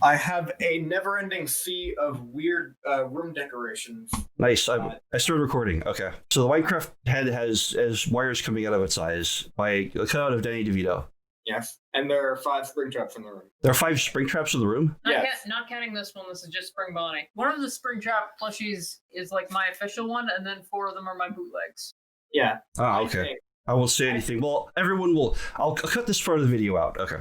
I have a never-ending sea of weird room decorations. Nice. I started recording. Okay. So the Minecraft head has wires coming out of its eyes by a cutout of Danny DeVito. Yes, and there are 5 spring traps in the room. There are 5 spring traps in the room? Not counting this one, this is just Spring Bonnie. One of the spring trap plushies is like my official one, and then 4 of them are my bootlegs. Yeah. Ah, okay. I won't say anything. Well, everyone will. I'll cut this part of the video out. Okay.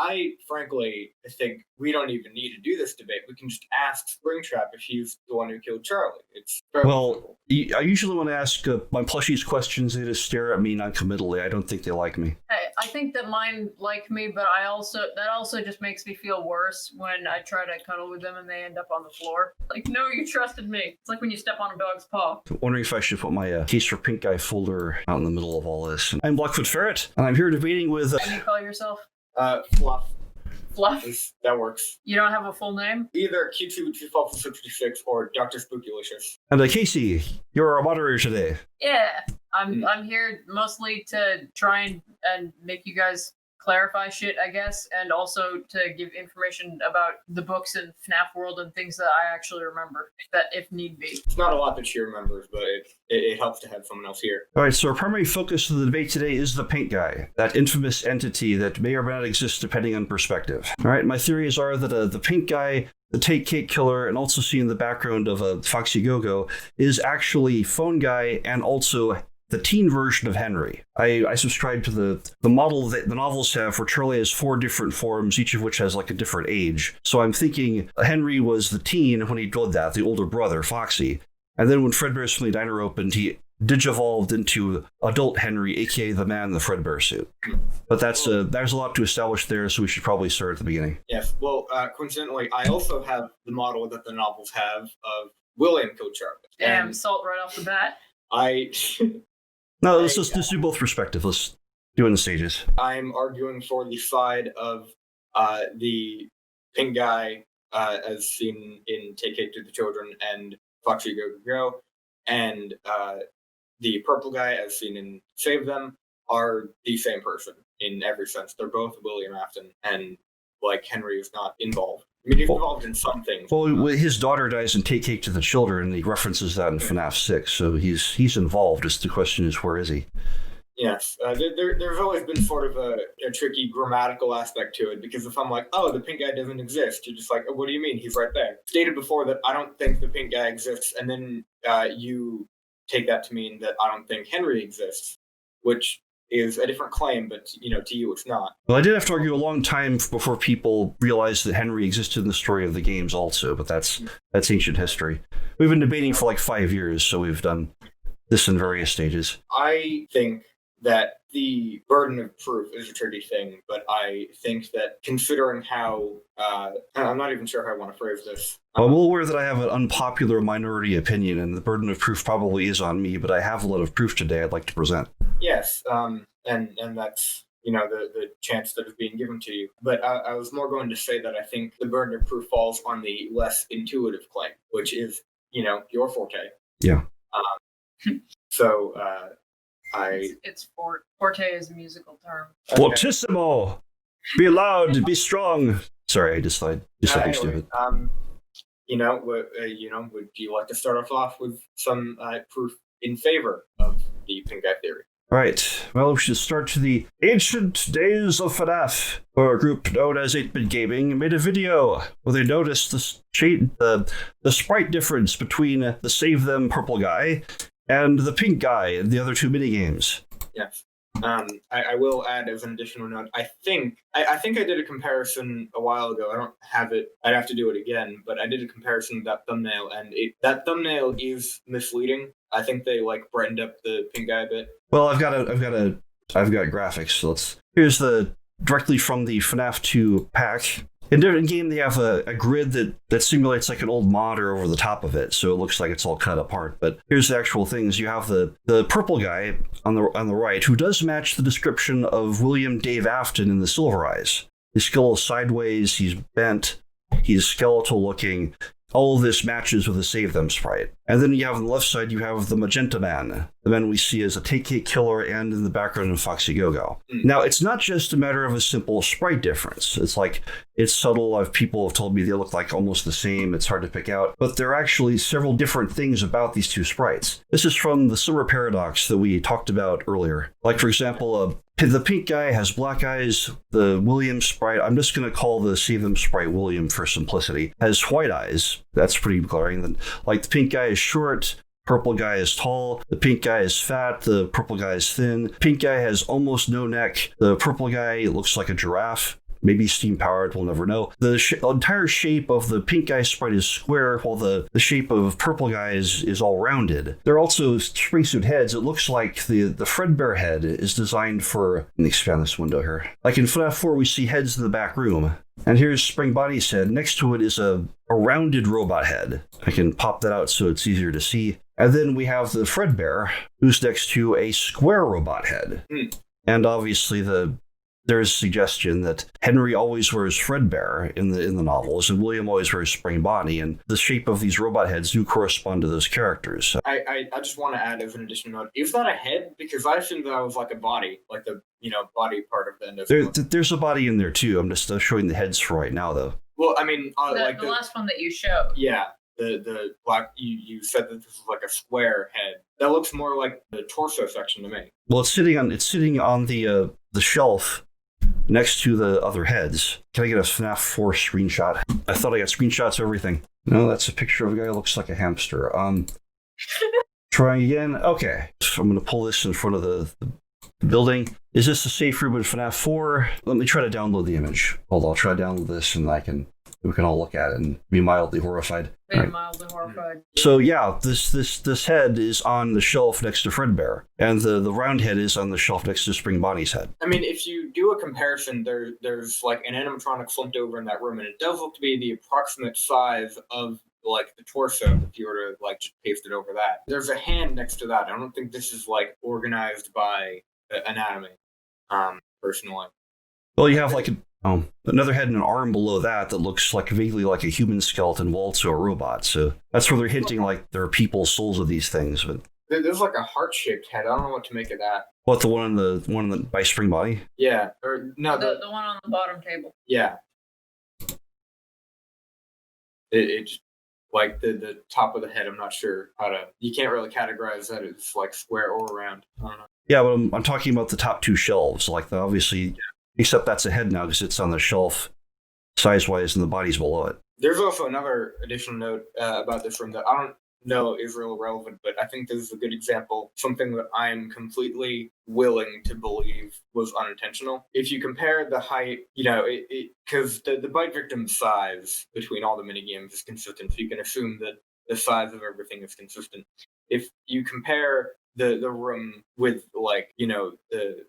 I frankly think we don't even need to do this debate. We can just ask Springtrap if he's the one who killed Charlie. It's well, I usually want to ask my plushies questions. They just stare at me non-committally. I don't think they like me. I think that mine like me, but that also just makes me feel worse when I try to cuddle with them and they end up on the floor. Like, no, you trusted me. It's like when you step on a dog's paw. I'm wondering if I should put my Case for Pink Guy folder out in the middle of all this. I'm Blackfoot Ferret, and I'm here debating with. Can you call yourself? Fluff. Fluff? That works. You don't have a full name? Either Q2 or Dr. Spookulicious. And Casey, you're our moderator today. Yeah, I'm here mostly to try and make you guys clarify shit, I guess, and also to give information about the books and FNAF world and things that I actually remember, if need be. It's not a lot that she remembers, but it helps to have someone else here. All right, so our primary focus of the debate today is the Pink Guy, that infamous entity that may or may not exist depending on perspective. All right, my theories are that the Pink Guy, the Take Cake Killer, and also seen in the background of a Foxy Go-Go, is actually Phone Guy and also the teen version of Henry. I subscribe to the model that the novels have, where Charlie has 4 different forms, each of which has like a different age. So I'm thinking Henry was the teen when he did that, the older brother, Foxy. And then when Fredbear's Family Diner opened, he digivolved into adult Henry, aka the man in the Fredbear suit. But there's a lot to establish there, so we should probably start at the beginning. Yes, well, coincidentally, I also have the model that the novels have of William killed Charlie. Damn, salt right off the bat. No, let's just do both perspectives. Let's do it in stages. I'm arguing for the side of the Pink Guy, as seen in Take Cake to the Children and Foxy Go Go, and the Purple Guy, as seen in Save Them, are the same person in every sense. They're both William Afton, and like Henry is not involved. I mean, he's involved in some things. Well, his daughter dies in Take Cake to the Children, and he references that in FNAF 6, so he's involved. Just the question is, where is he? Yes, there's always been sort of a tricky grammatical aspect to it, because if I'm like, oh, the Pink Guy doesn't exist, you're just like, oh, what do you mean? He's right there. Stated before that I don't think the Pink Guy exists, and then you take that to mean that I don't think Henry exists, which is a different claim, but to you it's not. Well, I did have to argue a long time before people realized that Henry existed in the story of the games also, but that's ancient history. We've been debating for like 5 years, so we've done this in various stages. I think that the burden of proof is a tricky thing, but I think that considering how, I'm not even sure how I want to phrase this. I'm well aware that I have an unpopular minority opinion, and the burden of proof probably is on me, but I have a lot of proof today I'd like to present. Yes, and that's, the chance that is being given to you. But I was more going to say that I think the burden of proof falls on the less intuitive claim, which is, your forte. Yeah. So, It's forte is a musical term. Okay. Fortissimo! Be loud, be strong! Sorry, I just thought something stupid. Would you like to start off with some proof in favor of the Pink Guy theory? Right. Well, we should start to the ancient days of FNAF, where a group known as 8-Bit Gaming made a video where they noticed the sprite difference between the Save Them Purple Guy and the Pink Guy in the other 2 minigames. Yes. I will add as an additional note, I think I did a comparison a while ago. I don't have it. I'd have to do it again, but I did a comparison of that thumbnail, and that thumbnail is misleading. I think they brightened up the Pink Guy a bit. Well, I've got graphics. So here's directly from the FNAF 2 pack. In different game, they have a grid that simulates like an old modder over the top of it, so it looks like it's all cut apart. But here's the actual things. You have the purple guy on the right, who does match the description of William Dave Afton in the Silver Eyes. His skull is sideways, he's bent, he's skeletal looking. All of this matches with the Save Them sprite. And then you have on the left side, you have the Magenta Man, the men we see as a Take Cake Killer and in the background in Foxy Go-Go. Now, it's not just a matter of a simple sprite difference. It's like, it's subtle. People have told me they look like almost the same. It's hard to pick out. But there are actually several different things about these two sprites. This is from the Summer Paradox that we talked about earlier. Like, for example, the pink guy has black eyes. The William sprite, I'm just going to call the Save Them sprite William for simplicity, has white eyes. That's pretty glaring. Like, the pink guy is short. Purple guy is tall, the pink guy is fat, the purple guy is thin. Pink guy has almost no neck, the purple guy looks like a giraffe. Maybe steam powered, we'll never know. The entire shape of the pink guy sprite is square, while the shape of purple guy is all rounded. There are also spring-suit heads. It looks like the Fredbear head is designed for... Let me expand this window here. Like in FNAF 4, we see heads in the back room. And here's Spring Bonnie's head. Next to it is a rounded robot head. I can pop that out so it's easier to see. And then we have the Fredbear, who's next to a square robot head. And obviously there's suggestion that Henry always wears Fredbear in the novels, and William always wears Spring Bonnie, and the shape of these robot heads do correspond to those characters. I just want to add as an additional note, is that a head? Because I assumed that was like a body, like the body part of the end of there's a body in there too. I'm just showing the heads for right now, though. Well, I mean, the last one that you showed. Yeah. The black, you said that this was like a square head. That looks more like the torso section to me. Well, it's sitting on the shelf next to the other heads. Can I get a FNAF 4 screenshot? I thought I got screenshots of everything. No, that's a picture of a guy who looks like a hamster. Trying again. Okay, so I'm going to pull this in front of the building. Is this a safe room in FNAF 4? Let me try to download the image. Hold on, I'll try to download this and we can all look at it and be mildly horrified. Mildly horrified. So yeah, this head is on the shelf next to Fredbear, and the round head is on the shelf next to Spring Bonnie's head. I mean, if you do a comparison, there's like an animatronic slumped over in that room, and it does look to be the approximate size of like the torso if you were to like just paste it over that. There's a hand next to that. I don't think this is like organized by anatomy, personally. Well, you have like another head and an arm below that looks like vaguely like a human skeleton while also a robot. So that's where they're hinting like there are people's souls of these things. But there's like a heart-shaped head. I don't know what to make of that. What, the one by Spring Bonnie? Yeah, or no, the one on the bottom table. Yeah. It just, like the top of the head. I'm not sure how to. You can't really categorize that as like square or round. I don't know. Yeah, but I'm talking about the top two shelves. Like obviously. Yeah. Except that's a head now because it's on the shelf size-wise and the body's below it. There's also another additional note about this room that I don't know is real relevant, but I think this is a good example, something that I'm completely willing to believe was unintentional. If you compare the height, because the bite victim size between all the minigames is consistent, so you can assume that the size of everything is consistent. If you compare the room with, like,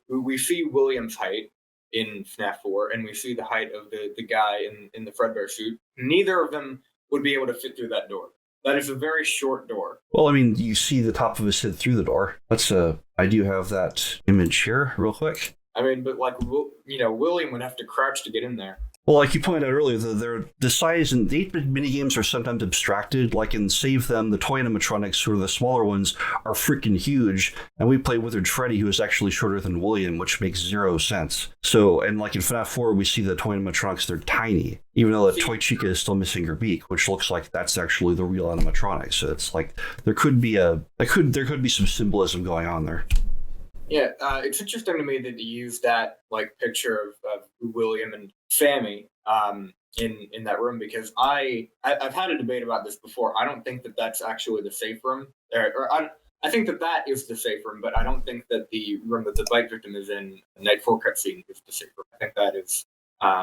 we see William's height in FNAF 4, and we see the height of the guy in the Fredbear suit. Neither of them would be able to fit through that door. That is a very short door. Well, I mean, you see the top of his head through the door. I do have that image here, real quick. I mean, but like, William would have to crouch to get in there. Well, like you pointed out earlier, the size and the 8-bit minigames are sometimes abstracted. Like in Save Them, the toy animatronics, sort of the smaller ones, are freaking huge. And we play Withered Freddy, who is actually shorter than William, which makes zero sense. So, and like in FNAF 4, we see the toy animatronics, they're tiny. Even though the toy Chica is still missing her beak, which looks like that's actually the real animatronic. So it's like, there could be some symbolism going on there. Yeah, it's interesting to me that you use that like picture of William and Sammy in that room, because I've had a debate about this before. I don't think that that's actually the safe room, I think that is the safe room, but I don't think that the room that the bite victim is in, Night 4 cutscene, is the safe room. I think that is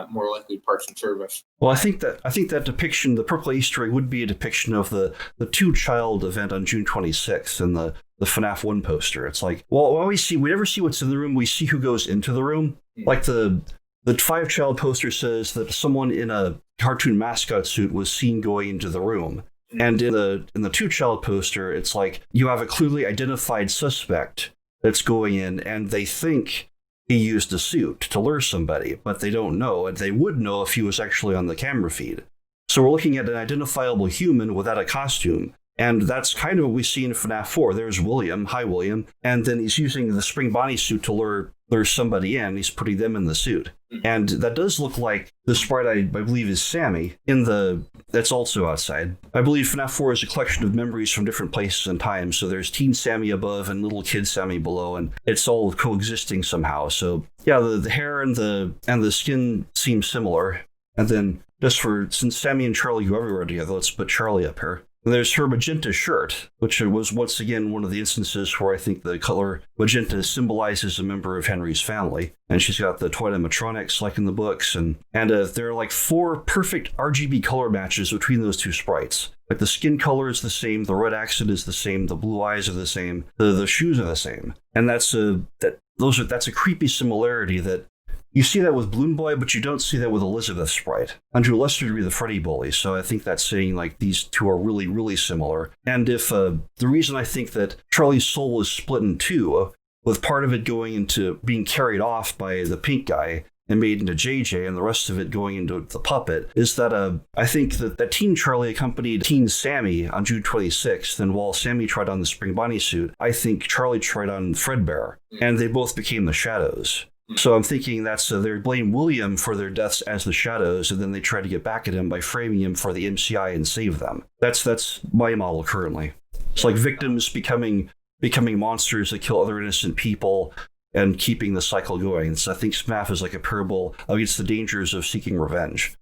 more likely parts and service. Well, I think that depiction, the purple Easter egg, would be a depiction of the two-child event on June 26th and the FNAF 1 poster. It's like, well, we never see what's in the room. We see who goes into the room. Like the 5-child poster says that someone in a cartoon mascot suit was seen going into the room. And in the 2-child poster, it's like you have a clearly identified suspect that's going in, and they think he used a suit to lure somebody, but they don't know, and they would know if he was actually on the camera feed. So we're looking at an identifiable human without a costume, And that's kind of what we see in FNAF 4. There's William, hi William, and then he's using the Spring Bonnie suit to lure somebody in. He's putting them in the suit. And that does look like the sprite I believe is Sammy that's also outside. I believe FNAF 4 is a collection of memories from different places and times. So there's teen Sammy above and little kid Sammy below, and it's all coexisting somehow. So yeah, the hair and the skin seem similar. And then since Sammy and Charlie go everywhere together, let's put Charlie up here. And there's her magenta shirt, which was once again one of the instances where I think the color magenta symbolizes a member of Henry's family. And she's got the toy animatronics like in the books. And there are like 4 perfect RGB color matches between those 2 sprites. Like the skin color is the same, the red accent is the same, the blue eyes are the same, the shoes are the same. And that's a creepy similarity that you see that with Balloon Boy, but you don't see that with Elizabeth's sprite. And to a lesser degree, the Freddy Bully. So I think that's saying like these 2 are really, really similar. And if the reason I think that Charlie's soul is split in 2, with part of it going into being carried off by the pink guy and made into JJ, and the rest of it going into the puppet, is that I think that Teen Charlie accompanied Teen Sammy on June 26th, and while Sammy tried on the Spring Bonnie suit, I think Charlie tried on Fredbear, and they both became the Shadows. So I'm thinking that's they blame William for their deaths as the Shadows, and then they try to get back at him by framing him for the MCI and save them. That's my model currently. It's like victims becoming monsters that kill other innocent people and keeping the cycle going. So I think FNAF is like a parable against the dangers of seeking revenge.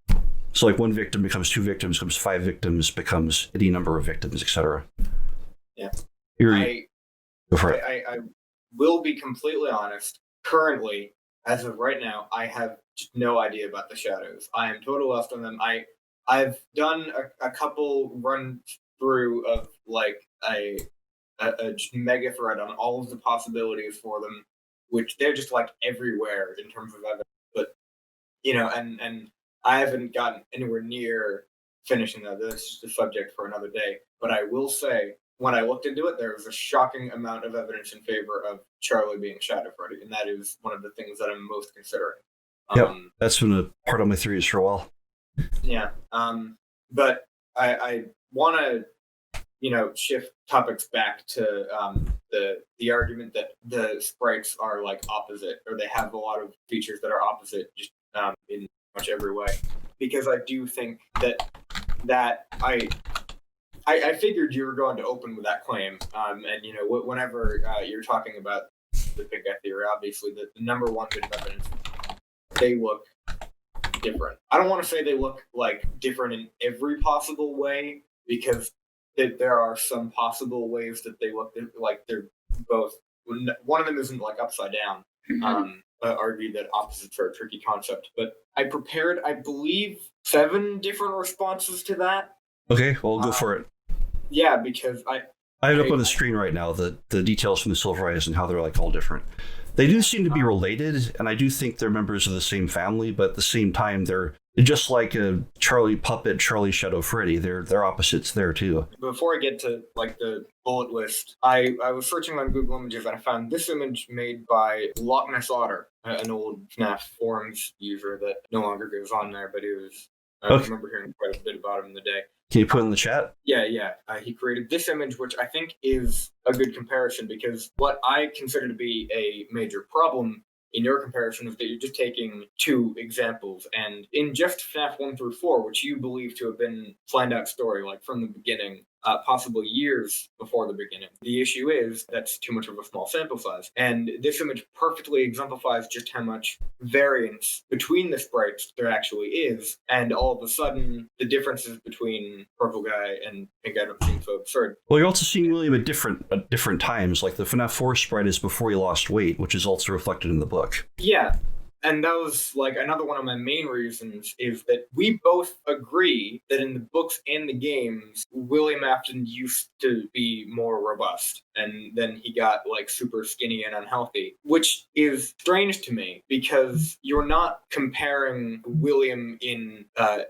So like 1 victim becomes 2 victims, becomes 5 victims, becomes any number of victims, etc. Yeah. Go for it. I will be completely honest. Currently, as of right now, I have no idea about the Shadows. I am totally lost on them. I've done a couple run through of like a mega thread on all of the possibilities for them, which they're just like everywhere in terms of evidence. But and I haven't gotten anywhere near finishing that. That's just a subject for another day. But I will say, when I looked into it, there was a shocking amount of evidence in favor of Charlie being Shadow Freddy, and that is one of the things that I'm most considering. Yep, that's been a part of my theories for a while. Yeah, but I want to, shift topics back to the argument that the sprites are like opposite, or they have a lot of features that are opposite, just in much every way. Because I do think that I figured you were going to open with that claim, and whenever you're talking about the big guy theory, obviously the number one bit of evidence, they look different. I don't want to say they look like different in every possible way, because there are some possible ways that they look like they're both. One of them isn't like upside down. Argue that opposites are a tricky concept, but I prepared, I believe, 7 different responses to that. Okay, well, go for it. Yeah, because I have it up on the screen right now, the details from the Silver Eyes and how they're like all different. They do seem to be related, and I do think they're members of the same family, but at the same time, they're just like a Charlie Puppet, Charlie Shadow Freddy. They're opposites there too. Before I get to like the bullet list, I was searching on Google Images and I found this image made by Loch Ness Otter, an old FNAF forums user that no longer goes on there, but he was. I remember hearing quite a bit about him in the day. Can you put it in the chat? Yeah. He created this image, which I think is a good comparison, because what I consider to be a major problem in your comparison is that you're just taking 2 examples, and in just FNAF 1 through 4, which you believe to have been planned out story, like from the beginning, possibly years before the beginning. The issue is that's too much of a small sample size, and this image perfectly exemplifies just how much variance between the sprites there actually is, and all of a sudden the differences between Purple Guy and Pink Guy don't seem so absurd. Well, you're also seeing William at different times, like the FNAF 4 sprite is before he lost weight, which is also reflected in the book. Yeah. And that was like another one of my main reasons, is that we both agree that in the books and the games, William Afton used to be more robust. and then he got like super skinny and unhealthy, which is strange to me because you're not comparing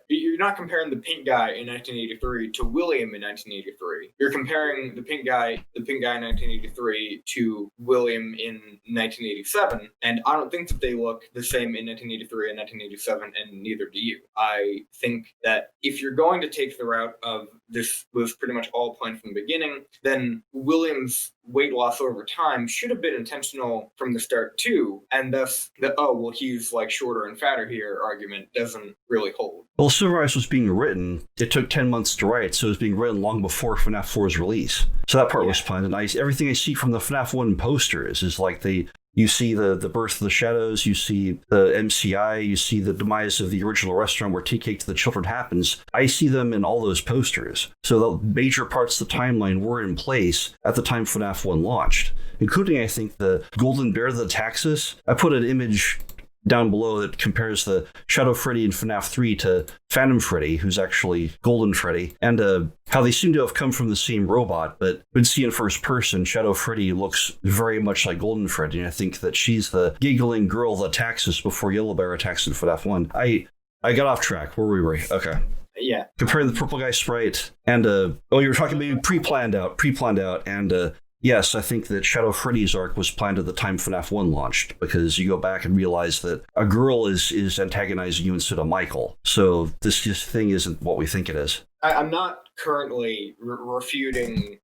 you're not comparing the pink guy in 1983 to William in 1983. You're comparing the pink guy in 1983 to William in 1987, and I don't think that they look the same in 1983 and 1987, and neither do you. I think that if you're going to take the route of this was pretty much all planned from the beginning, then William's weight loss over time should have been intentional from the start too, and thus he's like shorter and fatter here argument doesn't really hold. Well, Silver Eyes was being written. It took 10 months to write, so it was being written long before FNAF 4's release. So that part was planned, and everything I see from the FNAF 1 posters is like you see the birth of the shadows, you see the MCI, you see the demise of the original restaurant where Tea Cake to the Children happens. I see them in all those posters. So the major parts of the timeline were in place at the time FNAF 1 launched, including, I think, the Golden Bear that attacks us. I put an image down below that compares the Shadow Freddy in FNAF 3 to Phantom Freddy, who's actually Golden Freddy, and how they seem to have come from the same robot, but when seen in first person, Shadow Freddy looks very much like Golden Freddy, and I think that she's the giggling girl that attacks us before Yellow Bear attacks in FNAF 1. I got off track. Where were we? Okay. Yeah. Comparing the purple guy sprite and, you were talking maybe pre-planned out, and, yes, I think that Shadow Freddy's arc was planned at the time FNAF 1 launched, because you go back and realize that a girl is antagonizing you instead of Michael. So this thing isn't what we think it is. I'm not currently refuting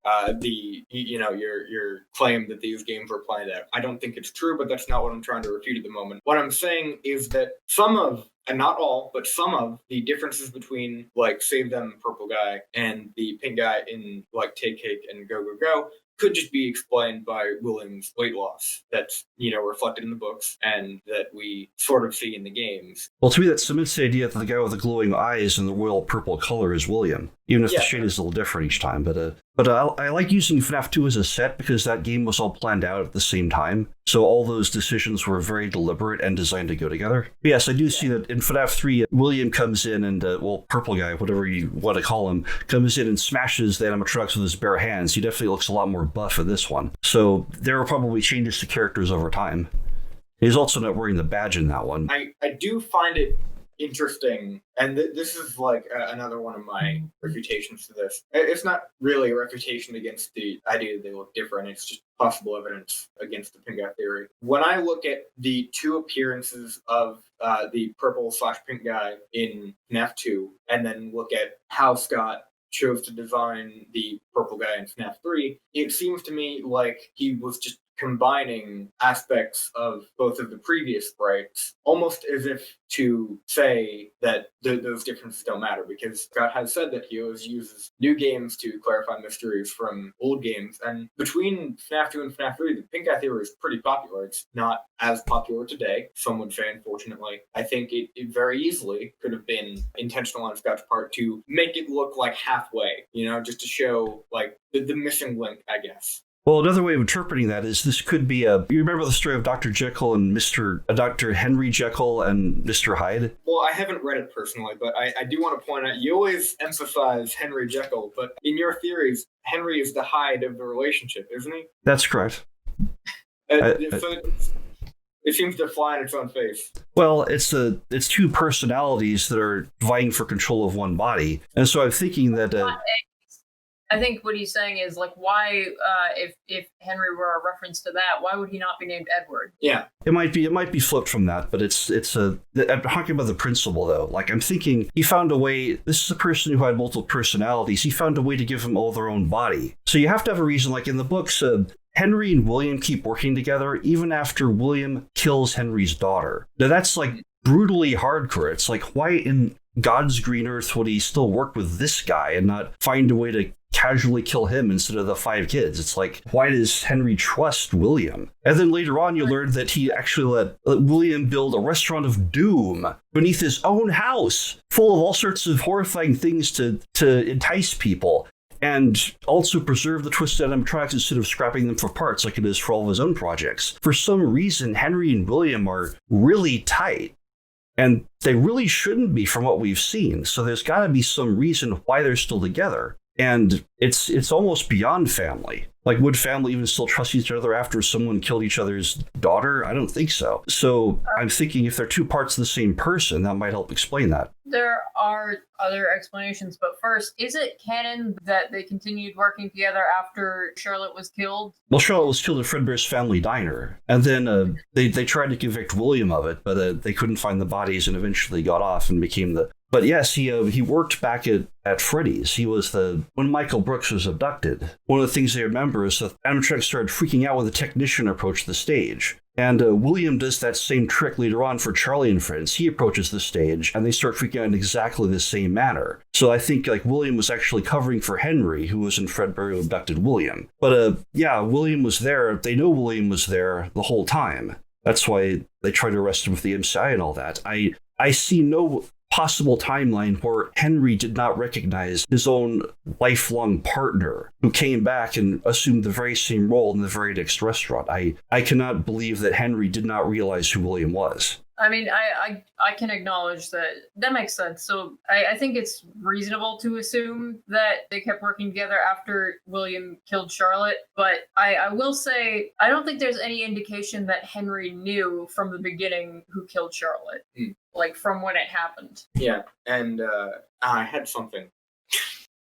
your claim that these games were planned out. I don't think it's true, but that's not what I'm trying to refute at the moment. What I'm saying is that some of, and not all, but some of the differences between like Save Them Purple Guy and the pink guy in like Take Cake and Go Go Go could just be explained by William's weight loss that's, reflected in the books and that we sort of see in the games. Well, to me, that cements the idea that the guy with the glowing eyes and the royal purple color is William, even if the shade is a little different each time. But I like using FNAF 2 as a set because that game was all planned out at the same time. So all those decisions were very deliberate and designed to go together. But yes, I do see that in FNAF 3, William comes in and, Purple Guy, whatever you want to call him, comes in and smashes the animatronics with his bare hands. He definitely looks a lot more buff in this one. So there were probably changes to characters over time. He's also not wearing the badge in that one. I do find it interesting, and this is like another one of my refutations to this. It's not really a refutation against the idea that they look different, it's just possible evidence against the pink guy theory. When I look at the two appearances of the purple/pink guy in FNAF 2, and then look at how Scott chose to design the purple guy in FNAF 3, it seems to me like he was just combining aspects of both of the previous sprites, almost as if to say that those differences don't matter, because Scott has said that he always uses new games to clarify mysteries from old games, and between FNAF 2 and FNAF 3, the pink eye theory is pretty popular. It's not as popular today, some would say, unfortunately. I think it very easily could have been intentional on Scott's part to make it look like halfway, just to show like the missing link, I guess. Well, another way of interpreting that is this could be you remember the story of Dr. Jekyll and Dr. Henry Jekyll and Mr. Hyde? Well, I haven't read it personally, but I do want to point out, you always emphasize Henry Jekyll, but in your theories, Henry is the Hyde of the relationship, isn't he? That's correct. It seems to fly in its own face. Well, it's two personalities that are vying for control of one body, and so I'm thinking that. I think what he's saying is like, why, if Henry were a reference to that, why would he not be named Edward? Yeah, it might be flipped from that, but I'm talking about the principle though. Like I'm thinking, he found a way. This is a person who had multiple personalities. He found a way to give them all their own body. So you have to have a reason. Like in the books, Henry and William keep working together even after William kills Henry's daughter. Now that's like brutally hardcore. It's like, why in God's green earth would he still work with this guy and not find a way to casually kill him instead of the 5 kids? It's like, why does Henry trust William? And then later on, you learn that he actually let William build a restaurant of doom beneath his own house, full of all sorts of horrifying things to entice people, and also preserve the twisted animatronics instead of scrapping them for parts like it is for all of his own projects. For some reason, Henry and William are really tight. And they really shouldn't be from what we've seen. So there's got to be some reason why they're still together. And it's almost beyond family. Like, would family even still trust each other after someone killed each other's daughter? I don't think so. So I'm thinking if they're two parts of the same person, that might help explain that. There are other explanations, but first, is it canon that they continued working together after Charlotte was killed? Well, Charlotte was killed at Fredbear's family diner, and then they tried to convict William of it, but they couldn't find the bodies and eventually got off and became the... But yes, he worked back at Freddy's. He was when Michael Brooks was abducted. One of the things they remember is that Animatronic started freaking out when the technician approached the stage. And William does that same trick later on for Charlie and friends. He approaches the stage, and they start freaking out in exactly the same manner. So I think like William was actually covering for Henry, who was in Fredbear who abducted William. But yeah, William was there. They know William was there the whole time. That's why they tried to arrest him with the MCI and all that. I see no possible timeline where Henry did not recognize his own lifelong partner who came back and assumed the very same role in the very next restaurant. I cannot believe that Henry did not realize who William was. I mean, I can acknowledge that makes sense. So I think it's reasonable to assume that they kept working together after William killed Charlotte. But I will say, I don't think there's any indication that Henry knew from the beginning who killed Charlotte. Like, from when it happened. Yeah, and I had something.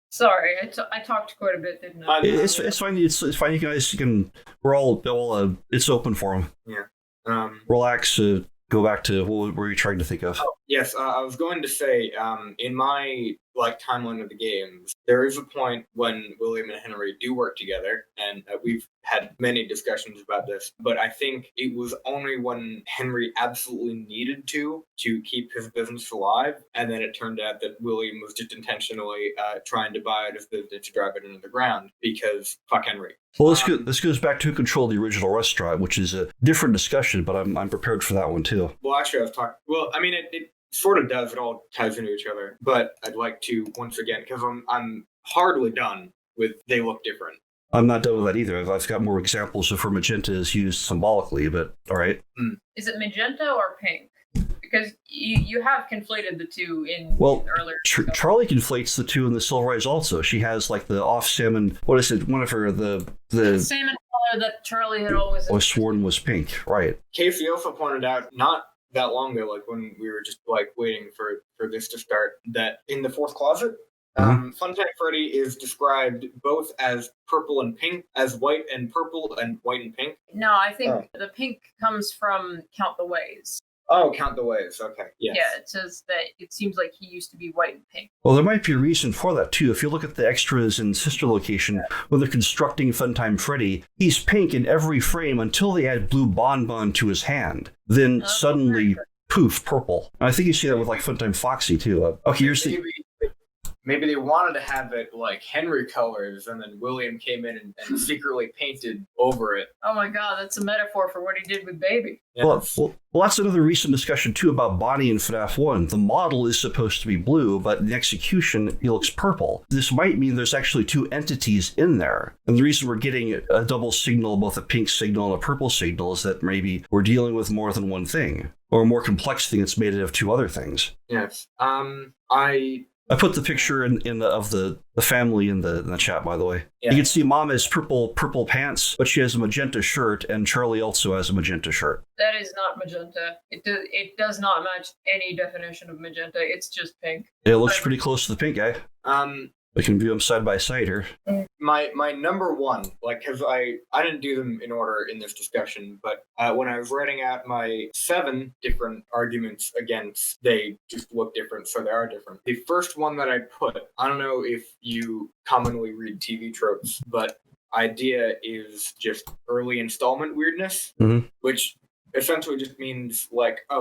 Sorry, I talked quite a bit, didn't I? It's fine. It's fine. You guys can. We're all it's open for them. Yeah. Relax. Go back to what were you trying to think of? Oh, yes, I was going to say, in my timeline of the games, there is a point when William and Henry do work together, and we've had many discussions about this, but I think it was only when Henry absolutely needed to keep his business alive, and then it turned out that William was just intentionally trying to buy out his business to drive it into the ground, because fuck Henry. Well, this goes back to who controlled the original restaurant, which is a different discussion, but I'm prepared for that one too. Well, actually, I was talking. Well, I mean, it sort of does. It all ties into each other. But I'd like to once again, because I'm hardly done with they look different. I'm not done with that either. I've got more examples of where magenta is used symbolically, but all right. Is it magenta or pink? Because you have conflated the two in earlier. Charlie conflates the two in the Silver Eyes also. She has like the off salmon. What is it? One of her the salmon color that Charlie had always sworn was pink, right? Casey also pointed out not that long ago, like when we were just waiting for this to start, that in the fourth closet, Funtime Freddy is described both as purple and pink, as white and purple, and white and pink. No, I think the pink comes from Count the Ways. Oh, Count the Ways. Okay. Yes. Yeah, it says that it seems like he used to be white and pink. Well, there might be a reason for that, too. If you look at the extras in Sister Location, when they're constructing Funtime Freddy, he's pink in every frame until they add blue bonbon to his hand. Then suddenly, poof, purple. And I think you see that with Funtime Foxy, too. Okay, here's the... Maybe they wanted to have it like Henry colors, and then William came in and secretly painted over it. Oh my god, that's a metaphor for what he did with Baby. Yes. Well, that's another recent discussion, too, about Bonnie in FNAF 1. The model is supposed to be blue, but in the execution, he looks purple. This might mean there's actually two entities in there. And the reason we're getting a double signal, both a pink signal and a purple signal, is that maybe we're dealing with more than one thing, or a more complex thing that's made of two other things. Yes. I put the picture of the family in the chat, by the way. Yeah. You can see Mom has purple pants, but she has a magenta shirt, and Charlie also has a magenta shirt. That is not magenta. It does not match any definition of magenta. It's just pink. It looks pretty close to the pink guy. We can view them side by side here. My number one, because I didn't do them in order in this discussion, but when I was writing out my 7 different arguments against, they just look different, so they are different. The first one that I put, I don't know if you commonly read TV tropes, but idea is just early installment weirdness, which essentially just means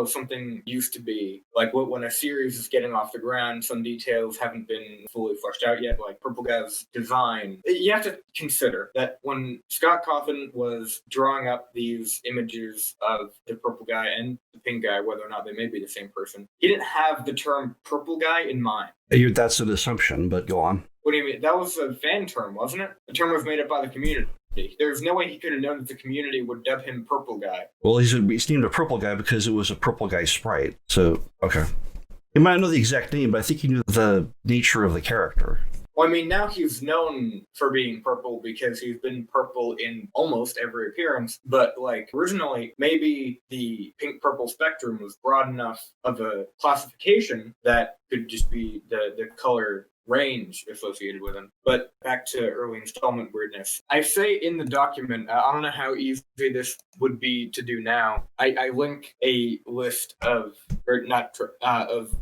something used to be when a series is getting off the ground, some details haven't been fully fleshed out yet, like Purple Guy's design. You have to consider that when Scott Cawthon was drawing up these images of the Purple Guy and the Pink Guy, whether or not they may be the same person, he didn't have the term Purple Guy in mind. That's an assumption, but go on. What do you mean? That was a fan term, wasn't it? The term was made up by the community. There's no way he could have known that the community would dub him Purple Guy. Well, he's named a Purple Guy because it was a Purple Guy sprite. So, okay. He might not know the exact name, but I think he knew the nature of the character. Well, I mean, now he's known for being purple because he's been purple in almost every appearance. But like originally, maybe the pink-purple spectrum was broad enough of a classification that could just be the color range associated with him. But back to early installment weirdness. I say in the document, I don't know how easy this would be to do now. I link a list of, or not, of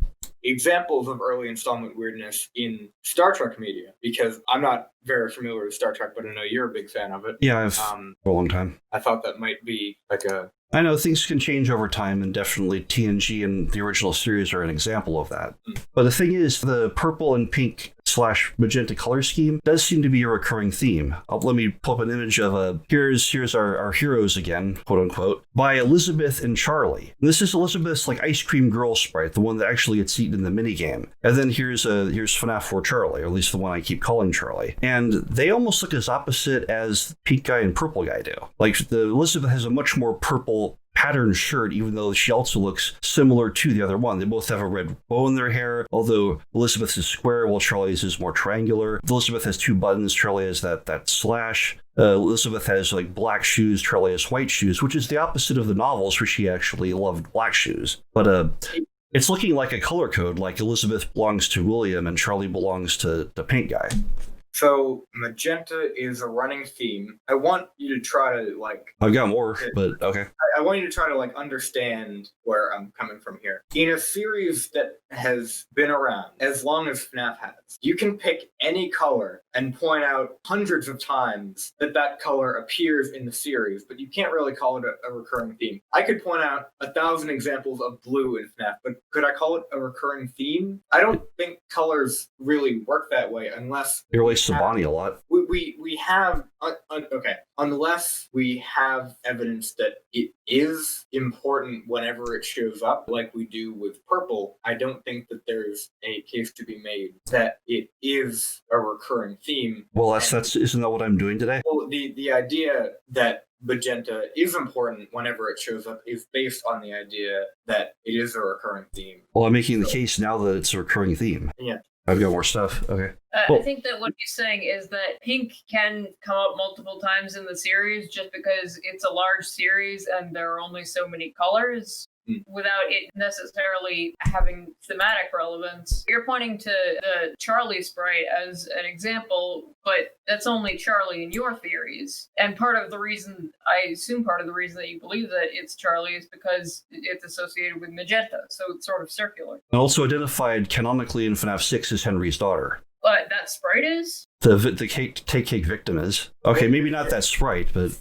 examples of early installment weirdness in Star Trek media, because I'm not very familiar with Star Trek, but I know you're a big fan of it. Yeah, I've for a long time. I thought that might be like a... I know things can change over time, and definitely TNG and the original series are an example of that. But the thing is, the purple and pink / magenta color scheme does seem to be a recurring theme. Let me pull up an image of here's our heroes again, quote unquote, by Elizabeth and Charlie. And this is Elizabeth's like ice cream girl sprite, the one that actually gets eaten in the minigame. And then here's FNAF 4 Charlie, or at least the one I keep calling Charlie. And they almost look as opposite as pink guy and purple guy do. Like the Elizabeth has a much more purple patterned shirt, even though she also looks similar to the other one. They both have a red bow in their hair, although Elizabeth's is square while Charlie's is more triangular. Elizabeth has 2 buttons, Charlie has that slash. Elizabeth has like black shoes, Charlie has white shoes, which is the opposite of the novels where she actually loved black shoes. But it's looking like a color code, like Elizabeth belongs to William and Charlie belongs to the pink guy. So magenta is a running theme. I want you to try to like... I've got more, but okay. I want you to try to like understand where I'm coming from here. In a series that has been around as long as FNAF has, you can pick any color and point out hundreds of times that color appears in the series, but you can't really call it a recurring theme. I could point out 1,000 examples of blue in FNAF, but could I call it a recurring theme? I don't think colors really work that way unless... It relates to Bonnie a lot. We have... okay. Unless we have evidence that it is important whenever it shows up, like we do with purple, I don't think that there's a case to be made that it is a recurring theme. Well, isn't that what I'm doing today? Well, the idea that magenta is important whenever it shows up is based on the idea that it is a recurring theme. Well, I'm making the case now that it's a recurring theme. Yeah. I've got more stuff. Okay. I think that what he's saying is that pink can come up multiple times in the series just because it's a large series and there are only so many colors without it necessarily having thematic relevance. You're pointing to the Charlie sprite as an example, but that's only Charlie in your theories. And I assume part of the reason that you believe that it's Charlie is because it's associated with magenta, so it's sort of circular. And also identified canonically in FNAF 6 as Henry's daughter. But that sprite is? The take cake victim is. Okay, maybe not that sprite, but...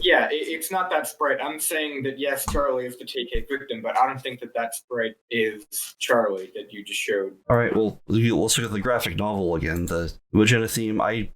Yeah, it's not that sprite. I'm saying that, yes, Charlie is the TK victim, but I don't think that sprite is Charlie that you just showed. All right, well, let's look at the graphic novel again. The magenta theme, I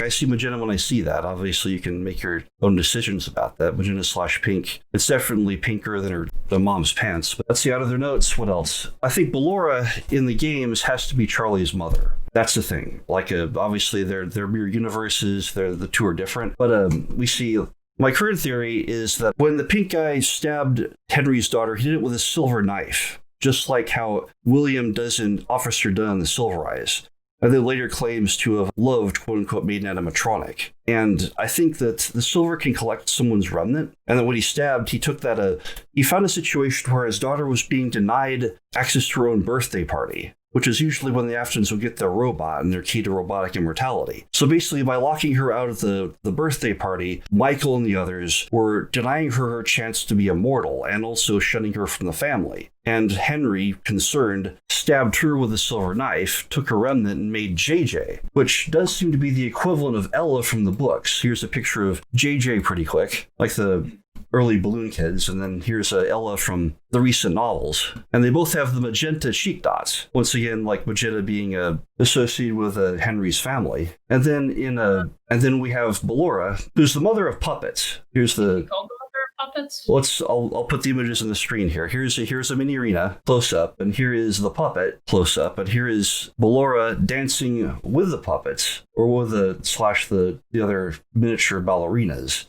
see magenta when I see that. Obviously, you can make your own decisions about that. Magenta / pink. It's definitely pinker than the mom's pants. But let's see, out of their notes, what else? I think Ballora in the games has to be Charlie's mother. That's the thing. Like, obviously, they're mirror universes. The two are different. But we see... My current theory is that when the pink guy stabbed Henry's daughter, he did it with a silver knife, just like how William does in Officer Dunn in the Silver Eyes, and then later claims to have loved, quote-unquote, made an animatronic. And I think that the silver can collect someone's remnant, and that when he stabbed, he took that, he found a situation where his daughter was being denied access to her own birthday party, which is usually when the Aftons will get their robot and their key to robotic immortality. So basically, by locking her out of the birthday party, Michael and the others were denying her chance to be immortal and also shunning her from the family. And Henry, concerned, stabbed her with a silver knife, took her remnant, and made JJ, which does seem to be the equivalent of Ella from the books. Here's a picture of JJ pretty quick, like the early Balloon Kids, and then here's Ella from the recent novels. And they both have the magenta cheek dots. Once again, like magenta being associated with Henry's family. And then we have Ballora, who's the mother of puppets. Here's the... Called the mother of puppets? I'll put the images on the screen here. Here's a mini arena close up, and here is the puppet close up, and here is Ballora dancing with the puppets, or with the other miniature ballerinas.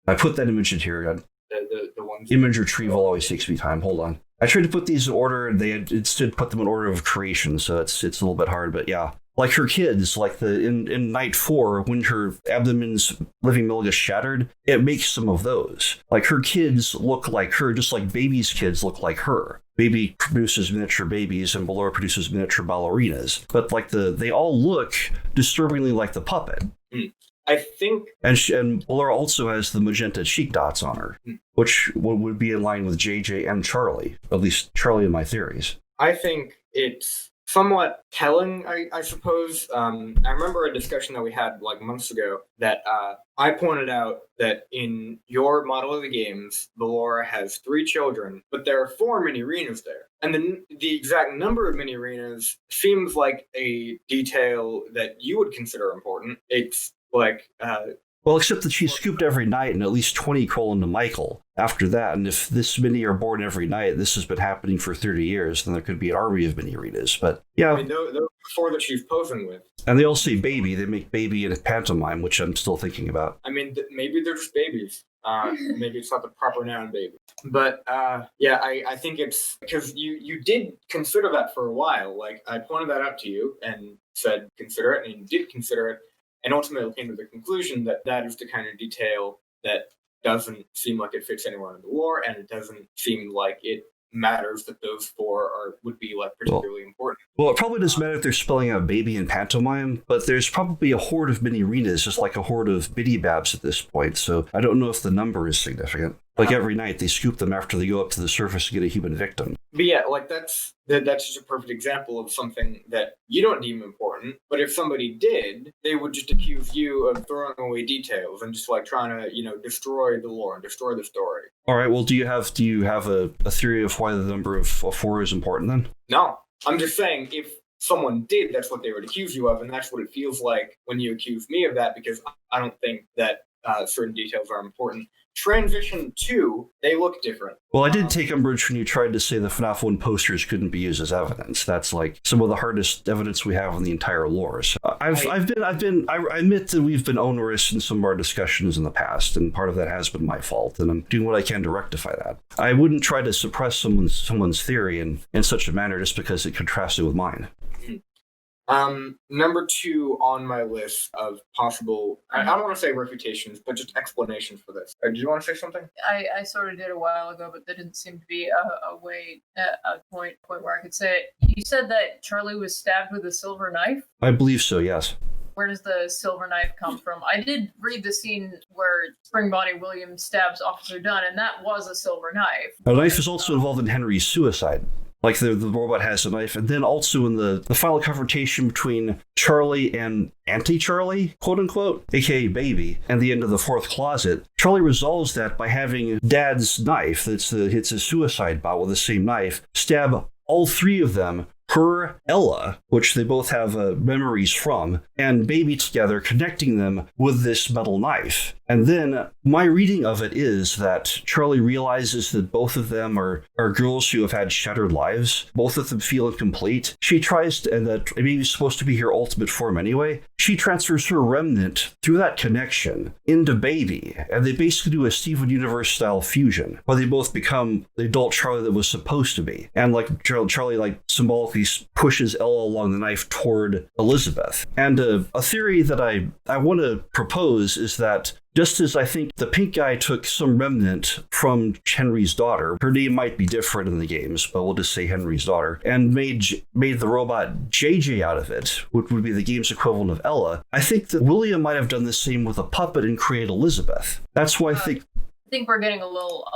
I put that image in here. The ones image retrieval always takes me time. Hold on. I tried to put these in order. They instead put them in order of creation, so it's a little bit hard. But yeah, like her kids, like in night 4 when her abdomen's living mill gets shattered, it makes some of those. Like her kids look like her, just like baby's kids look like her. Baby produces miniature babies and Ballora produces miniature ballerinas, but like they all look disturbingly like the puppet. I think, and Ballora also has the magenta cheek dots on her, which would be in line with JJ and Charlie, at least Charlie in my theories. I think it's somewhat telling, I suppose. I remember a discussion that we had like months ago that I pointed out that in your model of the games, Ballora has 3 children, but there are 4 mini arenas there. And the exact number of mini arenas seems like a detail that you would consider important. It's like... well, except that she's scooped every night and at least 20 crawl into Michael after that. And if this many are born every night, this has been happening for 30 years, then there could be an army of mini arenas. But yeah. I mean, those are 4 that she's posing with. And they all say baby. They make baby in a pantomime, which I'm still thinking about. I mean, maybe they're just babies. Maybe it's not the proper noun baby. But yeah, I think it's because you did consider that for a while. Like, I pointed that out to you and said, consider it, and you did consider it. And ultimately came to the conclusion that that is the kind of detail that doesn't seem like it fits anywhere in the lore, and it doesn't seem like it matters that those 4 would be like particularly important. Well, it probably doesn't matter if they're spelling out baby in pantomime, but there's probably a horde of mini arenas, just like a horde of biddy babs at this point. So I don't know if the number is significant. Like every night, they scoop them after they go up to the surface to get a human victim. But yeah, like that's just a perfect example of something that you don't deem important. But if somebody did, they would just accuse you of throwing away details and just like trying to, destroy the lore and destroy the story. All right. Well, do you have a theory of why the number of 4 is important then? No, I'm just saying if someone did, that's what they would accuse you of, and that's what it feels like when you accuse me of that, because I don't think that certain details are important. Transition 2, they look different. Well, I did take umbrage when you tried to say the FNAF 1 posters couldn't be used as evidence. That's like some of the hardest evidence we have in the entire lore. So I admit that we've been onerous in some of our discussions in the past, and part of that has been my fault, and I'm doing what I can to rectify that. I wouldn't try to suppress someone's theory in such a manner just because it contrasted with mine. Number 2 on my list of possible, I don't want to say refutations, but just explanations for this. Did you want to say something? I sort of did a while ago, but there didn't seem to be a point where I could say it. You said that Charlie was stabbed with a silver knife? I believe so, yes. Where does the silver knife come from? I did read the scene where Spring Bonnie Williams stabs Officer Dunn, and that was a silver knife. A knife is also involved in Henry's suicide. Like the robot has a knife, and then also in the final confrontation between Charlie and Anti-Charlie, quote unquote, aka Baby, and the end of the 4th closet, Charlie resolves that by having Dad's knife, hits his suicide bot with the same knife, stab all 3 of them, her, Ella, which they both have memories from, and Baby together, connecting them with this metal knife. And then my reading of it is that Charlie realizes that both of them are girls who have had shattered lives. Both of them feel incomplete. She tries to, and that Baby's supposed to be her ultimate form anyway. She transfers her remnant through that connection into Baby, and they basically do a Steven Universe style fusion, where they both become the adult Charlie that was supposed to be. And like Charlie like symbolically pushes Ella along the knife toward Elizabeth. And a theory that I want to propose is that just as I think the pink guy took some remnant from Henry's daughter, her name might be different in the games, but we'll just say Henry's daughter, and made the robot JJ out of it, which would be the game's equivalent of Ella, I think that William might have done the same with a puppet and create Elizabeth. That's why I think we're getting a little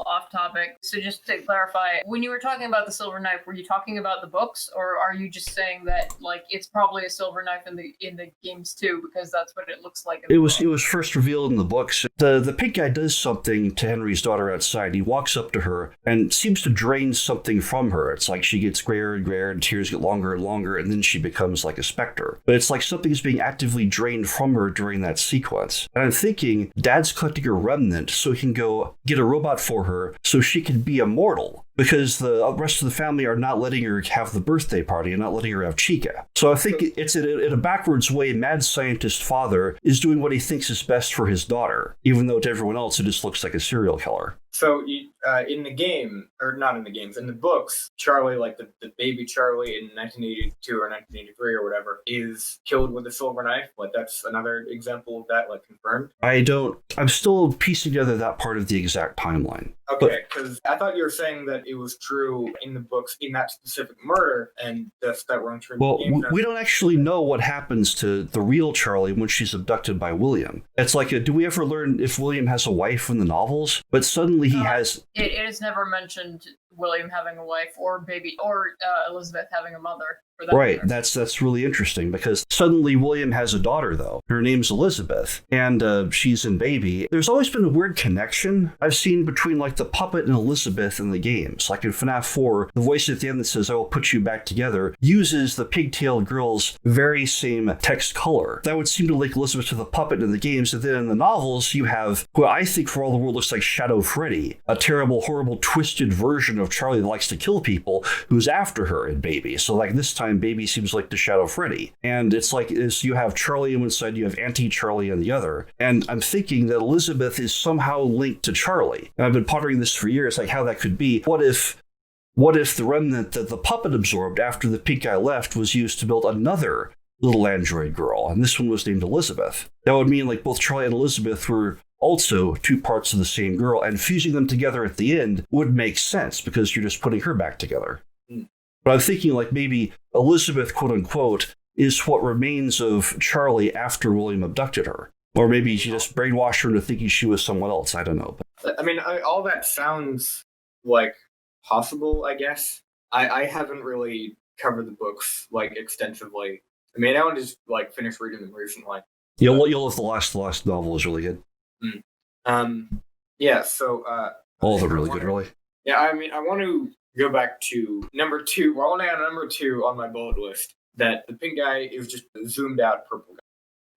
off topic. So just to clarify, when you were talking about the silver knife, were you talking about the books, or are you just saying that like it's probably a silver knife in the games too, because that's what it looks like? It was first revealed in the books. The pink guy does something to Henry's daughter outside. He walks up to her and seems to drain something from her. It's like she gets grayer and grayer, and tears get longer and longer, and then she becomes like a specter. But it's like something's being actively drained from her during that sequence. And I'm thinking Dad's collecting a remnant so he can go get a robot for her so she can be immortal. because the rest of the family are not letting her have the birthday party and not letting her have Chica. So I think it's in a backwards way, mad scientist father is doing what he thinks is best for his daughter, even though to everyone else it just looks like a serial killer. So in the game, or not in the games, in the books, Charlie, like the baby Charlie in 1982 or 1983 or whatever, is killed with a silver knife. Like that's another example of that, like confirmed. I'm still piecing together that part of the exact timeline. Okay, because I thought you were saying that it was true in the books in that specific murder, and that's that weren't true. Well, we don't actually know what happens to the real Charlie when she's abducted by William. It's like, do we ever learn if William has a wife in the novels? But suddenly he has. It is never mentioned William having a wife or baby or Elizabeth having a mother. Right, that's really interesting because suddenly William has a daughter, though. Her name's Elizabeth, and she's in Baby. There's always been a weird connection I've seen between like the puppet and Elizabeth in the games. Like in FNAF 4, the voice at the end that says, "I will put you back together," uses the pigtailed girl's very same text color. That would seem to link Elizabeth to the puppet in the games, and then in the novels, you have who I think for all the world looks like Shadow Freddy, a terrible, horrible, twisted version of Charlie that likes to kill people, who's after her in Baby. So like this time, Baby seems like the Shadow Freddy. And it's like you have Charlie on one side, you have Anti-Charlie on the other. And I'm thinking that Elizabeth is somehow linked to Charlie. And I've been pondering this for years, like how that could be. What if the remnant that the puppet absorbed after the pink guy left was used to build another little android girl, and this one was named Elizabeth? That would mean like both Charlie and Elizabeth were also two parts of the same girl, and fusing them together at the end would make sense because you're just putting her back together. But I'm thinking like maybe Elizabeth, quote unquote, is what remains of Charlie after William abducted her. Or maybe she just brainwashed her into thinking she was someone else. I don't know. I mean, all that sounds like possible, I guess. I haven't really covered the books like extensively. I mean, I only just like finished reading them recently. You'll love the last novel is really good. Yeah, so all of them really good, really. Yeah, I mean, I want to go back to number 2. We're only on number 2 on my bullet list. That the pink guy is just a zoomed out purple guy.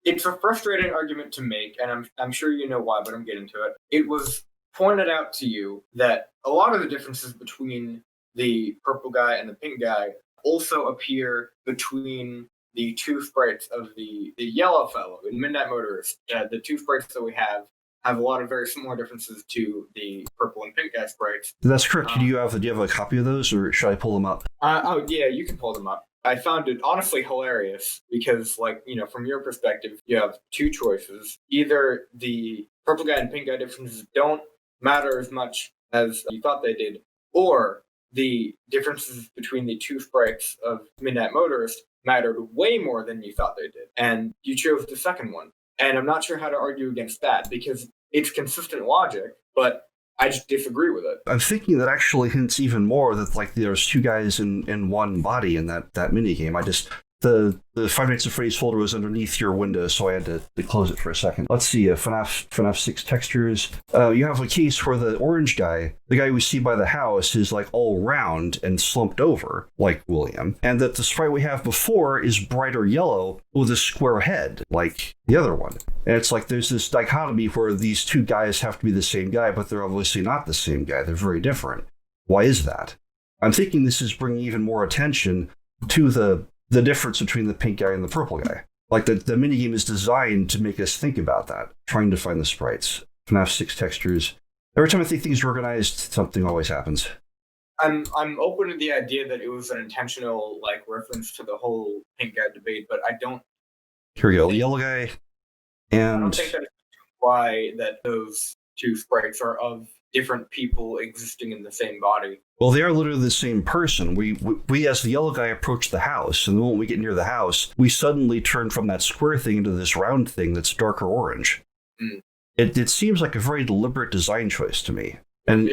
It's a frustrating argument to make, and I'm sure you know why, but I'm getting to it. It was pointed out to you that a lot of the differences between the purple guy and the pink guy also appear between the two sprites of the yellow fellow in Midnight Motorist. The two sprites that we have a lot of very similar differences to the purple and pink guy sprites. That's correct. Do you have a copy of those, or should I pull them up? Oh yeah, you can pull them up. I found it honestly hilarious because, like, you know, from your perspective, you have two choices. Either the purple guy and pink guy differences don't matter as much as you thought they did, or the differences between the two sprites of Midnight Motorist mattered way more than you thought they did. And you chose the second one. And I'm not sure how to argue against that because it's consistent logic, but I just disagree with it. I'm thinking that actually hints even more that like there's two guys in one body in that minigame. The Five Nights at Freddy's folder was underneath your window, so I had to close it for a second. Let's see, FNAF 6 textures. You have a case where the orange guy, the guy we see by the house, is like all round and slumped over, like William. And that the sprite we have before is brighter yellow with a square head, like the other one. And it's like there's this dichotomy where these two guys have to be the same guy, but they're obviously not the same guy. They're very different. Why is that? I'm thinking this is bringing even more attention to the difference between the pink guy and the purple guy. Like the minigame is designed to make us think about that, trying to find the sprites. FNAF 6 textures. Every time I think things are organized, something always happens. I'm open to the idea that it was an intentional like reference to the whole pink guy debate, but I don't. Here we go, the yellow guy. And I don't think that it's why that those two sprites are of different people existing in the same body. Well, they are literally the same person. We as the yellow guy approach the house, and the moment we get near the house, we suddenly turn from that square thing into this round thing that's darker orange. It seems like a very deliberate design choice to me. And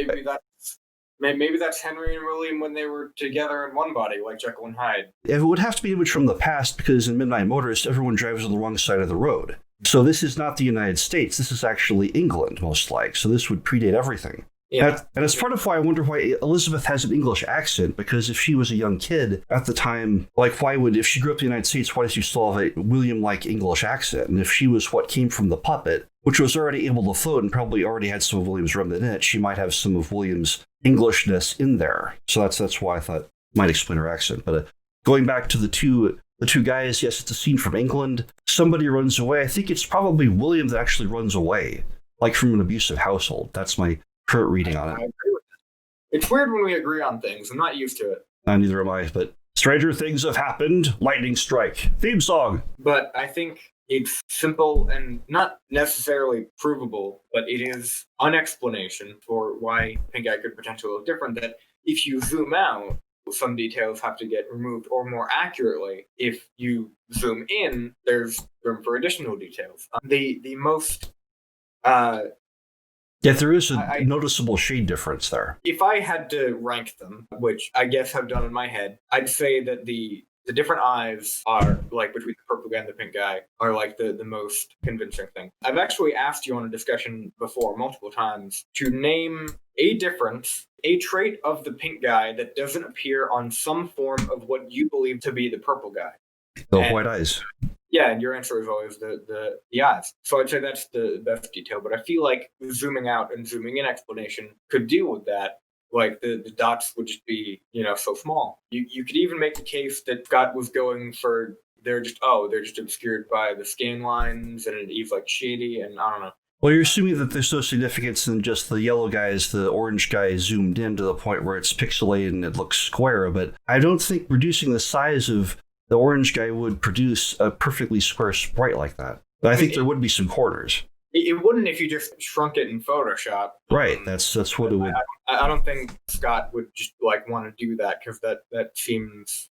maybe that's Henry and William when they were together in one body, like Jekyll and Hyde. It would have to be an image from the past because in Midnight Motorist, everyone drives on the wrong side of the road. So this is not the United States. This is actually England, most like. So this would predate everything. Yeah. And it's part of why I wonder why Elizabeth has an English accent, because if she was a young kid at the time, like if she grew up in the United States, why does she still have a William-like English accent? And if she was what came from the puppet, which was already able to float and probably already had some of William's remnant in it, she might have some of William's Englishness in there. So that's why I thought might explain her accent. But going back to the two guys, yes, it's a scene from England. Somebody runs away. I think it's probably William that actually runs away, like from an abusive household. That's my current reading on it. I agree with that. It's weird when we agree on things. I'm not used to it. Neither am I, but stranger things have happened. Lightning strike. Theme song. But I think it's simple and not necessarily provable, but it is an explanation for why Pink Eye could potentially look different, that if you zoom out, some details have to get removed, or more accurately, if you zoom in, there's room for additional details. The most Yeah, there is a noticeable shade difference there. If I had to rank them, which I guess I've done in my head, I'd say that the different eyes are, like, between the purple guy and the pink guy, are like the most convincing thing. I've actually asked you on a discussion before multiple times to name a difference, a trait of the pink guy that doesn't appear on some form of what you believe to be the purple guy. The white eyes. Yeah, and your answer is always the eyes. So I'd say that's the best detail, but I feel like zooming out and zooming in explanation could deal with that. Like the dots would just be, so small. You could even make the case that Scott was going for they're just obscured by the scan lines and Eve's like shady, and I don't know. Well, you're assuming that there's no significance in just the yellow guys, the orange guy zoomed in to the point where it's pixelated and it looks square, but I don't think reducing the size of the orange guy would produce a perfectly square sprite like that. But I think there would be some corners. It wouldn't if you just shrunk it in Photoshop. Right, that's what it would. I don't think Scott would just want to do that, because that seems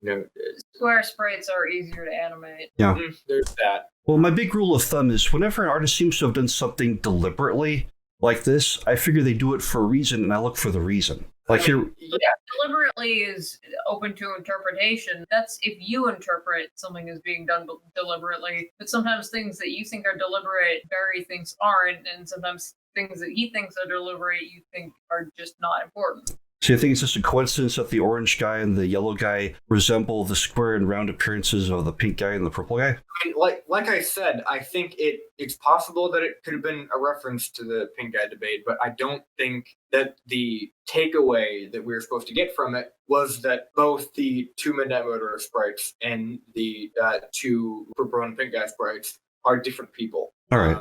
Square sprites are easier to animate. Yeah, there's that. Well, my big rule of thumb is whenever an artist seems to have done something deliberately like this, I figure they do it for a reason, and I look for the reason. Like here, yeah, deliberately is open to interpretation. That's if you interpret something as being done deliberately. But sometimes things that you think are deliberate, Barry thinks aren't, and sometimes things that he thinks are deliberate, you think are just not important. So you think it's just a coincidence that the orange guy and the yellow guy resemble the square and round appearances of the pink guy and the purple guy? I mean, like I said, I think it's possible that it could have been a reference to the pink guy debate, but I don't think that the takeaway that we were supposed to get from it was that both the two Midnight Motor sprites and the two purple and pink guy sprites are different people. All right.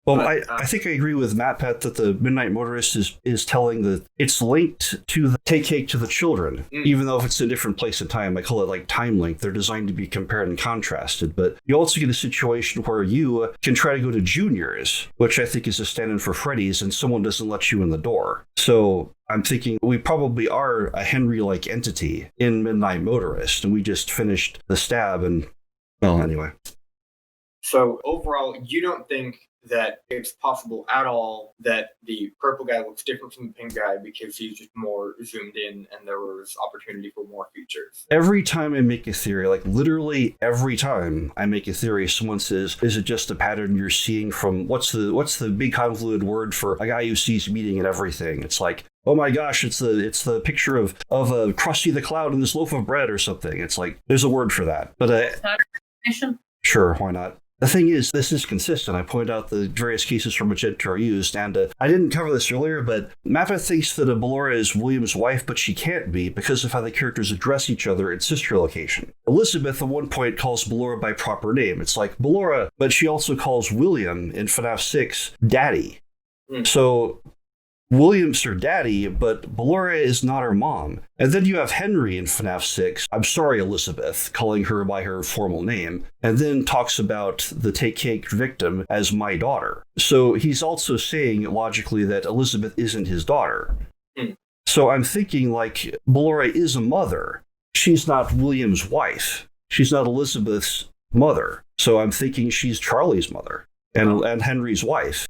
Well, I think I agree with Matt Pat that the Midnight Motorist is telling that it's linked to the Take Cake to the Children, even though if it's a different place and time. I call it like time link. They're designed to be compared and contrasted. But you also get a situation where you can try to go to Junior's, which I think is a stand-in for Freddy's, and someone doesn't let you in the door. So I'm thinking we probably are a Henry-like entity in Midnight Motorist, and we just finished the stab and, well, anyway. So overall, you don't think that it's possible at all that the purple guy looks different from the pink guy because he's just more zoomed in and there was opportunity for more features? Every time I make a theory, like literally every time I make a theory, someone says, is it just a pattern you're seeing from what's the big convoluted word for a guy who sees meaning in everything? It's like, oh my gosh, it's the picture of a Krusty the Cloud and this loaf of bread or something. It's like, there's a word for that. But sure, why not? The thing is, this is consistent. I point out the various cases from Magenta are used, and I didn't cover this earlier, but Mappa thinks that Ballora is William's wife, but she can't be because of how the characters address each other in sister location. Elizabeth, at one point, calls Ballora by proper name. It's like, Ballora, but she also calls William in FNAF 6 Daddy. So William's her daddy, but Ballora is not her mom. And then you have Henry in FNAF 6, I'm sorry, Elizabeth, calling her by her formal name, and then talks about the Take Cake victim as my daughter. So he's also saying, logically, that Elizabeth isn't his daughter. So I'm thinking, like, Ballora is a mother. She's not William's wife. She's not Elizabeth's mother. So I'm thinking she's Charlie's mother and Henry's wife.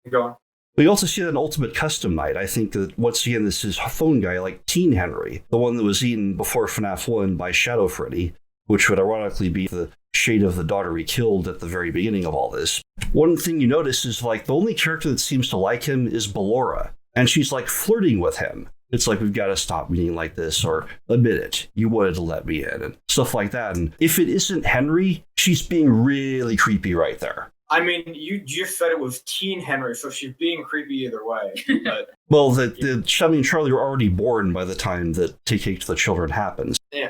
Go on. We also see that in Ultimate Custom Night. I think that, once again, this is a phone guy like Teen Henry, the one that was eaten before FNAF 1 by Shadow Freddy, which would ironically be the shade of the daughter he killed at the very beginning of all this. One thing you notice is, like, the only character that seems to like him is Ballora. and she's like flirting with him. It's like, we've got to stop meeting like this, or admit it, you wanted to let me in, and stuff like that. And if it isn't Henry, she's being really creepy right there. I mean, you just said it was teen Henry, so she's being creepy either way. But well, Chummy and Charlie were already born by the time that Take Cake to the Children happens. Yeah.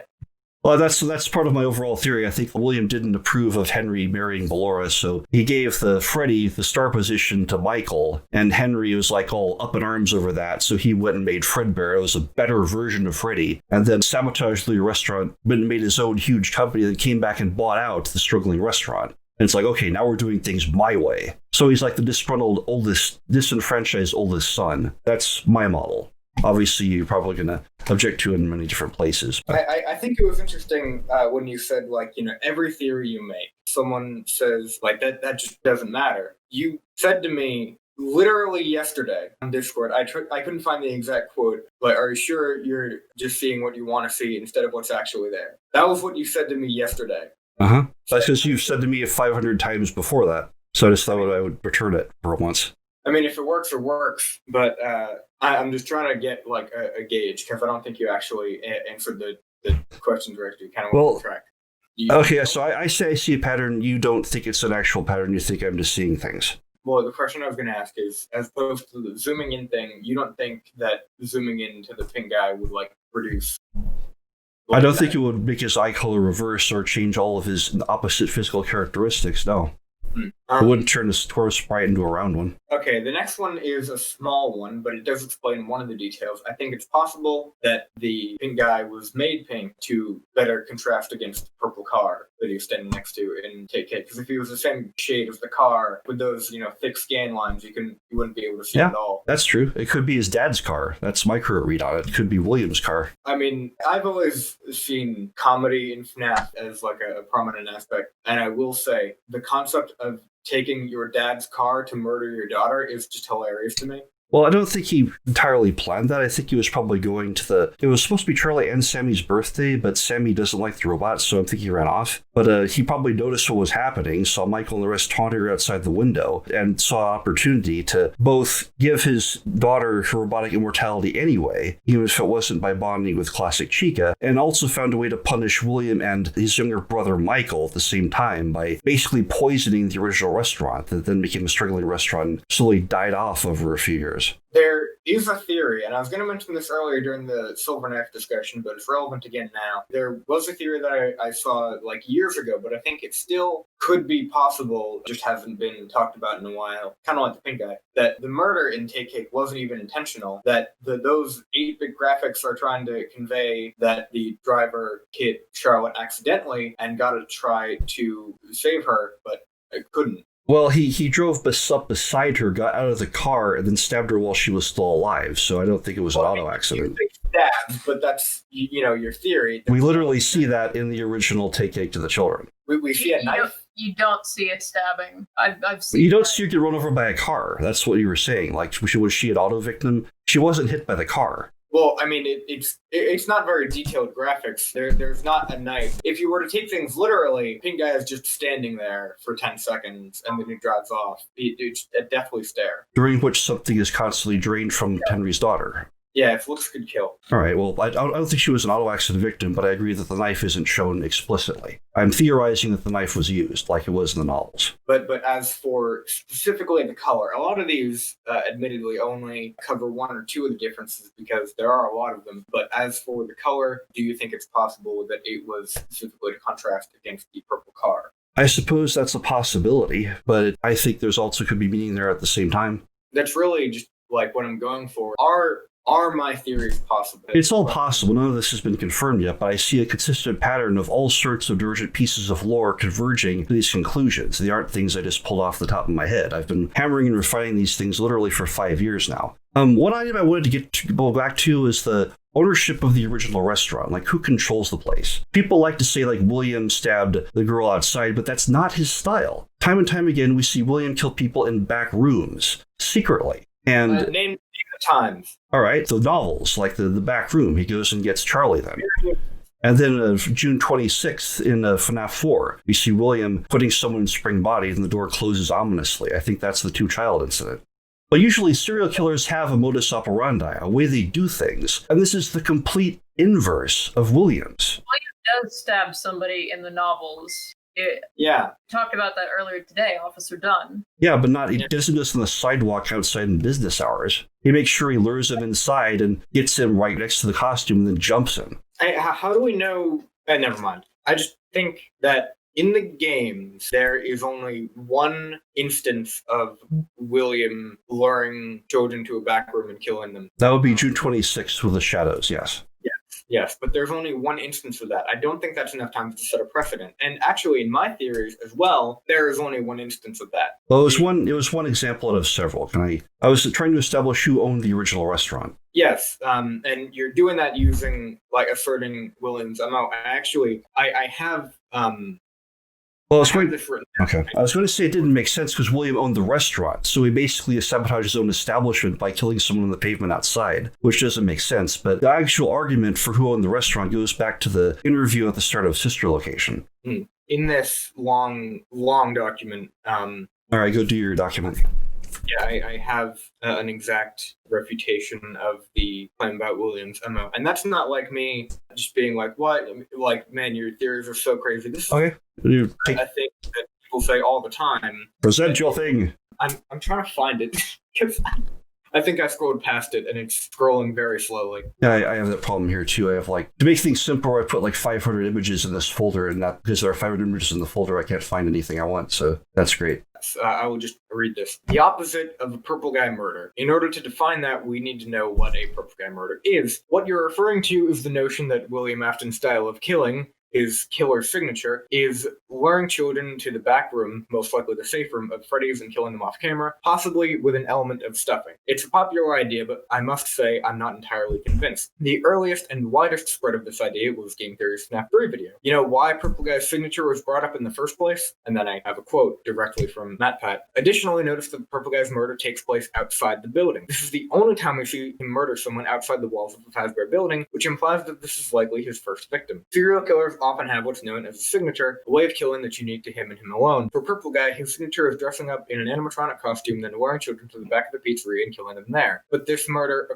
Well, that's part of my overall theory. I think William didn't approve of Henry marrying Ballora, so he gave Freddie the star position to Michael, and Henry was like all up in arms over that, so he went and made Fredbear. It was a better version of Freddie, and then sabotaged the restaurant, went and made his own huge company, then came back and bought out the struggling restaurant. And it's like, okay, now we're doing things my way. So he's like the disgruntled disenfranchised oldest son. That's my model. Obviously, you're probably going to object to it in many different places. I think it was interesting when you said, like, every theory you make, someone says, like, that just doesn't matter. You said to me literally yesterday on Discord, I couldn't find the exact quote, but are you sure you're just seeing what you want to see instead of what's actually there? That was what you said to me yesterday. Uh-huh. That's because you've said to me 500 times before that. So I just thought I would return it for once. I mean, if it works, it works. But I'm just trying to get like a gauge, because I don't think you actually answered the question directly. Kind of went off track. Okay, so I say I see a pattern. You don't think it's an actual pattern. You think I'm just seeing things. Well, the question I was going to ask is, as opposed to the zooming in thing, you don't think that zooming into the pink guy would like produce? I don't think it would make his eye color reverse or change all of his opposite physical characteristics. No. It wouldn't turn his Taurus sprite into a round one. Okay, the next one is a small one, but it does explain one of the details. I think it's possible that the pink guy was made pink to better contrast against the purple car that he was standing next to in Take Cake. Because if he was the same shade as the car with those, thick scan lines, you wouldn't be able to see it at all. That's true. It could be his dad's car. That's my current read on it. It could be William's car. I mean, I've always seen comedy in FNAF as like a prominent aspect, and I will say the concept of taking your dad's car to murder your daughter is just hilarious to me. Well, I don't think he entirely planned that. I think he was probably going to it was supposed to be Charlie and Sammy's birthday, but Sammy doesn't like the robot, so I think he ran off. But he probably noticed what was happening, saw Michael and the rest taunting her outside the window, and saw an opportunity to both give his daughter her robotic immortality anyway, even if it wasn't by bonding with classic Chica, and also found a way to punish William and his younger brother Michael at the same time by basically poisoning the original restaurant that then became a struggling restaurant and slowly died off over a few years. There is a theory, and I was going to mention this earlier during the Silver Knife discussion, but it's relevant again now. There was a theory that I saw like years ago, but I think it still could be possible, just hasn't been talked about in a while, kind of like the pink guy, that the murder in Take Cake wasn't even intentional, that those 8-bit graphics are trying to convey that the driver hit Charlotte accidentally and got to try to save her, but it couldn't. Well, he drove up beside her, got out of the car, and then stabbed her while she was still alive. So I don't think it was an auto accident. Stabbed, but that's your theory. We literally see that in the original Take Cake to the Children. We see a knife. You don't see a stabbing. I've seen. You don't see her get run over by a car. That's what you were saying. Like, was she an auto victim? She wasn't hit by the car. Well, I mean, it's not very detailed graphics. There's not a knife. If you were to take things literally, pink guy is just standing there for 10 seconds and then he drives off. It's a deathly stare. During which something is constantly drained from Henry's daughter. Yeah, if looks could kill. All right, well, I don't think she was an auto accident victim, but I agree that the knife isn't shown explicitly. I'm theorizing that the knife was used, like it was in the novels. But as for specifically the color, a lot of these admittedly only cover one or two of the differences because there are a lot of them. But as for the color, do you think it's possible that it was specifically to contrast against the purple car? I suppose that's a possibility, but I think there's also could be meaning there at the same time. That's really just like what I'm going for. Are my theories possible? It's all possible. None of this has been confirmed yet, but I see a consistent pattern of all sorts of divergent pieces of lore converging to these conclusions. They aren't things I just pulled off the top of my head. I've been hammering and refining these things literally for 5 years now. One item I wanted to go back to is the ownership of the original restaurant. Like, who controls the place? People like to say, like, William stabbed the girl outside, but that's not his style. Time and time again, we see William kill people in back rooms, secretly. And name the times. All right, the novels, like the back room, he goes and gets Charlie then. And then June 26th in FNAF 4, we see William putting someone in Spring Body and the door closes ominously. I think that's the two-child incident. But usually serial killers have a modus operandi, a way they do things, and this is the complete inverse of Williams. William does stab somebody in the novels. Yeah. Talked about that earlier today, Officer Dunn. Yeah, but not, he doesn't do this on the sidewalk outside in business hours. He makes sure he lures him inside and gets him right next to the costume and then jumps him. How do we know? Never mind. I just think that in the games, there is only one instance of William luring children to a back room and killing them. That would be June 26th with the shadows, yes. Yes, but there's only one instance of that. I don't think that's enough time to set a precedent. And actually, in my theories as well, there is only one instance of that. Well, it was one example out of several. I was trying to establish who owned the original restaurant. Yes, and you're doing that using, like, asserting Williams' MO. I have... Well, I was going to say it didn't make sense because William owned the restaurant, so he basically sabotaged his own establishment by killing someone on the pavement outside, which doesn't make sense. But the actual argument for who owned the restaurant goes back to the interview at the start of Sister Location. In this long document... All right, go do your document. Yeah, I have an exact refutation of the claim about Williams' MO. And that's not like me just being like, what? Like, man, your theories are so crazy. This is okay. I think that people say all the time. Present your thing. I'm trying to find it because I think I scrolled past it and it's scrolling very slowly. Yeah, I have that problem here too. I have to make things simpler, I put like 500 images in this folder, and that because there are 500 images in the folder, I can't find anything I want. So that's great. I will just read this. The opposite of a purple guy murder. In order to define that, we need to know what a purple guy murder is. What you're referring to is the notion that William Afton's style of killing, his killer signature, is luring children to the back room, most likely the safe room, of Freddy's and killing them off camera, possibly with an element of stuffing. It's a popular idea, but I must say I'm not entirely convinced. The earliest and widest spread of this idea was Game Theory's FNAF 3 video. You know why Purple Guy's signature was brought up in the first place? And then I have a quote directly from MatPat. Additionally, notice that Purple Guy's murder takes place outside the building. This is the only time we see him murder someone outside the walls of the Fazbear building, which implies that this is likely his first victim. Serial killers often have what's known as a signature, a way of killing that's unique to him and him alone. For Purple Guy, his signature is dressing up in an animatronic costume, then luring children to the back of the pizzeria and killing them there. But this murder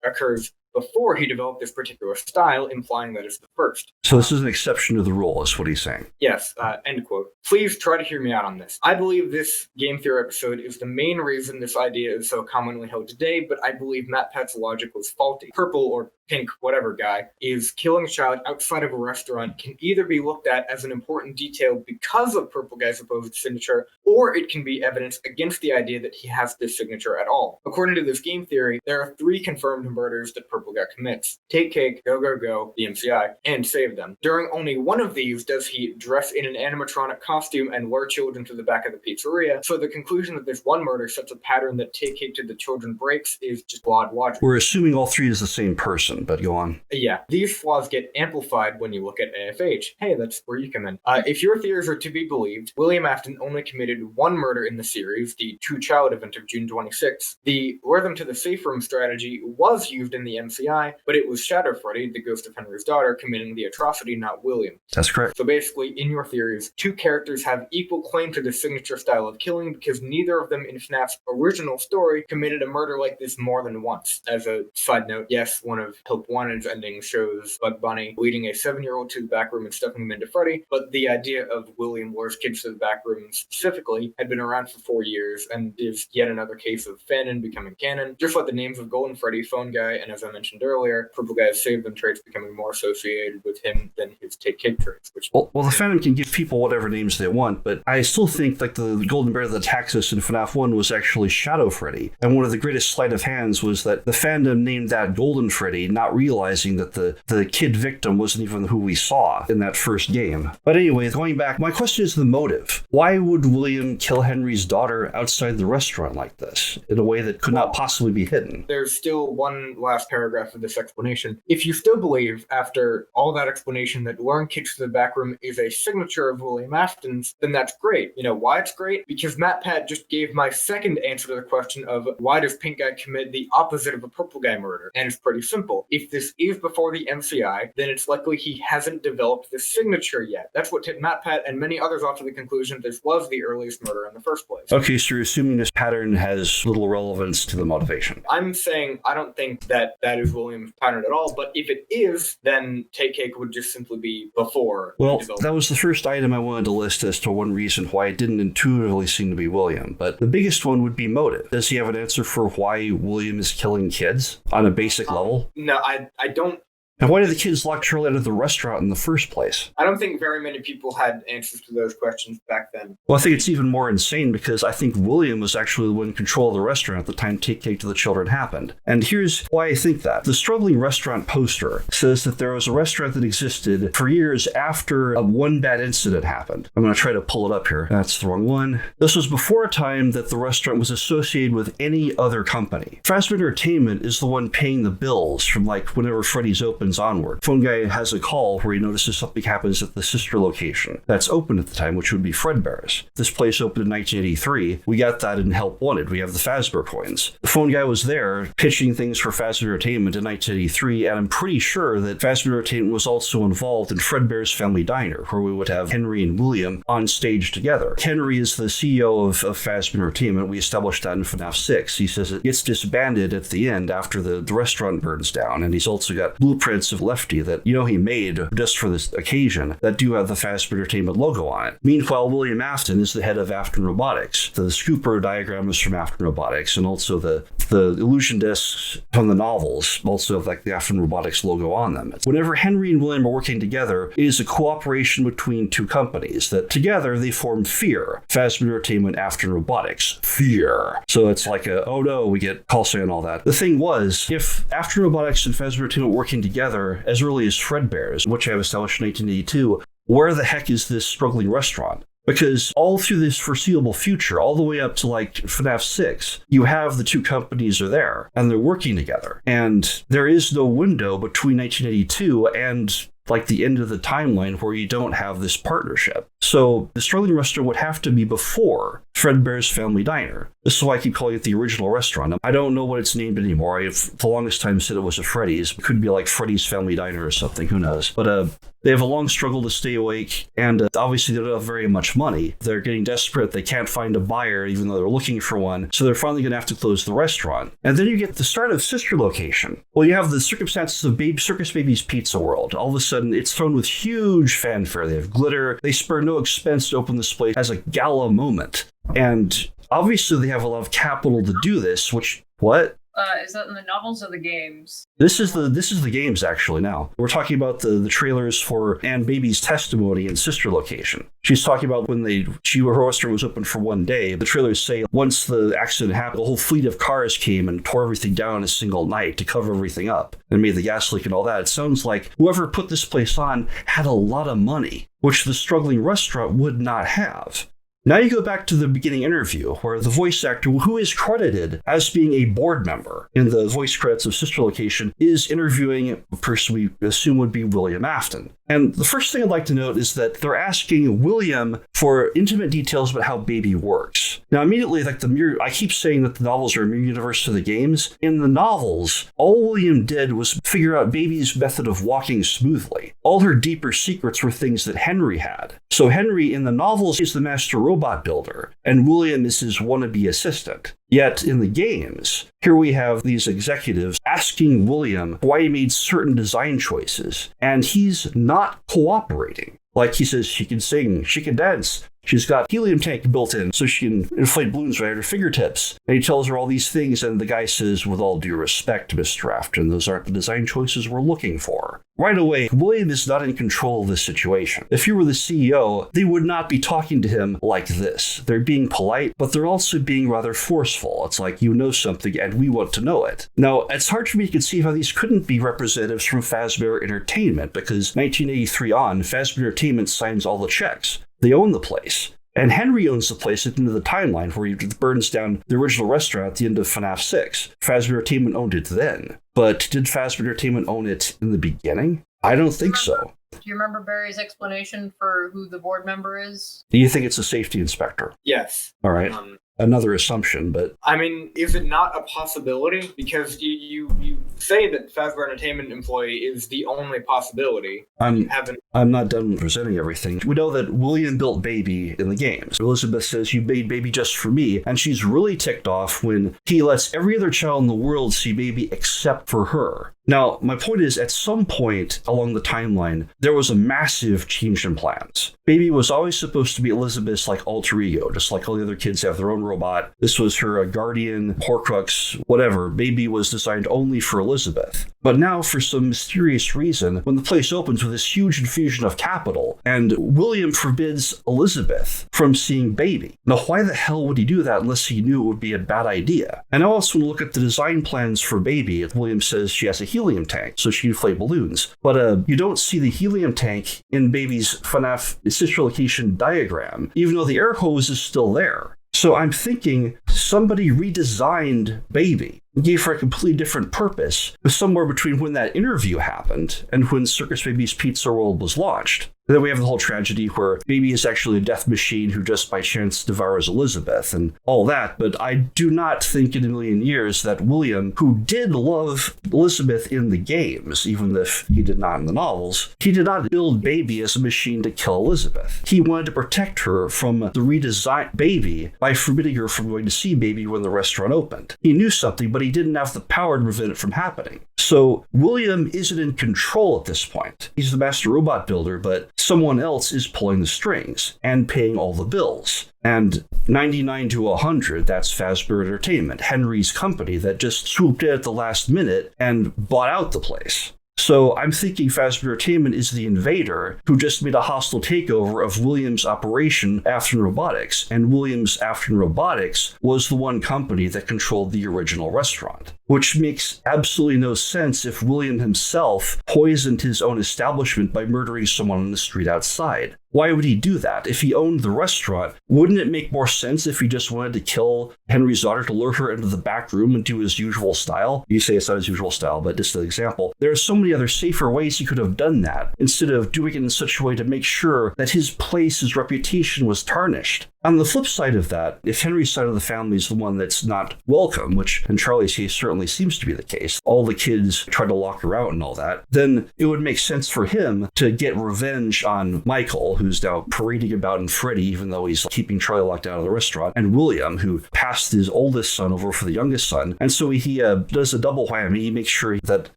occurs before he developed this particular style, implying that it's the first. So this is an exception to the rule, is what he's saying. Yes, end quote. Please try to hear me out on this. I believe this Game Theory episode is the main reason this idea is so commonly held today, but I believe MatPat's logic was faulty. Purple or pink, whatever guy, is killing a child outside of a restaurant can either be looked at as an important detail because of Purple Guy's supposed signature, or it can be evidence against the idea that he has this signature at all. According to this game theory, there are 3 confirmed murders that Purple Guy commits: Take Cake, Go Go Go, the MCI, and Save Them. During only one of these does he dress in an animatronic costume and lure children to the back of the pizzeria, so the conclusion that this one murder sets a pattern that Take Cake to the children breaks is just flawed logic. We're assuming all 3 is the same person, but go on. Yeah, these flaws get amplified when you look at AFH. Hey, that's where you come in. If your theories are to be believed, William Afton only committed one murder in the series, the 2-child event of June 26th. The lure them to the safe room strategy was used in the MCI, but it was Shadow Freddy, the ghost of Henry's daughter, committing the atrocity, not William. That's correct. So basically, in your theories, 2 characters have equal claim to the signature style of killing because neither of them in FNAF's original story committed a murder like this more than once. As a side note, yes, one of Help Wanted's endings shows Bug Bunny leading a 7-year-old to the back room and stuffing him into Freddy, but the idea of William lures kids to the back room specifically had been around for 4 years and is yet another case of fanon becoming canon, just like the names of Golden Freddy, Phone Guy, and as I mentioned earlier, Purple Guy's Save Them traits becoming more associated with him than his Take Cake traits. Well, the fandom can give people whatever names they want, but I still think like the Golden Bear that attacks us in FNAF 1 was actually Shadow Freddy, and one of the greatest sleight of hands was that the fandom named that Golden Freddy, not realizing that the kid victim wasn't even who we saw in that first game. But anyway, going back, my question is the motive. Why would William kill Henry's daughter outside the restaurant like this, in a way that could not possibly be hidden? There's still one last paragraph paragraph of this explanation. If you still believe, after all that explanation, that luring kids to the back room is a signature of William Afton's, then that's great. You know why it's great? Because MatPat just gave my second answer to the question of why does Pink Guy commit the opposite of a Purple Guy murder? And it's pretty simple. If this is before the MCI, then it's likely he hasn't developed the signature yet. That's what tipped MatPat and many others off to the conclusion this was the earliest murder in the first place. Okay, so you're assuming this pattern has little relevance to the motivation. I'm saying I don't think that is William's pattern at all, but if it is, then Take Cake would just simply be before. Well, that was the first item I wanted to list as to one reason why it didn't intuitively seem to be William, but the biggest one would be motive. Does he have an answer for why William is killing kids on a basic level? No, I don't. And why did the kids lock Charlie out of the restaurant in the first place? I don't think very many people had answers to those questions back then. Well, I think it's even more insane because I think William was actually the one in control of the restaurant at the time Take Cake to the Children happened. And here's why I think that. The struggling restaurant poster says that there was a restaurant that existed for years after one bad incident happened. I'm going to try to pull it up here. That's the wrong one. This was before a time that the restaurant was associated with any other company. Fazbear Entertainment is the one paying the bills from like whenever Freddy's opens onward. Phone Guy has a call where he notices something happens at the sister location that's open at the time, which would be Fredbear's. This place opened in 1983. We got that in Help Wanted. We have the Fazbear coins. The Phone Guy was there pitching things for Fazbear Entertainment in 1983, and I'm pretty sure that Fazbear Entertainment was also involved in Fredbear's Family Diner, where we would have Henry and William on stage together. Henry is the CEO of Fazbear Entertainment. We established that in FNAF 6. He says it gets disbanded at the end after the restaurant burns down, and he's also got blueprints of Lefty that, he made just for this occasion that do have the Fazbear Entertainment logo on it. Meanwhile, William Afton is the head of Afton Robotics. The Scooper diagram is from Afton Robotics, and also the illusion discs from the novels also have like the Afton Robotics logo on them. Whenever Henry and William are working together, it is a cooperation between two companies that together they form Fear. Fazbear Entertainment, Afton Robotics. Fear. So it's like oh no, we get call sign and all that. The thing was, if Afton Robotics and Fazbear Entertainment working together as early as Fredbear's, which I have established in 1982, where the heck is this struggling restaurant? Because all through this foreseeable future, all the way up to like FNAF 6, you have the two companies are there and they're working together. And there is no window between 1982 and like the end of the timeline where you don't have this partnership. So the struggling restaurant would have to be before Fredbear's Family Diner. This is why I keep calling it the original restaurant. I don't know what it's named anymore. I've for the longest time said it was a Freddy's. It could be like Freddy's Family Diner or something, who knows. But they have a long struggle to stay awake, and obviously they don't have very much money. They're getting desperate. They can't find a buyer, even though they're looking for one. So they're finally going to have to close the restaurant. And then you get the start of Sister Location. Well, you have the circumstances of Circus Baby's Pizza World. All of a sudden, it's thrown with huge fanfare. They have glitter. They spare no expense to open this place as a gala moment. And obviously they have a lot of capital to do this, which, what? Is that in the novels or the games? This is the games, actually, now. We're talking about the trailers for Ann Baby's testimony in Sister Location. She's talking about when her restaurant was open for one day. The trailers say once the accident happened, the whole fleet of cars came and tore everything down in a single night to cover everything up and made the gas leak and all that. It sounds like whoever put this place on had a lot of money, which the struggling restaurant would not have. Now you go back to the beginning interview where the voice actor, who is credited as being a board member in the voice credits of Sister Location, is interviewing a person we assume would be William Afton. And the first thing I'd like to note is that they're asking William for intimate details about how Baby works. Now, immediately, like I keep saying that the novels are a mirror universe to the games. In the novels, all William did was figure out Baby's method of walking smoothly. All her deeper secrets were things that Henry had. So Henry, in the novels, is the master robot builder, and William is his wannabe assistant. Yet in the games, here we have these executives asking William why he made certain design choices, and he's not cooperating. Like he says, she can sing, she can dance, she's got helium tank built in so she can inflate balloons right at her fingertips. And he tells her all these things, and the guy says, with all due respect, Mr. Afton, those aren't the design choices we're looking for. Right away, William is not in control of this situation. If you were the CEO, they would not be talking to him like this. They're being polite, but they're also being rather forceful. It's like, you know something and we want to know it. Now, it's hard for me to conceive how these couldn't be representatives from Fazbear Entertainment, because 1983 on, Fazbear Entertainment signs all the checks. They own the place. And Henry owns the place at the end of the timeline where he burns down the original restaurant at the end of FNAF 6. Fazbear Entertainment owned it then. But did Fazbear Entertainment own it in the beginning? I don't think so. Do you remember Barry's explanation for who the board member is? Do you think it's a safety inspector? Yes. All right. Another assumption, but... I mean, is it not a possibility? Because you say that Fazbear Entertainment employee is the only possibility. I'm not done presenting everything. We know that William built Baby in the games. Elizabeth says, "You made Baby just for me," and she's really ticked off when he lets every other child in the world see Baby except for her. Now, my point is, at some point along the timeline, there was a massive change in plans. Baby was always supposed to be Elizabeth's alter ego, just like all the other kids have their own robot. This was her guardian, Horcrux, whatever. Baby was designed only for Elizabeth. But now, for some mysterious reason, when the place opens with this huge infusion of capital, and William forbids Elizabeth from seeing Baby. Now, why the hell would he do that unless he knew it would be a bad idea? And I also want to look at the design plans for Baby. William says she has a helium tank, so she can inflate balloons. But you don't see the helium tank in Baby's FNAF sister location diagram, even though the air hose is still there. So I'm thinking somebody redesigned Baby, gave her a completely different purpose, somewhere between when that interview happened and when Circus Baby's Pizza World was launched. And then we have the whole tragedy where Baby is actually a death machine who just by chance devours Elizabeth and all that. But I do not think in a million years that William, who did love Elizabeth in the games, even if he did not in the novels, he did not build Baby as a machine to kill Elizabeth. He wanted to protect her from the redesigned Baby by forbidding her from going to see Baby when the restaurant opened. He knew something, but he didn't have the power to prevent it from happening. So William isn't in control at this point. He's the master robot builder, but someone else is pulling the strings and paying all the bills. And 99 to 100, that's Fazbear Entertainment, Henry's company that just swooped in at the last minute and bought out the place. So I'm thinking Fazbear Entertainment is the invader who just made a hostile takeover of Williams' operation, Afternoon Robotics, and Williams' Afternoon Robotics was the one company that controlled the original restaurant. Which makes absolutely no sense if William himself poisoned his own establishment by murdering someone on the street outside. Why would he do that? If he owned the restaurant, wouldn't it make more sense if he just wanted to kill Henry's daughter to lure her into the back room and do his usual style? You say it's not his usual style, but just an example. There are so many other safer ways he could have done that, instead of doing it in such a way to make sure that his place, his reputation was tarnished. On the flip side of that, if Henry's side of the family is the one that's not welcome, which in Charlie's case certainly seems to be the case, all the kids try to lock her out and all that, then it would make sense for him to get revenge on Michael, who's now parading about in Freddy, even though he's keeping Charlie locked out of the restaurant, and William, who passed his oldest son over for the youngest son. And so he does a double whammy. He makes sure that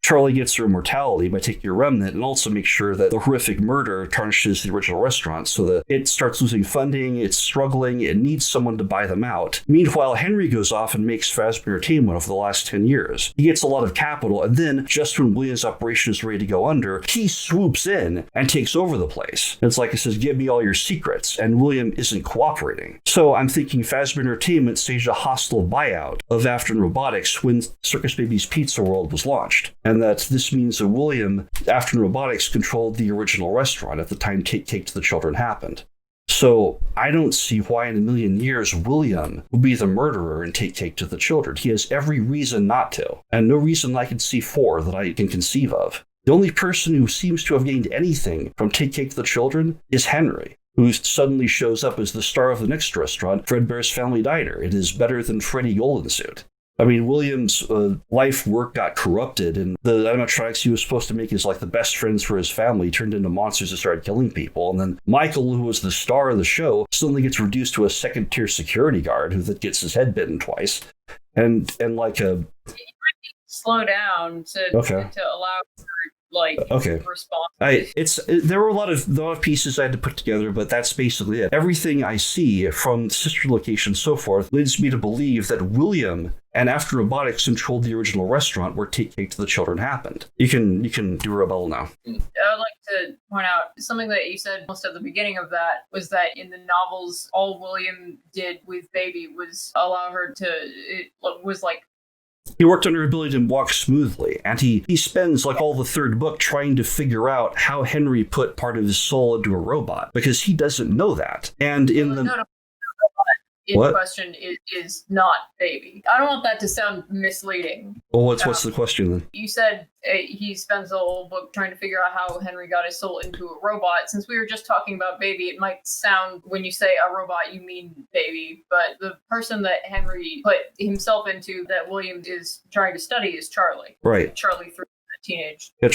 Charlie gets her immortality by taking a remnant, and also makes sure that the horrific murder tarnishes the original restaurant so that it starts losing funding, it's struggling, it needs someone to buy them out. Meanwhile, Henry goes off and makes Fazbear Entertainment over the last 10 years. He gets a lot of capital, and then, just when Williams' operation is ready to go under, he swoops in and takes over the place. It's like it says, "Give me all your secrets," and William isn't cooperating. So I'm thinking Fazbear Entertainment staged a hostile buyout of Afternoon Robotics when Circus Baby's Pizza World was launched, and that this means that William, Afternoon Robotics, controlled the original restaurant at the time Take Cake to the Children happened. So I don't see why in a million years William would be the murderer and Take Cake to the Children. He has every reason not to, and no reason I can see for that I can conceive of. The only person who seems to have gained anything from Take Cake to the Children is Henry, who suddenly shows up as the star of the next restaurant, Fredbear's Family Diner. It is better than Freddy Goldensuit. I mean, William's life work got corrupted, and the animatronics he was supposed to make as the best friends for his family turned into monsters that started killing people. And then Michael, who was the star of the show, suddenly gets reduced to a second-tier security guard who gets his head bitten twice. And like a... Slow down to allow for response. There were a lot of pieces I had to put together, but that's basically it. Everything I see from sister location and so forth leads me to believe that William and After Robotics controlled the original restaurant where Take Cake to the Children happened. You can do a rebuttal now. I would like to point out something that you said almost at the beginning of that was that in the novels, all William did with Baby was allow her to, it was He worked on her ability to walk smoothly, and he spends like all the third book trying to figure out how Henry put part of his soul into a robot, because he doesn't know that. And in the... in question is not baby. I don't want that to sound misleading. Well, what's the question then? You said he spends the whole book trying to figure out how Henry got his soul into a robot. Since we were just talking about baby, it might sound, when you say a robot, you mean baby. But the person that Henry put himself into that William is trying to study is Charlie. Right. Charlie through teenage. Yeah,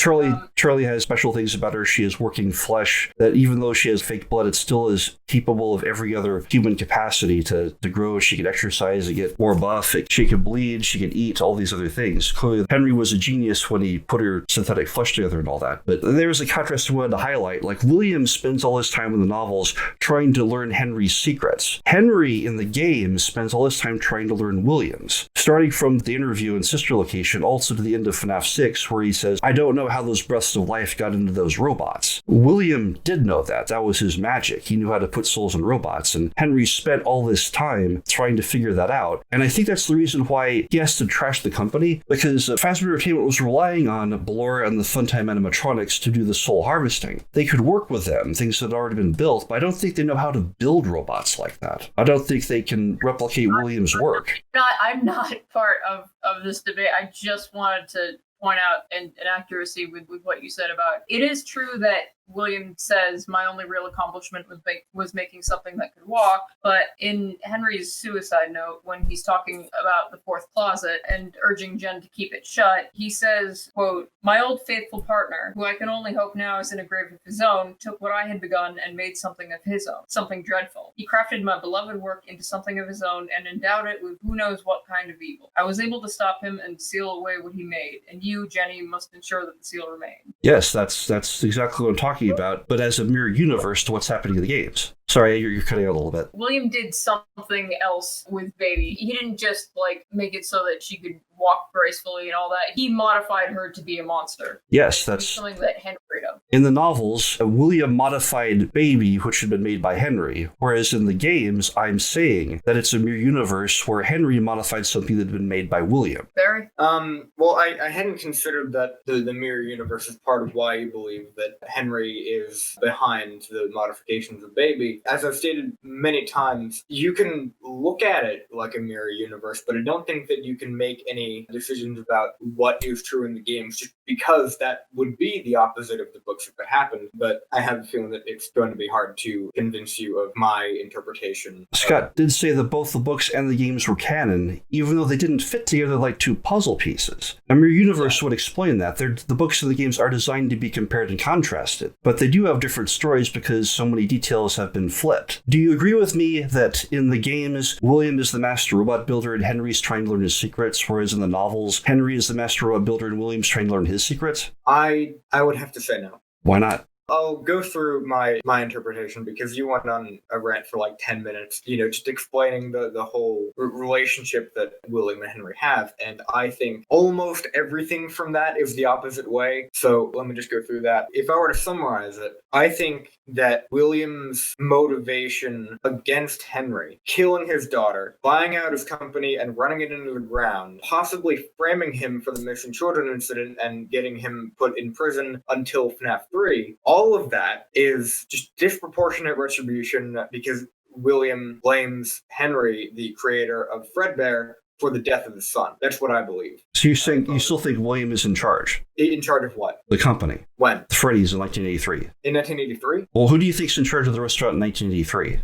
Charlie has special things about her. She is working flesh that even though she has fake blood, it still is capable of every other human capacity to grow. She can exercise and get more buff. She can bleed. She can eat, all these other things. Clearly, Henry was a genius when he put her synthetic flesh together and all that. But there's a contrast I wanted to highlight. Like, William spends all his time in the novels trying to learn Henry's secrets. Henry in the game spends all his time trying to learn William's. Starting from the interview in Sister Location, also to the end of FNAF 6, where he says, I don't know how those breaths of life got into those robots. William did know that. That was his magic. He knew how to put souls in robots, and Henry spent all this time trying to figure that out. And I think that's the reason why he has to trash the company, because Phasma Entertainment was relying on Ballora and the Funtime animatronics to do the soul harvesting. They could work with them, things that had already been built, but I don't think they know how to build robots like that. I don't think they can replicate William's work. I'm not part of this debate. I just wanted to point out an inaccuracy with what you said about it. Is true that William says my only real accomplishment was making something that could walk, but in Henry's suicide note, when he's talking about the fourth closet and urging Jen to keep it shut, he says, quote, my old faithful partner, who I can only hope now is in a grave of his own, took what I had begun and made something of his own, something dreadful. He crafted my beloved work into something of his own and endowed it with who knows what kind of evil. I was able to stop him and seal away what he made, and you, Jenny, must ensure that the seal remains. Yes, that's exactly what I'm talking about, but as a mirror universe to what's happening in the games. Sorry, you're cutting out a little bit. William did something else with Baby. He didn't just, make it so that she could walk gracefully and all that. He modified her to be a monster. Yes, that's something that Henry did. In the novels, William modified Baby, which had been made by Henry, whereas in the games, I'm saying that it's a mirror universe where Henry modified something that had been made by William. Barry? Well, I hadn't considered that the mirror universe is part of why you believe that Henry is behind the modifications of Baby. As I've stated many times, you can look at it like a mirror universe, but I don't think that you can make any decisions about what is true in the games just because that would be the opposite of the books if it happened. But I have a feeling that it's going to be hard to convince you of my interpretation. Scott did say that both the books and the games were canon, even though they didn't fit together like two puzzle pieces. A mirror universe would explain that. The books and the games are designed to be compared and contrasted, but they do have different stories because so many details have been flipped. Do you agree with me that in the games, William is the master robot builder and Henry's trying to learn his secrets, whereas in the novels, Henry is the master robot builder and William's trying to learn his secrets? I would have to say no. Why not? I'll go through my interpretation because you went on a rant for 10 minutes, just explaining the whole relationship that William and Henry have. And I think almost everything from that is the opposite way. So let me just go through that. If I were to summarize it, I think that William's motivation against Henry, killing his daughter, buying out his company and running it into the ground, possibly framing him for the missing children incident and getting him put in prison until FNAF 3, all of that is just disproportionate retribution because William blames Henry, the creator of Fredbear, for the death of his son. That's what I believe. So you still think William is in charge? In charge of what? The company. When? Freddy's in 1983. In 1983? Well, who do you think's in charge of the restaurant in 1983?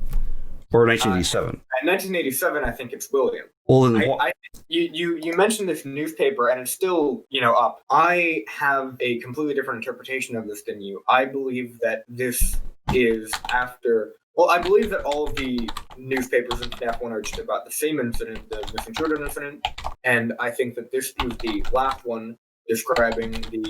Or 1987? In 1987, I think it's William. Well, then you mentioned this newspaper, and it's still, up. I have a completely different interpretation of this than you. I believe that this is after... Well, I believe that all of the newspapers in FNAF 1 are just about the same incident, the missing children incident, and I think that this is the last one describing the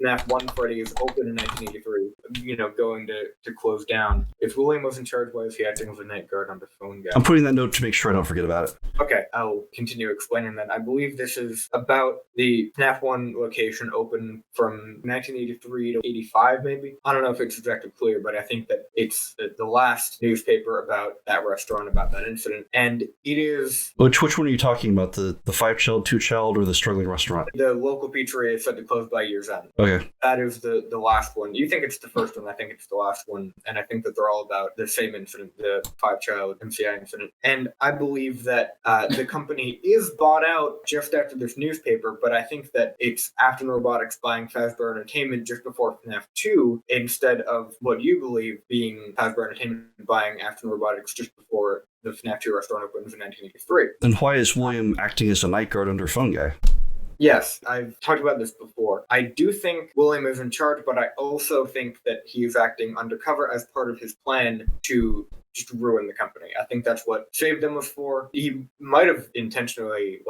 FNAF 1 Freddy is open in 1983. going to close down. If William was in charge, why is he acting as a night guard under phone guy? I'm putting that note to make sure I don't forget about it. Okay, I'll continue explaining then. I believe this is about the FNAF 1 location open from 1983 to 85, maybe. I don't know if it's exactly clear, but I think that it's the last newspaper about that restaurant, about that incident. And it is... Which one are you talking about? The 5-child, 2-child, or the struggling restaurant? The local pizzeria is set to close by year's end. Okay. That is the last one. You think it's the first one, I think it's the last one. And I think that they're all about the same incident, the 5-child MCI incident. And I believe that the company is bought out just after this newspaper, but I think that it's Afton Robotics buying Fazbear Entertainment just before FNAF 2, instead of what you believe being Fazbear Entertainment buying Afton Robotics just before the FNAF 2 restaurant opens in 1983. Then why is William acting as a night guard under phone guy? Yes, I've talked about this before. I do think William is in charge, but I also think that he is acting undercover as part of his plan to just ruin the company. I think that's what Saved Them was for. He might have intentionally,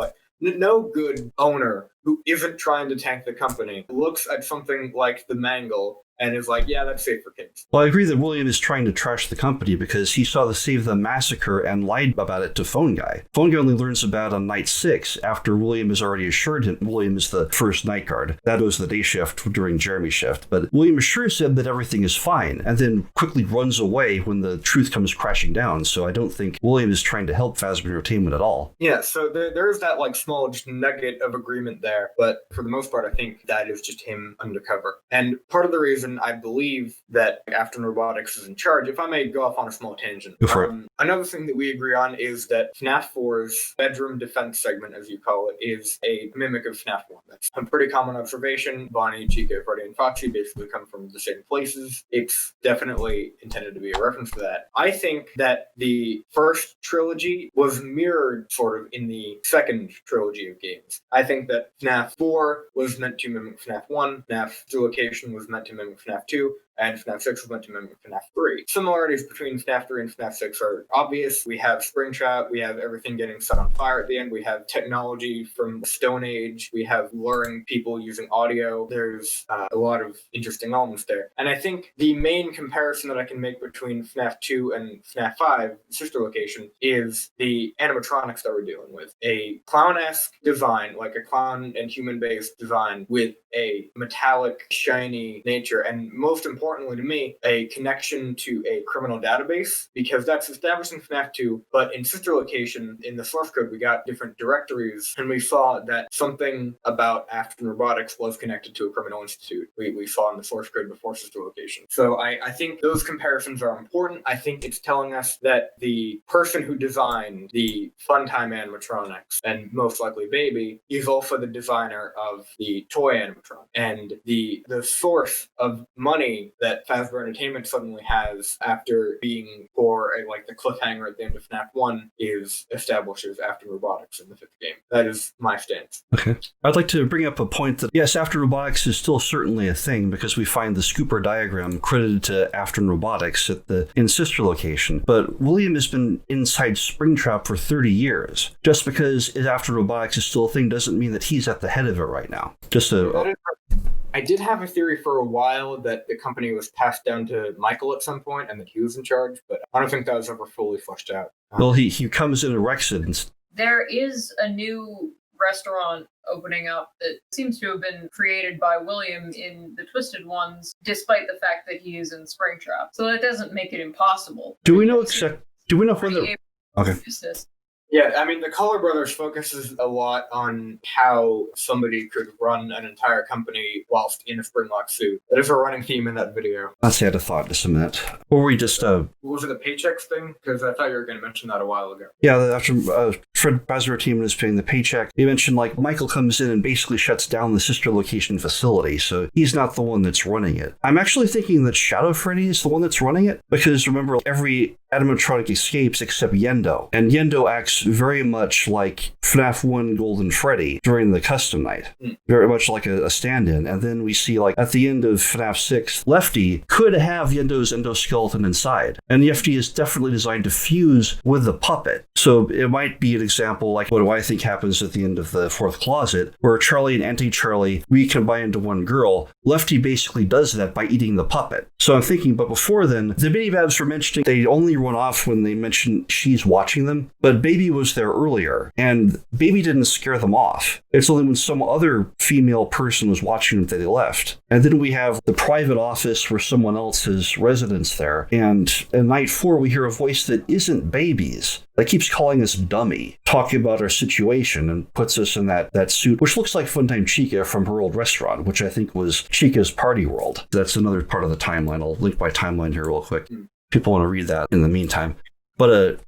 no good owner who isn't trying to tank the company looks at something like the Mangle and is like, yeah, that's safe for kids. Well, I agree that William is trying to trash the company because he saw the Save Them massacre and lied about it to Phone Guy. Phone Guy only learns about it on night 6 after William has already assured him William is the first night guard. That was the day shift during Jeremy's shift. But William assures him that everything is fine and then quickly runs away when the truth comes crashing down. So I don't think William is trying to help Fazbear Entertainment at all. Yeah, so there's that small just nugget of agreement there. But for the most part, I think that is just him undercover. And part of the reason I believe that Afton Robotics is in charge, if I may go off on a small tangent. Go for it. Another thing that we agree on is that FNAF 4's bedroom defense segment, as you call it, is a mimic of FNAF 1. That's a pretty common observation. Bonnie, Chica, Freddy, and Foxy basically come from the same places. It's definitely intended to be a reference to that. I think that the first trilogy was mirrored sort of in the second trilogy of games. I think that FNAF 4 was meant to mimic FNAF 1, FNAF 2 Location was meant to mimic FNAF 2, and FNAF 6 was meant to mimic FNAF 3. Similarities between FNAF 3 and FNAF 6 are obvious. We have Springtrap, we have everything getting set on fire at the end, we have technology from the Stone Age, we have luring people using audio. There's a lot of interesting elements there. And I think the main comparison that I can make between FNAF 2 and FNAF 5, sister location, is the animatronics that we're dealing with. A clown-esque design, like a clown and human-based design with a metallic, shiny nature, and most importantly to me, a connection to a criminal database, because that's established in FNAF 2, but in sister location, in the source code, we got different directories, and we saw that something about Afton Robotics was connected to a criminal institute. We saw in the source code before sister location. So I think those comparisons are important. I think it's telling us that the person who designed the Funtime animatronics, and most likely Baby, is also the designer of the toy animatronic. And the source of money that Fazbear Entertainment suddenly has after being for the cliffhanger at the end of FNAF 1 establishes Afton Robotics in the 5th game. That is my stance. Okay. I'd like to bring up a point that, yes, Afton Robotics is still certainly a thing because we find the Scooper diagram credited to Afton Robotics in sister location. But William has been inside Springtrap for 30 years. Just because Afton Robotics is still a thing doesn't mean that he's at the head of it right now. I did have a theory for a while that the company was passed down to Michael at some point and that he was in charge, but I don't think that was ever fully fleshed out. Well, he comes in and wrecks it. There is a new restaurant opening up that seems to have been created by William in the Twisted Ones, despite the fact that he is in Springtrap. So that doesn't make it impossible. Do we know whether... Okay. Yeah, I mean, the Color Brothers focuses a lot on how somebody could run an entire company whilst in a Springlock suit. That is a running theme in that video. Let's say I had a thought just a minute. Or we just... Was it the paychecks thing? Because I thought you were going to mention that a while ago. Yeah, after Fred Fazbear team is paying the paycheck, they mentioned Michael comes in and basically shuts down the sister location facility, so he's not the one that's running it. I'm actually thinking that Shadow Freddy is the one that's running it, because remember, every animatronic escapes except Yendo, and Yendo acts looks very much like FNAF 1 Golden Freddy during the custom night. Very much like a stand-in. And then we see, like, at the end of FNAF 6, Lefty could have Yendo's endoskeleton inside. And Lefty is definitely designed to fuse with the puppet. So it might be an example like what I think happens at the end of the fourth closet, where Charlie and Anti-Charlie recombine into one girl. Lefty basically does that by eating the puppet. So I'm thinking, but before then, the mini-babs were mentioning they only run off when they mention she's watching them, but Baby was there earlier, and Baby didn't scare them off. It's only when some other female person was watching them that they left. And then we have the private office where someone else has residence there, and in night 4 we hear a voice that isn't Baby's, that keeps calling us dummy, talking about our situation, and puts us in that suit, which looks like Funtime Chica from her old restaurant, which I think was Chica's Party World. That's another part of the timeline. I'll link my timeline here real quick. People want to read that in the meantime. But,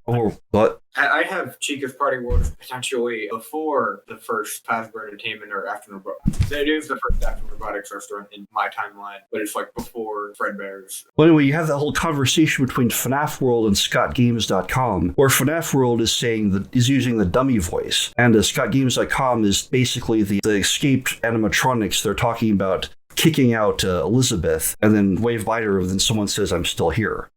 I have Chica's Party World potentially before the first Fazbear Entertainment or after Robotics. It is the first after Robotics restaurant in my timeline, but it's like before Fredbear's. Well, anyway, you have that whole conversation between FNAF World and ScottGames.com, where FNAF World is using the dummy voice, and ScottGames.com is basically the escaped animatronics. They're talking about kicking out Elizabeth, and then wave by her, and then someone says, "I'm still here."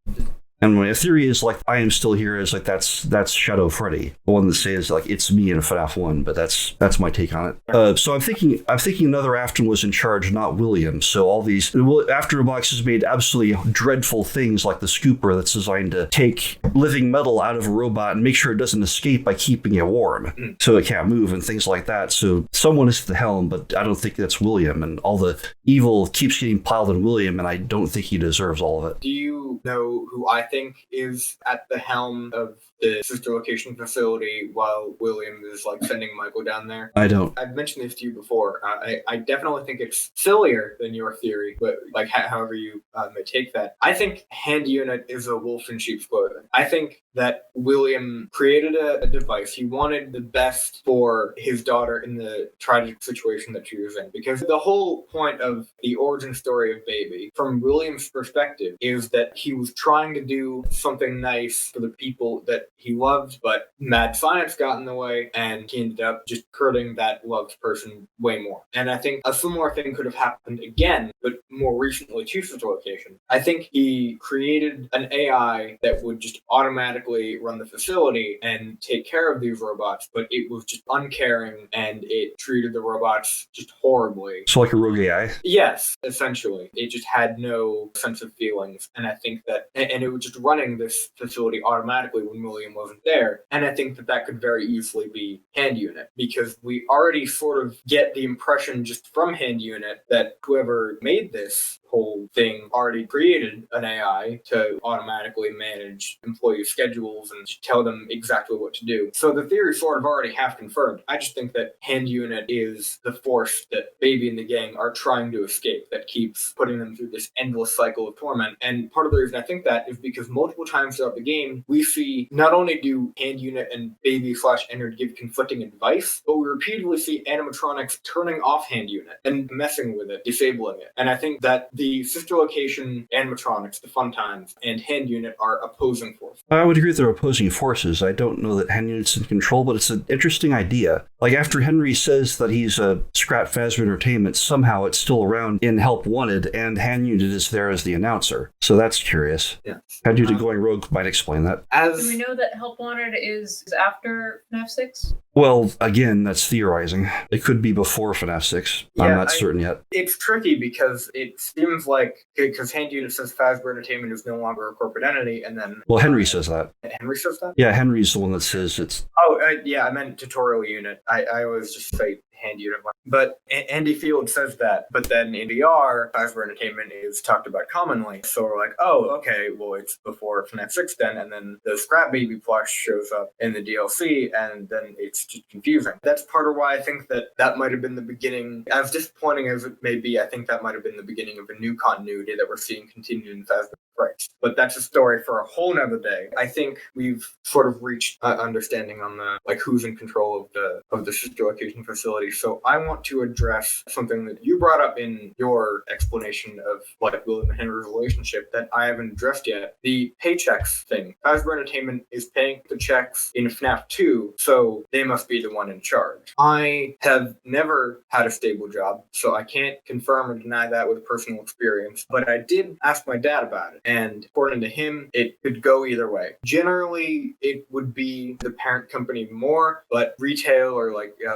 And my theory is, like, I am still here is like that's Shadow Freddy, the one that says, like, it's me in FNAF 1, but that's my take on it. So I'm thinking another Afton was in charge, not William. So all these Afterbox has made absolutely dreadful things like the scooper that's designed to take living metal out of a robot and make sure it doesn't escape by keeping it warm, so it can't move and things like that. So someone is at the helm, but I don't think that's William, and all the evil keeps getting piled on William, and I don't think he deserves all of it. Do you know who I think is at the helm of the sister location facility while William is, like, sending Michael down there? I don't. I've mentioned this to you before. I definitely think it's sillier than your theory, but, like, however you may take that. I think Hand Unit is a wolf in sheep's clothing. I think that William created a device. He wanted the best for his daughter in the tragic situation that she was in, because the whole point of the origin story of Baby, from William's perspective, is that he was trying to do something nice for the people that he loved, but mad science got in the way, and he ended up just hurting that loved person way more. And I think a similar thing could have happened again, but more recently to Sister Location. I think he created an AI that would just automatically run the facility and take care of these robots, but it was just uncaring, and it treated the robots just horribly. So like a rogue AI? Yes, essentially. It just had no sense of feelings, and I think that, and it was just running this facility automatically when William wasn't there, and I think that could very easily be Hand Unit, because we already sort of get the impression just from Hand Unit that whoever made this whole thing already created an AI to automatically manage employee schedules and tell them exactly what to do. So the theory sort of already half confirmed. I just think that Hand Unit is the force that Baby and the gang are trying to escape, that keeps putting them through this endless cycle of torment. And part of the reason I think that is because multiple times throughout the game, we see not only do Hand Unit and Baby/Ennard give conflicting advice, but we repeatedly see animatronics turning off Hand Unit and messing with it, disabling it. And I think that the sister location animatronics, the Fun Times, and Hand Unit are opposing forces. I would agree they're opposing forces. I don't know that Hand Unit's in control, but it's an interesting idea. Like, after Henry says that he's a Scrat Fazbear Entertainment, somehow it's still around in Help Wanted, and Hand Unit is there as the announcer. So that's curious. Yeah. Hand Unit going rogue might explain that. Do we know that Help Wanted is after FNAF 6? Well, again, that's theorizing. It could be before FNAF 6. I'm not certain yet. It's tricky because it seems like, because Hand Unit says Fazbear Entertainment is no longer a corporate entity, and then... Well, Henry says that. Henry says that? Yeah, Henry's the one that says it's... Oh, yeah, I meant Tutorial Unit. I always just say Hand Unit. But Andy Field says that, but then in VR, Fazbear Entertainment is talked about commonly. So we're like, oh, okay, well, it's before FNAF 6 then, and then the Scrap Baby plush shows up in the DLC, and then it's just confusing. That's part of why I think that might have been the beginning. As disappointing as it may be, I think that might have been the beginning of a new continuity that we're seeing continued in Fazbear Christ. But that's a story for a whole nother day. I think we've sort of reached understanding on the who's in control of the sister location facility. So I want to address something that you brought up in your explanation of William and Henry's relationship that I haven't addressed yet. The paychecks thing. Hasbro Entertainment is paying the checks in FNAF 2, so they must be the one in charge. I have never had a stable job, so I can't confirm or deny that with personal experience, but I did ask my dad about it, and according to him, it could go either way. Generally, it would be the parent company more, but retail or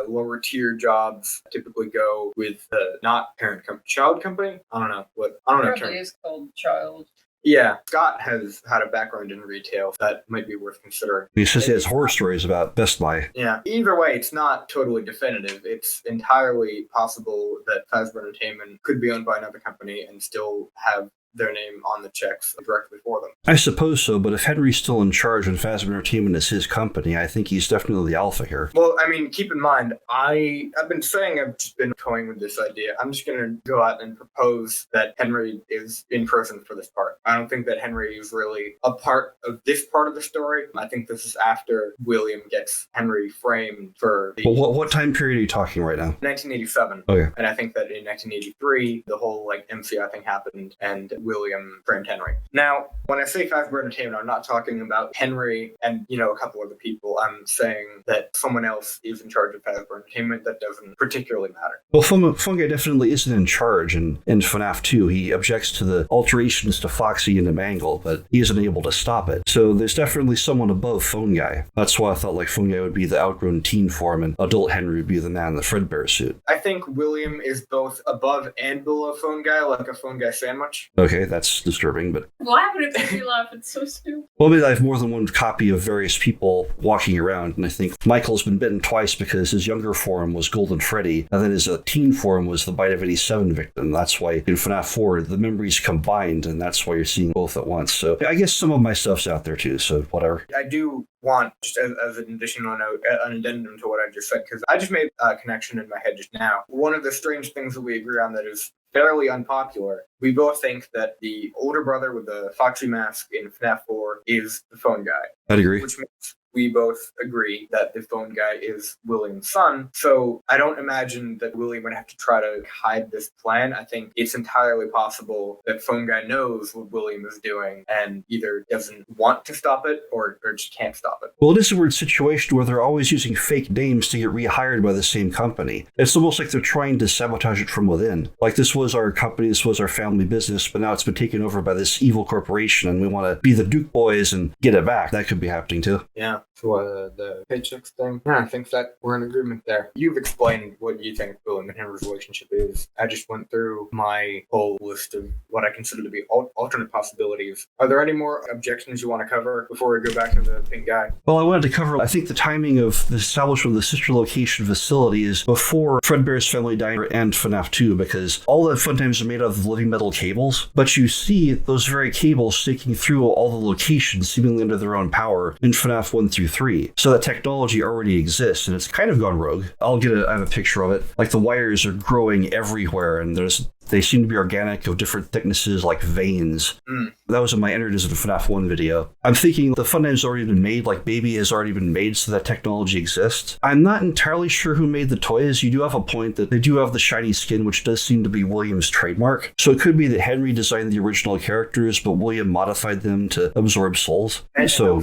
lower tier jobs typically go with the not parent company, child company. I don't know. Apparently it's called child. Yeah, Scott has had a background in retail that might be worth considering. He says he has horror stories about Best Buy. Yeah. Either way, it's not totally definitive. It's entirely possible that Hasbro Entertainment could be owned by another company and still have their name on the checks directly for them. I suppose so, but if Henry's still in charge and Hasbro Entertainment is his company, I think he's definitely the alpha here. Well, I mean, keep in mind, I've been saying I've just been toying with this idea. I'm just going to go out and propose that Henry is in prison for this part. I don't think that Henry is really a part of this part of the story. I think this is after William gets Henry framed for the... Well, what time period are you talking right now? 1987. Okay. And I think that in 1983, the whole MCI thing happened and William framed Henry. Now, when I say Hasbro Entertainment, I'm not talking about Henry and, a couple other people. I'm saying that someone else is in charge of Hasbro Entertainment. That doesn't particularly matter. Well, Fungi definitely isn't in charge in FNAF 2. He objects to the alterations to Foxy and to Mangle, but he isn't able to stop it. So there's definitely someone above Fungi. That's why I thought Fungi would be the outgrown teen form and adult Henry would be the man in the Fredbear suit. I think William is both above and below Fungi, like a Fungi sandwich. Okay, that's disturbing, but... Why would it make me laugh? It's so stupid. Well, maybe I have more than one copy of various people walking around, and I think Michael's been bitten twice because his younger form was Golden Freddy, and then his teen form was the Bite of 87 victim. That's why in FNAF 4, the memories combined, and that's why you're seeing both at once. So I guess some of my stuff's out there too, so whatever. I do want, just as an additional note, an addendum to what I just said, because I just made a connection in my head just now. One of the strange things that we agree on that is fairly unpopular, we both think that the older brother with the Foxy mask in FNAF 4 is the phone guy. I'd agree. Which means we both agree that the phone guy is William's son. So I don't imagine that William would have to try to hide this plan. I think it's entirely possible that phone guy knows what William is doing and either doesn't want to stop it or just can't stop it. Well, it is a weird situation where they're always using fake names to get rehired by the same company. It's almost like they're trying to sabotage it from within. This was our company, this was our family business, but now it's been taken over by this evil corporation and we want to be the Duke boys and get it back. That could be happening too. Yeah. So the paychecks thing, I think that we're in agreement there. You've explained what you think William and Henry's relationship is. I just went through my whole list of what I consider to be alternate possibilities. Are there any more objections you want to cover before we go back to the pink guy? Well, I wanted to cover, I think the timing of the establishment of the sister location facility is before Fredbear's Family Diner and FNAF 2, because all the fun times are made out of living metal cables, but you see those very cables sticking through all the locations seemingly under their own power in FNAF 1 through 3. So that technology already exists and it's kind of gone rogue. I have a picture of it. The wires are growing everywhere and they seem to be organic of different thicknesses like veins. That was in my Entities in FNAF 1 video. I'm thinking the fun time's already been made, Baby has already been made, so that technology exists. I'm not entirely sure who made the toys. You do have a point that they do have the shiny skin, which does seem to be William's trademark. So it could be that Henry designed the original characters, but William modified them to absorb souls. And also,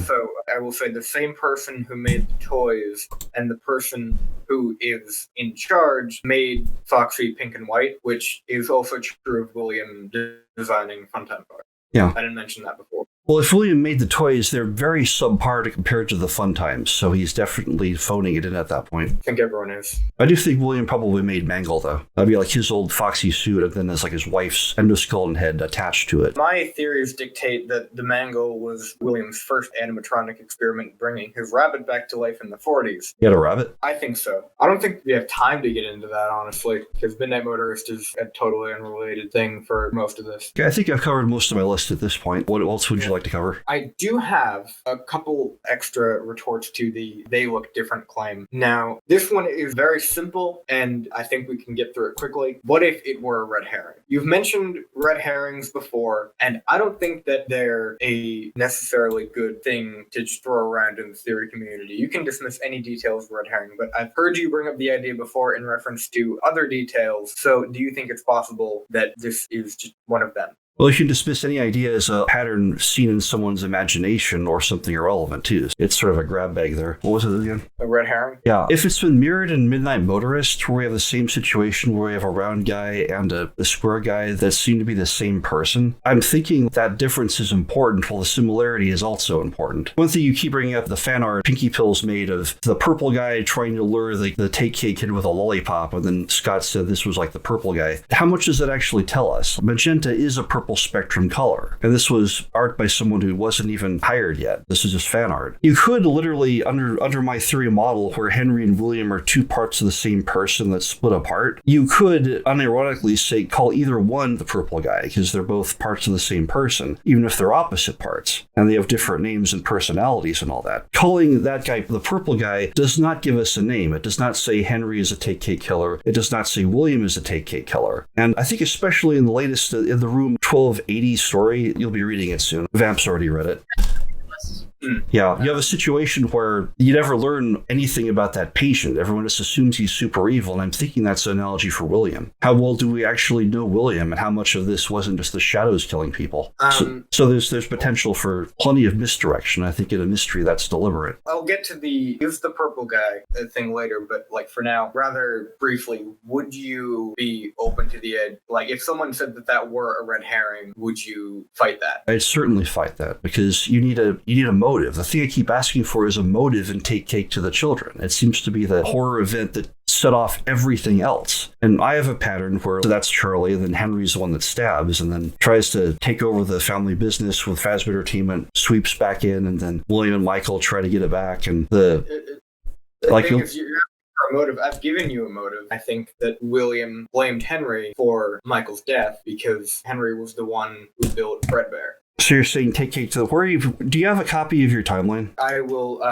I will say the same person who made the toys and the person who is in charge made Foxy pink and white, which is also true of William designing Funtime Park. Yeah. I didn't mention that before. Well, if William made the toys, they're very subpar compared to the Fun Times, so he's definitely phoning it in at that point. I think everyone is. I do think William probably made Mangle, though. That'd be his old Foxy suit, and then there's his wife's endoskeleton head attached to it. My theories dictate that the Mangle was William's first animatronic experiment bringing his rabbit back to life in the 40s. He had a rabbit? I think so. I don't think we have time to get into that, honestly, because Midnight Motorist is a totally unrelated thing for most of this. Okay, I think I've covered most of my list at this point. What else would you like like to cover? I do have a couple extra retorts to the they look different claim. Now, this one is very simple, and I think we can get through it quickly. What if it were a red herring? You've mentioned red herrings before, and I don't think that they're a necessarily good thing to just throw around in the theory community. You can dismiss any details of red herring, but I've heard you bring up the idea before in reference to other details. So do you think it's possible that this is just one of them? Well, you can dismiss any idea as a pattern seen in someone's imagination or something irrelevant, too. It's sort of a grab bag there. What was it again? A red herring? Yeah. If it's been mirrored in Midnight Motorist, where we have the same situation where we have a round guy and a square guy that seem to be the same person, I'm thinking that difference is important, while the similarity is also important. One thing you keep bringing up, the fan art Pinky Pills made of the purple guy trying to lure the Take Cake kid with a lollipop, and then Scott said this was like the purple guy. How much does that actually tell us? Magenta is a purple spectrum color, and this was art by someone who wasn't even hired yet. This is just fan art. You could literally, under my theory model, where Henry and William are two parts of the same person that split apart, you could unironically say call either one the purple guy, because they're both parts of the same person, even if they're opposite parts, and they have different names and personalities and all that. Calling that guy the purple guy does not give us a name. It does not say Henry is a Take Cake killer. It does not say William is a Take Cake killer. And I think especially in the latest, in the Room 1280 story, you'll be reading it soon. Vamp's already read it. Yeah, you have a situation where you never learn anything about that patient. Everyone just assumes he's super evil, and I'm thinking that's an analogy for William. How well do we actually know William, and how much of this wasn't just the shadows killing people? So there's potential for plenty of misdirection. I think in a mystery that's deliberate. I'll get to the is the purple guy thing later, but like for now, rather briefly, would you be open to the edge? Like if someone said that were a red herring, would you fight that? I'd certainly fight that, because you need a motive. The thing I keep asking for is a motive in Take Cake to the Children. It seems to be the horror event that set off everything else. And I have a pattern where that's Charlie, and then Henry's the one that stabs, and then tries to take over the family business with Fazbear Entertainment, sweeps back in, and then William and Michael try to get it back. And the thing is, you're a motive. I've given you a motive. I think that William blamed Henry for Michael's death because Henry was the one who built Fredbear. So you're saying Take Cake to the... do you have a copy of your timeline? I will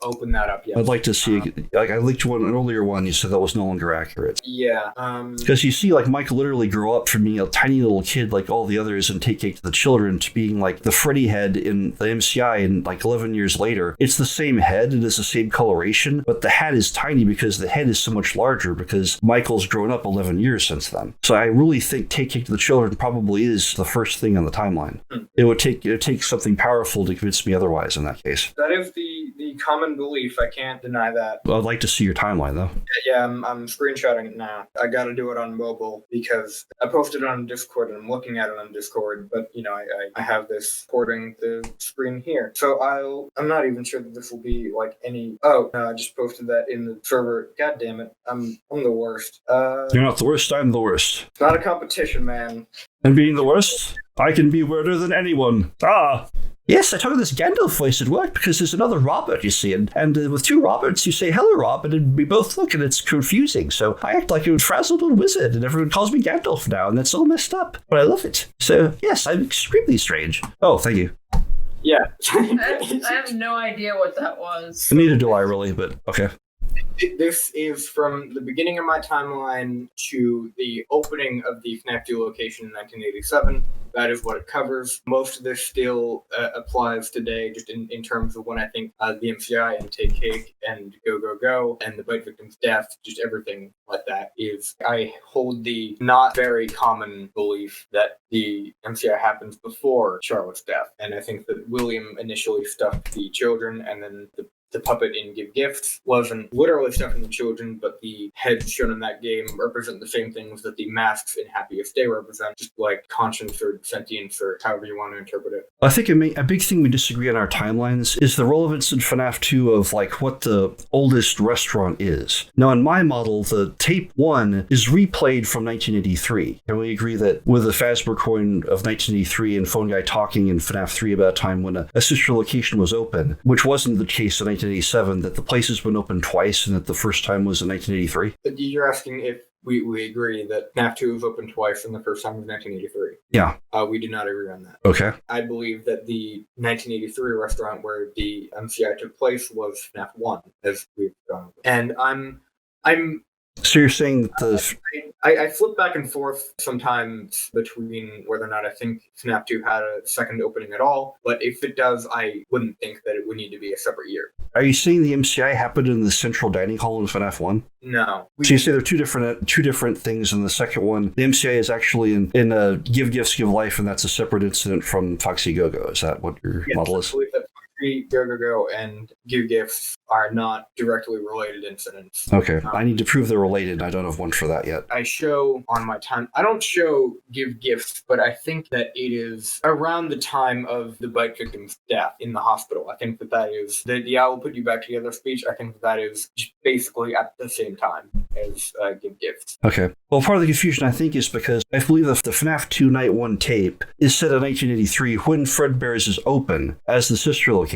open that up, yes. I'd like to see... I linked an earlier one, you said that was no longer accurate. Yeah. Because you see, like, Michael literally grew up from being a tiny little kid like all the others in Take Cake to the Children to being, like, the Freddy head in the MCI, and, like, 11 years later. It's the same head, it is the same coloration, but the hat is tiny because the head is so much larger because Michael's grown up 11 years since then. So I really think Take Cake to the Children probably is the first thing on the timeline. It would take something powerful to convince me otherwise in that case. That is the common belief. I can't deny that. Well, I'd like to see your timeline, though. Yeah, I'm screenshotting it now. I gotta do it on mobile because I posted it on Discord and I'm looking at it on Discord, but, you know, I have this porting the screen here. So I'm not even sure that this will be, like, any... Oh, no, I just posted that in the server. God damn it. I'm the worst. You're not the worst, I'm the worst. It's not a competition, man. And being the worst, I can be weirder than anyone. Ah! Yes, I took this Gandalf voice at work because there's another Robert, you see, and with two Roberts, you say, hello, Robert, and we both look, and it's confusing. So I act like a frazzled old wizard, and everyone calls me Gandalf now, and that's all messed up. But I love it. So, yes, I'm extremely strange. Oh, thank you. Yeah. I have no idea what that was. Neither do I, really, but okay. This is from the beginning of my timeline to the opening of the FNAF 2 location in 1987. That is what it covers. Most of this still applies today, just in terms of when I think the MCI and Take Cake and Go Go Go and the Bite Victim's death, just everything like that is. I hold the not very common belief that the MCI happens before Charlotte's death. And I think that William initially stuffed the children, and then the puppet in Give Gifts wasn't literally stuffing the children, but the heads shown in that game represent the same things that the masks in Happiest Day represent, just like conscience or sentience or however you want to interpret it. I think a big thing we disagree on our timelines is the relevance in FNAF 2 of like what the oldest restaurant is. Now, in my model, the tape 1 is replayed from 1983. Can we agree that with the Fazbear coin of 1983 and Phone Guy talking in FNAF 3 about a time when a sister location was open, which wasn't the case in 1987, that the place has been open twice and that the first time was in 1983? But you're asking if we agree that FNAF 2 was opened twice, and the first time was 1983. Yeah. We do not agree on that. Okay. I believe that the 1983 restaurant where the MCI took place was FNAF 1, as we've gone over. And I'm So you're saying that the... I flip back and forth sometimes between whether or not I think FNAF 2 had a second opening at all, but if it does, I wouldn't think that it would need to be a separate year. Are you saying the MCI happened in the central dining hall in FNAF 1? No. So you say there are two different things in the second one. The MCI is actually in Give Gifts, Give Life, and that's a separate incident from Foxy Go-Go. Is that what your model is? I believe that Go and Give Gifts are not directly related incidents. Okay. I need to prove they're related. I don't have one for that yet. I show on my time. I don't show Give Gifts, but I think that it is around the time of the bite victim's death in the hospital. I think that is the I will put you back together speech. I think that is basically at the same time as Give Gifts. Okay. Well, part of the confusion, I think, is because I believe that the FNAF 2 Night 1 tape is set in 1983 when Fredbear's is open as the sister location.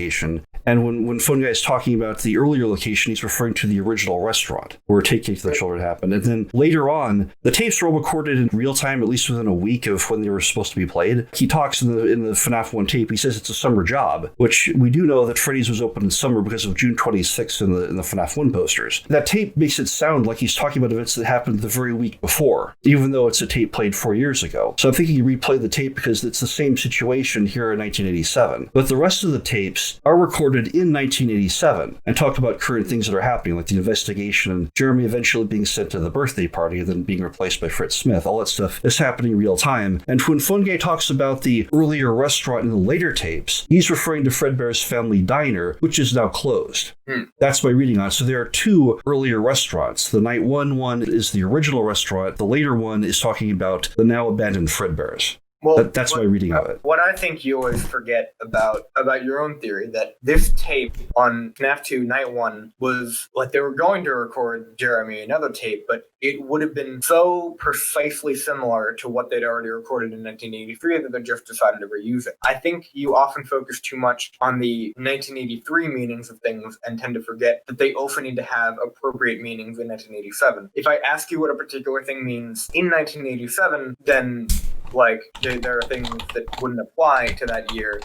And when Phone Guy is talking about the earlier location, he's referring to the original restaurant where Take Cake to the Children happened. And then later on, the tapes were all recorded in real time, at least within a week of when they were supposed to be played. He talks in the FNAF 1 tape, he says it's a summer job, which we do know that Freddy's was open in summer because of June 26th in the FNAF 1 posters. That tape makes it sound like he's talking about events that happened the very week before, even though it's a tape played 4 years ago. So I'm thinking you replay the tape because it's the same situation here in 1987. But the rest of the tapes are recorded in 1987 and talk about current things that are happening, like the investigation and Jeremy eventually being sent to the birthday party and then being replaced by Fritz Smith. All that stuff is happening real time. And when Phone Guy talks about the earlier restaurant in the later tapes, he's referring to Fredbear's Family Diner, which is now closed. That's my reading on it. So there are two earlier restaurants. The Night 1 one is the original restaurant. The later one is talking about the now abandoned Fredbear's. Well, that's my reading of it. What I think you always forget about your own theory, that this tape on FNAF 2 Night 1 was like they were going to record Jeremy another tape, but it would have been so precisely similar to what they'd already recorded in 1983 that they just decided to reuse it. I think you often focus too much on the 1983 meanings of things and tend to forget that they also need to have appropriate meanings in 1987. If I ask you what a particular thing means in 1987, then like there are things that wouldn't apply to that year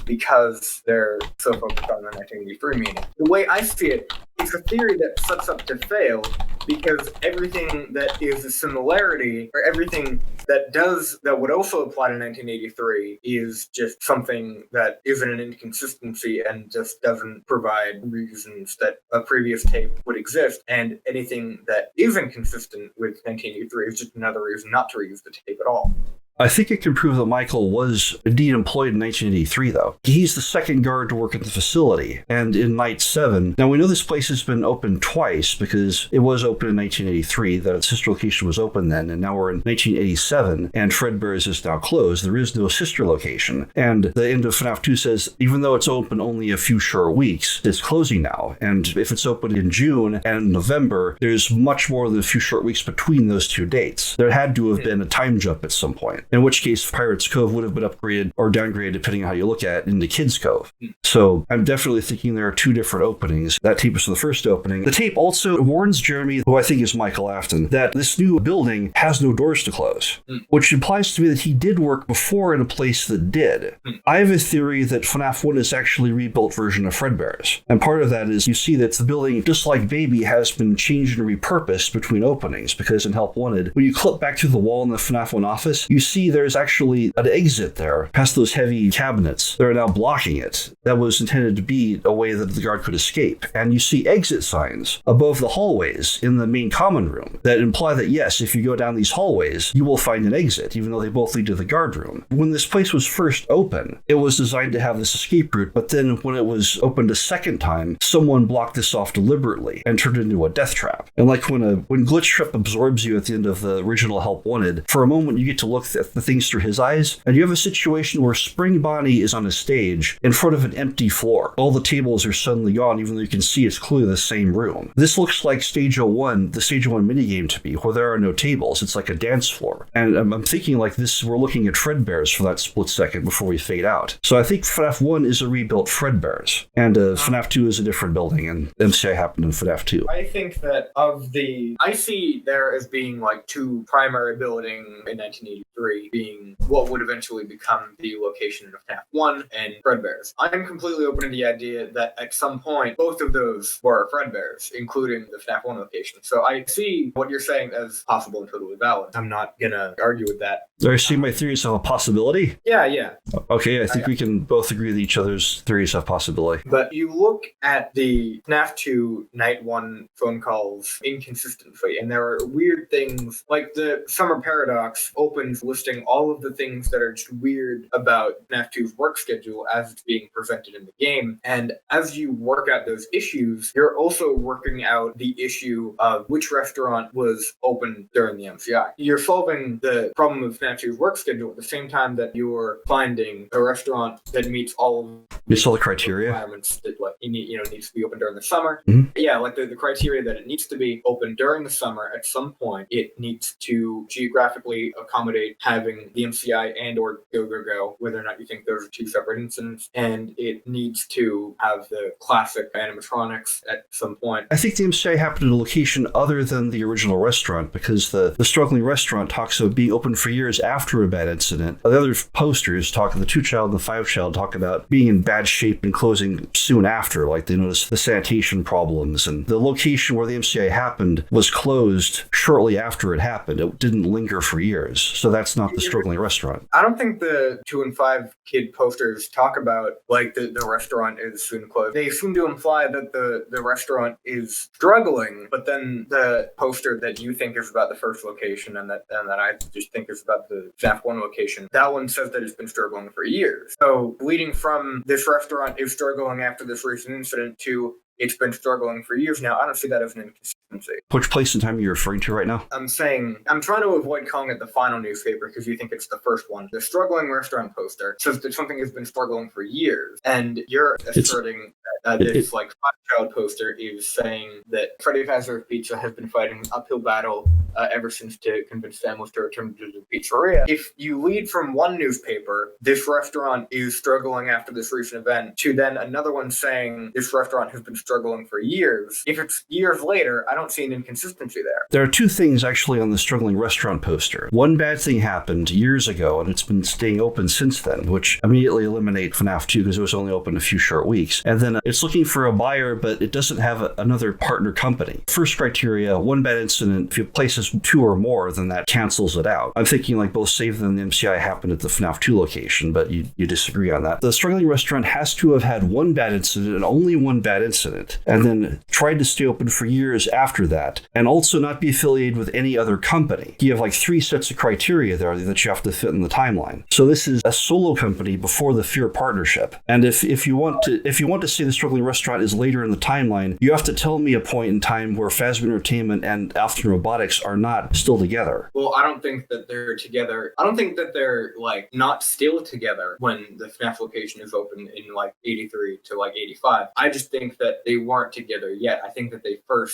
because they're so focused on the 1983 meaning. The way I see it, it's a theory that sets up to fail because everything that is a similarity, or everything that would also apply to 1983, is just something that isn't an inconsistency and just doesn't provide reasons that a previous tape would exist. And anything that isn't consistent with 1983 is just another reason not to reuse the tape at all. I think it can prove that Michael was indeed employed in 1983, though. He's the second guard to work at the facility, and in Night 7, now we know this place has been open twice because it was open in 1983, the sister location was open then, and now we're in 1987, and Fredbear's is now closed. There is no sister location, and the end of FNAF 2 says, even though it's open only a few short weeks, it's closing now, and if it's open in June and November, there's much more than a few short weeks between those two dates. There had to have been a time jump at some point. In which case, Pirates Cove would have been upgraded or downgraded, depending on how you look at it, into Kids Cove. So I'm definitely thinking there are two different openings. That tape is the first opening. The tape also warns Jeremy, who I think is Michael Afton, that this new building has no doors to close, which implies to me that he did work before in a place that did. I have a theory that FNAF 1 is actually a rebuilt version of Fredbear's. And part of that is you see that the building, just like Baby, has been changed and repurposed between openings, because in Help Wanted, when you clip back to the wall in the FNAF 1 office, you see there's actually an exit there past those heavy cabinets that are now blocking it. That was intended to be a way that the guard could escape. And you see exit signs above the hallways in the main common room that imply that, yes, if you go down these hallways, you will find an exit, even though they both lead to the guard room. When this place was first open, it was designed to have this escape route, but then when it was opened a second time, someone blocked this off deliberately and turned it into a death trap. And like when Glitch Trip absorbs you at the end of the original Help Wanted, for a moment you get to look at the things through his eyes. And you have a situation where Spring Bonnie is on a stage in front of an empty floor. All the tables are suddenly gone, even though you can see it's clearly the same room. This looks like Stage 01, the Stage 01 minigame to me, where there are no tables. It's like a dance floor. And I'm thinking like this, we're looking at Fredbear's for that split second before we fade out. So I think FNAF 1 is a rebuilt Fredbear's, and FNAF 2 is a different building, and MCI happened in FNAF 2. I think that I see there as being like two primary buildings in 1983 being what would eventually become the location of FNAF 1 and Fredbear's. I'm completely open to the idea that at some point both of those were Fredbear's, including the FNAF 1 location. So I see what you're saying as possible and totally valid. I'm not gonna argue with that. Are you seeing my theories have a possibility? Yeah. Okay, I think we can both agree that each other's theories have possibility. But you look at the FNAF 2 Night 1 phone calls inconsistently, and there are weird things, like the Summer Paradox opens listing all of the things that are just weird about FNAF 2's work schedule as it's being presented in the game. And as you work out those issues, you're also working out the issue of which restaurant was open during the MCI. You're solving the problem of FNAF 2's work schedule at the same time that you're finding a restaurant that meets all of the criteria requirements that needs to be open during the summer. Mm-hmm. Yeah, like the criteria that it needs to be open during the summer. At some point, it needs to geographically accommodate having the MCI and or Go, whether or not you think those are two separate incidents, and it needs to have the classic animatronics at some point. I think the MCI happened in a location other than the original restaurant, because the struggling restaurant talks of being open for years after a bad incident. The other posters talk, the 2-child and the 5-child talk about being in bad shape and closing soon after, like they noticed the sanitation problems, and the location where the MCI happened was closed shortly after it happened. It didn't linger for years, so that's not the struggling restaurant. I don't think the 2 and 5 kid posters talk about like the restaurant is soon closed. They seem to imply that the restaurant is struggling, but then the poster that you think is about the first location and that I just think is about the FNAF 1 location, that one says that it's been struggling for years. So leading from this restaurant is struggling after this recent incident to it's been struggling for years now, I don't see that as an inconsistency. Which place and time are you referring to right now? I'm trying to avoid calling it the final newspaper because you think it's the first one. The struggling restaurant poster says that something has been struggling for years, and you're asserting that this like 5-child poster is saying that Freddy Fazbear's Pizza has been fighting an uphill battle ever since to convince families to return to the pizzeria. If you lead from one newspaper, this restaurant is struggling after this recent event, to then another one saying this restaurant has been struggling for years, if it's years later, I don't see an inconsistency there. There are two things actually on the struggling restaurant poster. One bad thing happened years ago, and it's been staying open since then, which immediately eliminate FNAF 2 because it was only open a few short weeks. And then it's looking for a buyer, but it doesn't have another partner company. First criteria, one bad incident. If it places 2 or more, then that cancels it out. I'm thinking like both Save and the MCI happened at the FNAF 2 location, but you disagree on that. The struggling restaurant has to have had one bad incident and only one bad incident, and then tried to stay open for years after that, and also not be affiliated with any other company. You have like 3 sets of criteria there that you have to fit in the timeline. So this is a solo company before the Fear partnership. And if you want to say the struggling restaurant is later in the timeline, you have to tell me a point in time where Fazbear Entertainment and Afternoon Robotics are not still together. Well, I don't think that they're together. I don't think that they're like not still together when the FNAF location is open in like 83 to like 85. I just think that they weren't together yet. I think that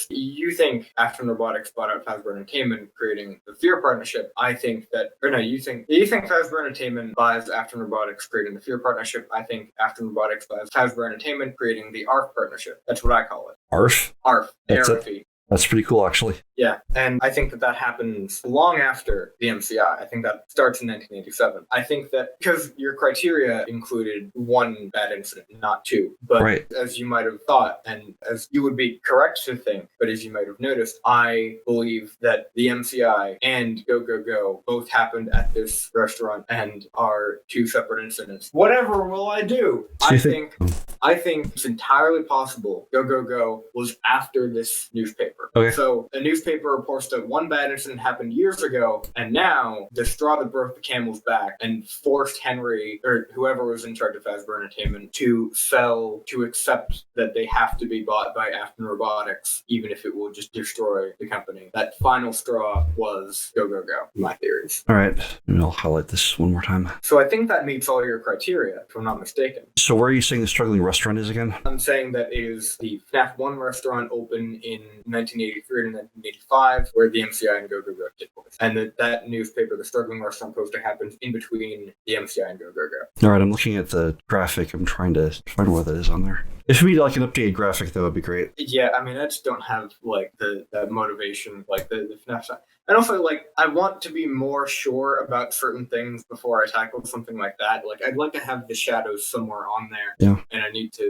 you think Afternoon Robotics bought out Fazbear Entertainment, creating the Fear partnership. I think that, or no, you think Fazbear Entertainment buys Afternoon Robotics, creating the Fear partnership. I think Afternoon Robotics buys Fazbear Entertainment, creating the ARF partnership. That's what I call it. ARF? ARF. That's ARF. it. That's pretty cool, actually. Yeah, and I think that happens long after the MCI. I think that starts in 1987. I think that because your criteria included one bad incident, not 2. But right. As you might have thought, and as you would be correct to think, but as you might have noticed, I believe that the MCI and Go both happened at this restaurant and are 2 separate incidents. Whatever will I do? So I think I think it's entirely possible Go Go Go was after this newspaper. Okay. So a newspaper reports that one bad incident happened years ago, and now the straw that broke the camel's back and forced Henry or whoever was in charge of Fazbear Entertainment to accept that they have to be bought by Afton Robotics, even if it will just destroy the company. That final straw was Go Go Go, my theories. All right, maybe I'll highlight this one more time. So I think that meets all your criteria, if I'm not mistaken. So where are you saying the struggling restaurant is again? I'm saying that it is the FNAF 1 restaurant opened in 1983 to 1985, where the MCI and Go Go Go take place. And that newspaper, the struggling restaurant poster, happens in between the MCI and Go Go Go. All right, I'm looking at the graphic. I'm trying to find where that is on there. If we need like an updated graphic, that would be great. Yeah, I mean, I just don't have like that motivation, like the FNAF side. And also, like, I want to be more sure about certain things before I tackle something like that. Like, I'd like to have the shadows somewhere on there. Yeah. And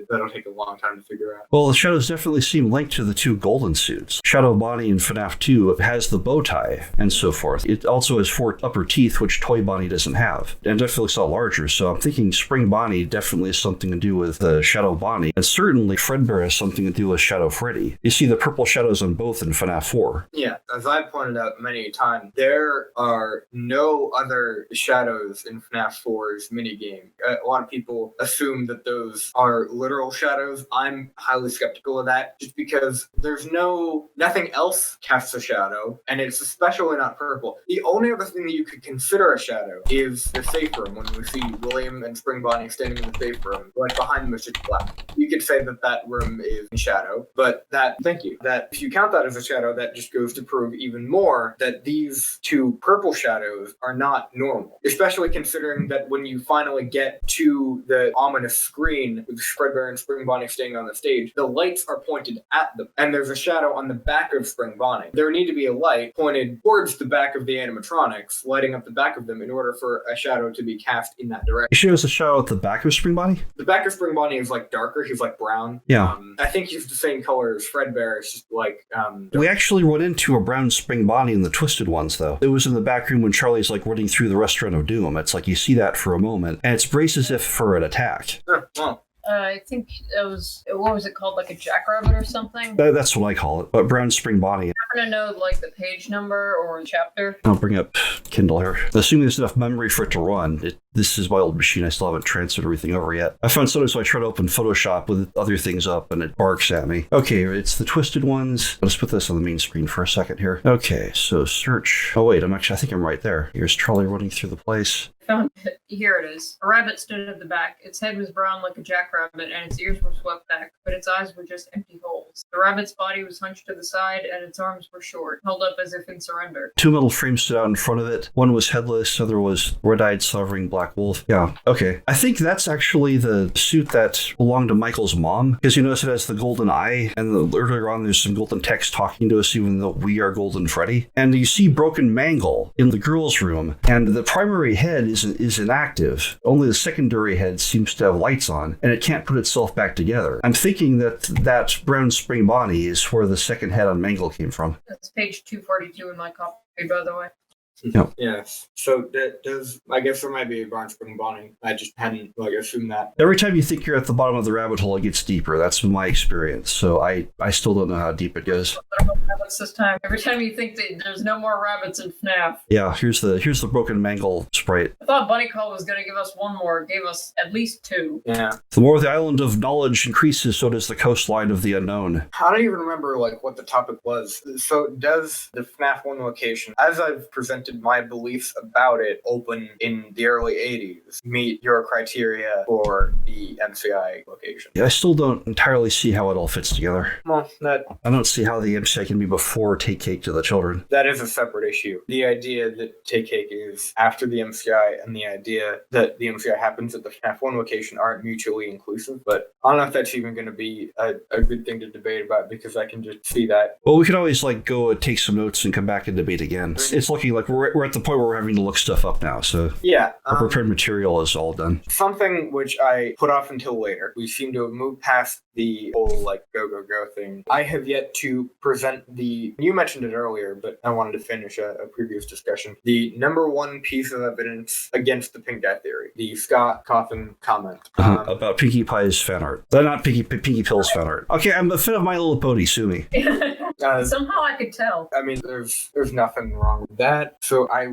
that'll take a long time to figure out. Well, the shadows definitely seem linked to the two golden suits. Shadow Bonnie in FNAF 2 has the bow tie and so forth. It also has 4 upper teeth, which Toy Bonnie doesn't have. And definitely looks a lot larger. So I'm thinking Spring Bonnie definitely has something to do with Shadow Bonnie. And certainly Fredbear has something to do with Shadow Freddy. You see the purple shadows on both in FNAF 4. Yeah, as I pointed out many times, there are no other shadows in FNAF 4's minigame. A lot of people assume that those are literal shadows. I'm highly skeptical of that, just because there's nothing else casts a shadow, and it's especially not purple. The only other thing that you could consider a shadow is the safe room, when we see William and Spring Bonnie standing in the safe room, like behind them is just black. You could say that room is in shadow, but that if you count that as a shadow, that just goes to prove even more that these two purple shadows are not normal, especially considering that when you finally get to the ominous screen with Fredbear and Spring Bonnie staying on the stage, the lights are pointed at them, and there's a shadow on the back of Spring Bonnie. There need to be a light pointed towards the back of the animatronics, lighting up the back of them in order for a shadow to be cast in that direction. You sure there's a shadow at the back of Spring Bonnie? The back of Spring Bonnie is like darker. He's like brown. Yeah. I think he's the same color as Fredbear. It's just like we actually run into a brown Spring Bonnie in the Twisted Ones, though. It was in the back room when Charlie's like running through the Restaurant of Doom. It's like you see that for a moment, and it's braced as if for an attack. Well, I think it was, what was it called, like a jackrabbit or something? That's what I call it, but brown Spring Bonnie. Happen to know like the page number or chapter? I'll bring up Kindle here. Assuming there's enough memory for it to run, this is my old machine. I still haven't transferred everything over yet. I found something, so I try to open Photoshop with other things up, and it barks at me. Okay, it's the Twisted Ones. Let's put this on the main screen for a second here. Okay, so search. Oh wait, I think I'm right there. Here's Charlie running through the place. Found it. Here it is. A rabbit stood at the back. Its head was brown like a jackrabbit, and its ears were swept back, but its eyes were just empty holes. The rabbit's body was hunched to the side, and its arms were short, held up as if in surrender. 2 metal frames stood out in front of it. One was headless, the other was red-eyed, sovereign black wolf. Yeah, okay. I think that's actually the suit that belonged to Michael's mom, because you notice it has the golden eye, and earlier on there's some golden text talking to us, even though we are Golden Freddy. And you see Broken Mangle in the girls' room, and the primary head is inactive. Only the secondary head seems to have lights on, and it can't put itself back together. I'm thinking that brown Spring Bonnie is where the second head on Mangle came from. That's page 242 in my copy, by the way. Yep. Yes. So that does. I guess there might be a brown Spring Bonnie. I just hadn't assumed that. Every time you think you're at the bottom of the rabbit hole, it gets deeper. That's been my experience. So I still don't know how deep it goes. Rabbits this time. Every time you think that there's no more rabbits in FNAF. Yeah. Here's the Broken Mangle sprite. I thought Bunny Call was going to give us one more. It gave us at least 2. Yeah. The more the island of knowledge increases, so does the coastline of the unknown. I don't even remember what the topic was. So does the FNAF 1 location, as I've presented my beliefs about it, open in the early 80s, meet your criteria for the MCI location? Yeah, I still don't entirely see how it all fits together. Well, I don't see how the MCI can be before Take Cake to the Children. That is a separate issue. The idea that Take Cake is after the MCI and the idea that the MCI happens at the FNAF 1 location aren't mutually inclusive, but I don't know if that's even going to be a good thing to debate about, because I can just see that. Well, we could always go and take some notes and come back and debate again. It's looking like we're at the point where we're having to look stuff up now, so yeah, our prepared material is all done. Something which I put off until later. We seem to have moved past the whole like go go go thing, I have yet to present you mentioned it earlier, but I wanted to finish a previous discussion. The number one piece of evidence against the pink guy theory, the Scott Coffin comment. About Pinkie Pie's fan art. Not Pinkie Pill's fan art. Okay, I'm a fan of My Little Pony, sue me. Somehow I could tell. I mean, there's nothing wrong with that. So I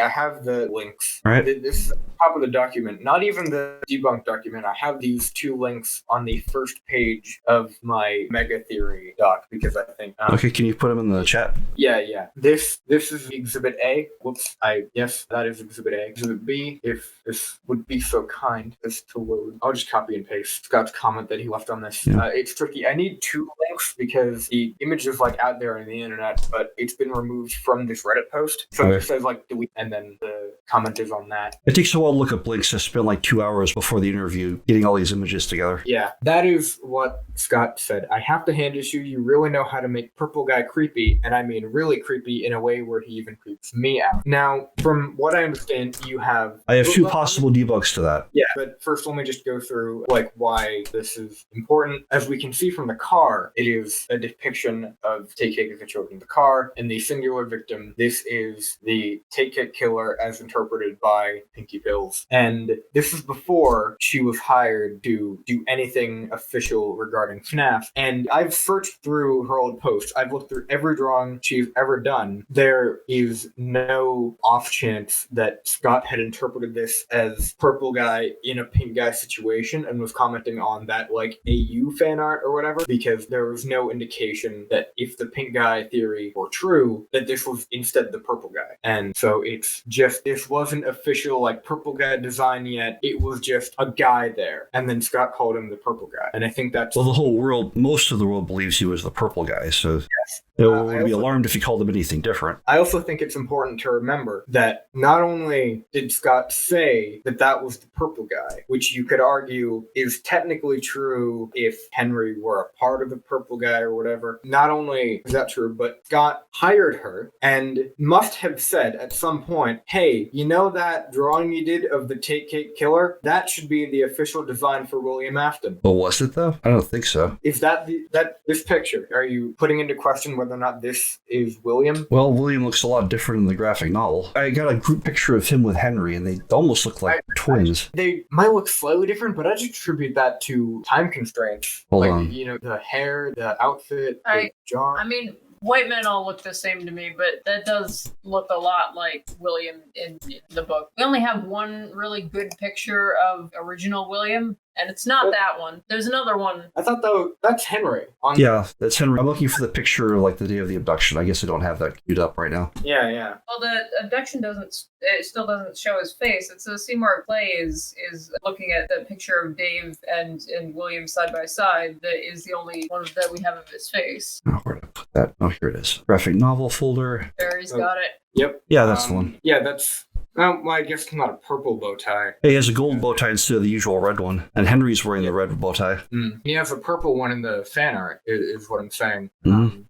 have the links. All right. This is the top of the document, not even the debunk document. I have these two links on the first page of my mega theory doc because I think. Okay, can you put them in the chat? Yeah. This is Exhibit A. Whoops. Yes, that is Exhibit A. Exhibit B, if this would be so kind as to load. I'll just copy and paste Scott's comment that he left on this. Yeah. It's tricky. I need two links because the image is like out there on the internet, but it's been removed from this Reddit post. So it says like delete, and then the comment is on that. It takes a while to look up links. I spent like 2 hours before the interview getting all these images together. Yeah, that is what Scott said. I have to hand issue, you really know how to make purple guy creepy, and I mean really creepy in a way where he even creeps me out. Now, from what I understand, I have two possible debunks to that. Yeah, but first let me just go through like why this is important. As we can see from the car, it is a depiction of Take Care of the Children. The car and the singular victim. This is the Take Care killer as interpreted by Pinkie Pills. And this is before she was hired to do anything official regarding FNAF. And I've searched through her old posts. I've looked through every drawing she's ever done. There is no off chance that Scott had interpreted this as purple guy in a pink guy situation and was commenting on that like AU fan art or whatever, because there was no indication that if the pink guy theory were true, that this was instead the purple guy. And so it's just, this wasn't official like purple guy design yet. It was just a guy there. And then Scott called him the purple guy. And I think that's... Well, the whole world, most of the world believes he was the purple guy. So yes. They would be alarmed if you called him anything different. I also think it's important to remember that not only did Scott say that that was the purple guy, which you could argue is technically true if Henry were a part of the purple guy or whatever. Not only is that true, but Scott hired her and must have said at some point, hey, you know that drawing you did of the Take Cake Killer? That should be the official design for William Afton. Well, was it though? I don't think so. Is that this picture? Are you putting into question whether or not this is William? Well, William looks a lot different in the graphic novel. I got a group picture of him with Henry, and they almost look like twins. They might look slightly different, but I just attribute that to time constraints. Hold on. You know, the hair, the outfit, the jaw. I mean, white men all look the same to me, but that does look a lot like William in the book. We only have one really good picture of original William, and it's not that one. There's another one. I thought that's Henry. Yeah, that's Henry. I'm looking for the picture like the day of the abduction. I guess I don't have that queued up right now. Yeah. Well, the abduction still doesn't show his face. It's a scene where Clay is looking at the picture of Dave and William side by side. That is the only one that we have of his face. Oh, where did I put that? Oh, here it is. Graphic novel folder. There, he's got it. Yep. Yeah, that's the one. Yeah, that's... Well, I guess it's not a purple bow tie. He has a gold bow tie instead of the usual red one. And Henry's wearing the red bow tie. He has a purple one in the fan art, is what I'm saying.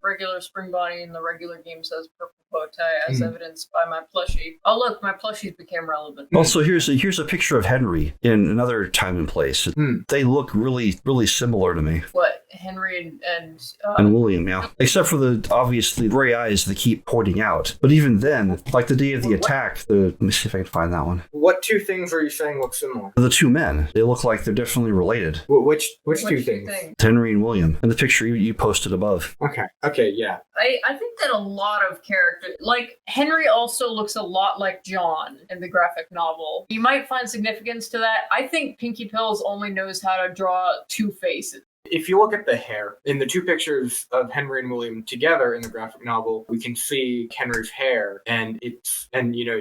Regular spring body in the regular game says purple bow tie, as evidenced by my plushie. Oh, look, my plushies became relevant. Also, here's a picture of Henry in another time and place. They look really, really similar to me. What? Henry and William, yeah. Except for the obviously gray eyes that keep pointing out. But even then, like the day of the attack, let me see if I can find that one. What two things are you saying look similar? The two men. They look like they're definitely related. Which two things? Henry and William. And the picture you posted above. Okay, yeah. I think that a lot of characters, like Henry also looks a lot like John in the graphic novel. You might find significance to that. I think Pinkie Pills only knows how to draw two faces. If you look at the hair, in the two pictures of Henry and William together in the graphic novel, we can see Henry's hair, and you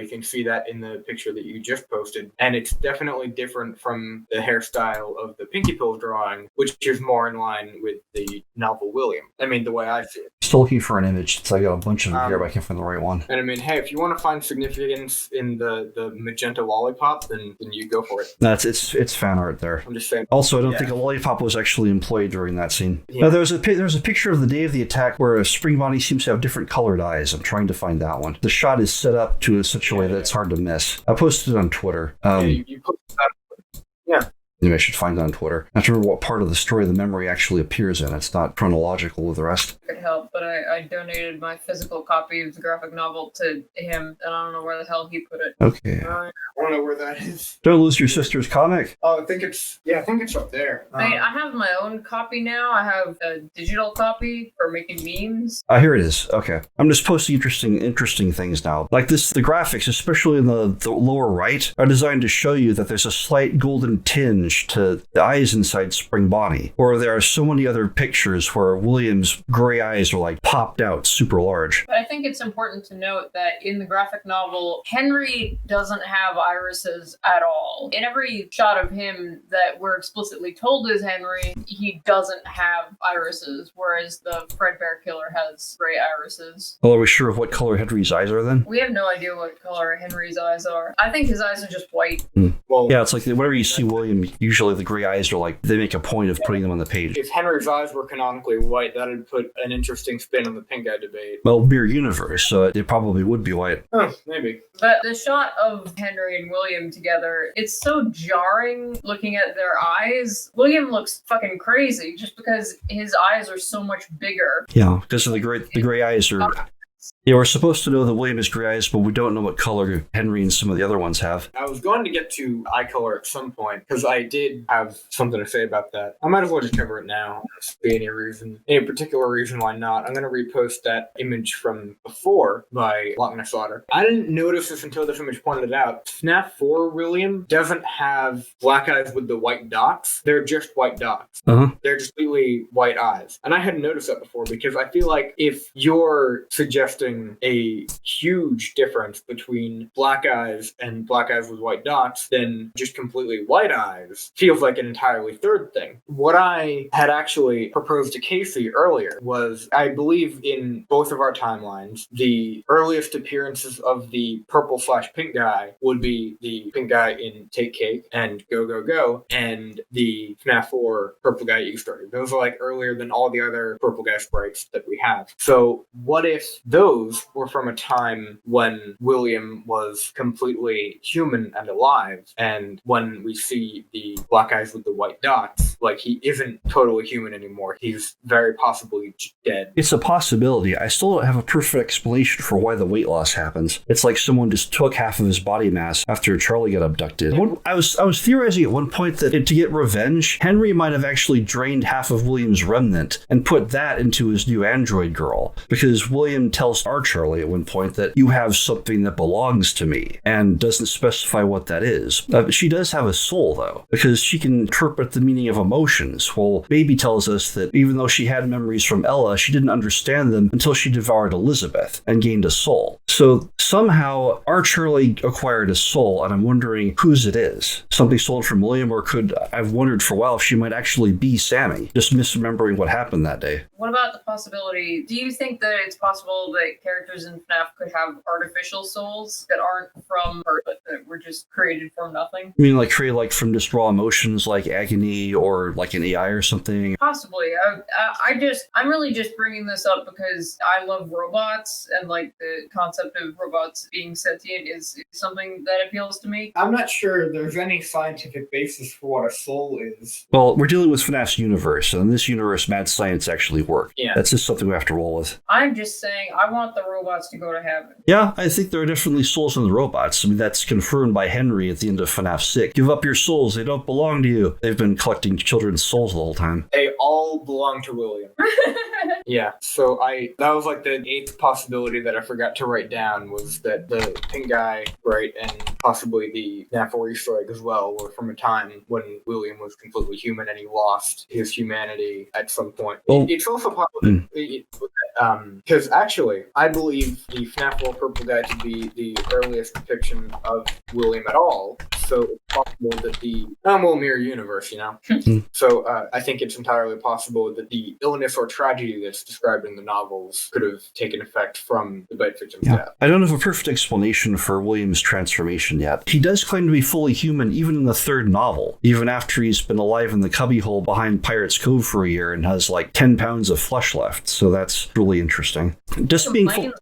can see that in the picture that you just posted, and it's definitely different from the hairstyle of the Pinkie Pill drawing, which is more in line with the novel William. I mean, the way I see it. Still looking for an image, so I got a bunch of them here, but I can't find the right one. And I mean, hey, if you want to find significance in the magenta lollipop, then you go for it. It's fan art there. I'm just saying. Also, I don't think a lollipop was actually employed during that scene. Yeah. Now, there's a picture of the day of the attack where a spring body seems to have different colored eyes. I'm trying to find that one. The shot is set up to such a way that it's hard to miss. I posted it on Twitter. You posted that. Yeah. Maybe I should find it on Twitter. I have to remember what part of the story the memory actually appears in. It's not chronological with the rest. Could help, but I donated my physical copy of the graphic novel to him, and I don't know where the hell he put it. Okay. I don't know where that is. Don't lose your sister's comic. Oh, I think it's up there. I mean, I have my own copy now. I have a digital copy for making memes. Here it is. Okay. I'm just posting interesting things now. Like this, the graphics, especially in the lower right, are designed to show you that there's a slight golden tinge to the eyes inside Spring Bonnie. Or there are so many other pictures where William's gray eyes are like popped out super large. But I think it's important to note that in the graphic novel, Henry doesn't have irises at all. In every shot of him that we're explicitly told is Henry, he doesn't have irises, whereas the Fredbear Killer has gray irises. Well, are we sure of what color Henry's eyes are then? We have no idea what color Henry's eyes are. I think his eyes are just white. Well, yeah, it's like whenever you see William, usually the gray eyes are like, they make a point of putting them on the page. If Henry's eyes were canonically white, that'd put an interesting spin on the pink guy debate. Well, mirror universe, so it probably would be white. Oh, maybe. But the shot of Henry and William together, it's so jarring looking at their eyes. William looks fucking crazy just because his eyes are so much bigger. Yeah, because of the gray eyes are... Yeah, we're supposed to know that William has gray eyes, but we don't know what color Henry and some of the other ones have. I was going to get to eye color at some point, because I did have something to say about that. I might as well just cover it now. Be any particular reason why not. I'm going to repost that image from before by Loch Ness Otter. I didn't notice this until this image pointed it out. FNAF 4 William doesn't have black eyes with the white dots. They're just white dots. They're just completely white eyes. And I hadn't noticed that before, because I feel like if you're suggesting a huge difference between black eyes and black eyes with white dots, then just completely white eyes feels like an entirely third thing. What I had actually proposed to Casey earlier was, I believe in both of our timelines, the earliest appearances of the purple/pink guy would be the pink guy in Take Cake and Go Go Go, and the FNAF 4 purple guy you started. Those are like earlier than all the other purple guy sprites that we have. So what if those were from a time when William was completely human and alive, and when we see the black eyes with the white dots, like he isn't totally human anymore. He's very possibly dead. It's a possibility. I still don't have a perfect explanation for why the weight loss happens. It's like someone just took half of his body mass after Charlie got abducted. I was theorizing at one point that to get revenge, Henry might have actually drained half of William's remnant and put that into his new android girl, because William tells Charlie at one point that you have something that belongs to me, and doesn't specify what that is. She does have a soul, though, because she can interpret the meaning of emotions. Well, Baby tells us that even though she had memories from Ella, she didn't understand them until she devoured Elizabeth and gained a soul. So somehow our Charlie acquired a soul, and I'm wondering whose it is. Something stolen from William, or I've wondered for a while if she might actually be Sammy, just misremembering what happened that day. What about the possibility, do you think that it's possible that characters in FNAF could have artificial souls that aren't from Earth, but that were just created from nothing? You mean like created like from just raw emotions like agony, or like an AI or something? Possibly. I'm really just bringing this up because I love robots, and like the concept of robots being sentient is something that appeals to me. I'm not sure there's any scientific basis for what a soul is. Well, we're dealing with FNAF's universe, and in this universe, mad science actually works. Yeah. That's just something we have to roll with. I'm just saying, I want the robots to go to heaven. Yeah, I think there are definitely souls in the robots. I mean, that's confirmed by Henry at the end of FNAF 6. Give up your souls, they don't belong to you. They've been collecting children's souls the whole time. They all belong to William. Yeah, so that was like the 8th possibility that I forgot to write down, was that the pink guy, right, and possibly the FNAF 4 Easter egg as well, were from a time when William was completely human and he lost his humanity at some point. Well, it's also possible, because actually, I believe the FNAF 4 purple guy to be the earliest depiction of William at all, so it's possible that the mirror universe, you know? So I think it's entirely possible that the illness or tragedy that's described in the novels could have taken effect from the bite victim's death. I don't have a perfect explanation for William's transformation yet. He does claim to be fully human even in the 3rd novel, even after he's been alive in the cubbyhole behind Pirate's Cove for a year and has like 10 pounds of flesh left, so that's really interesting. Just being full...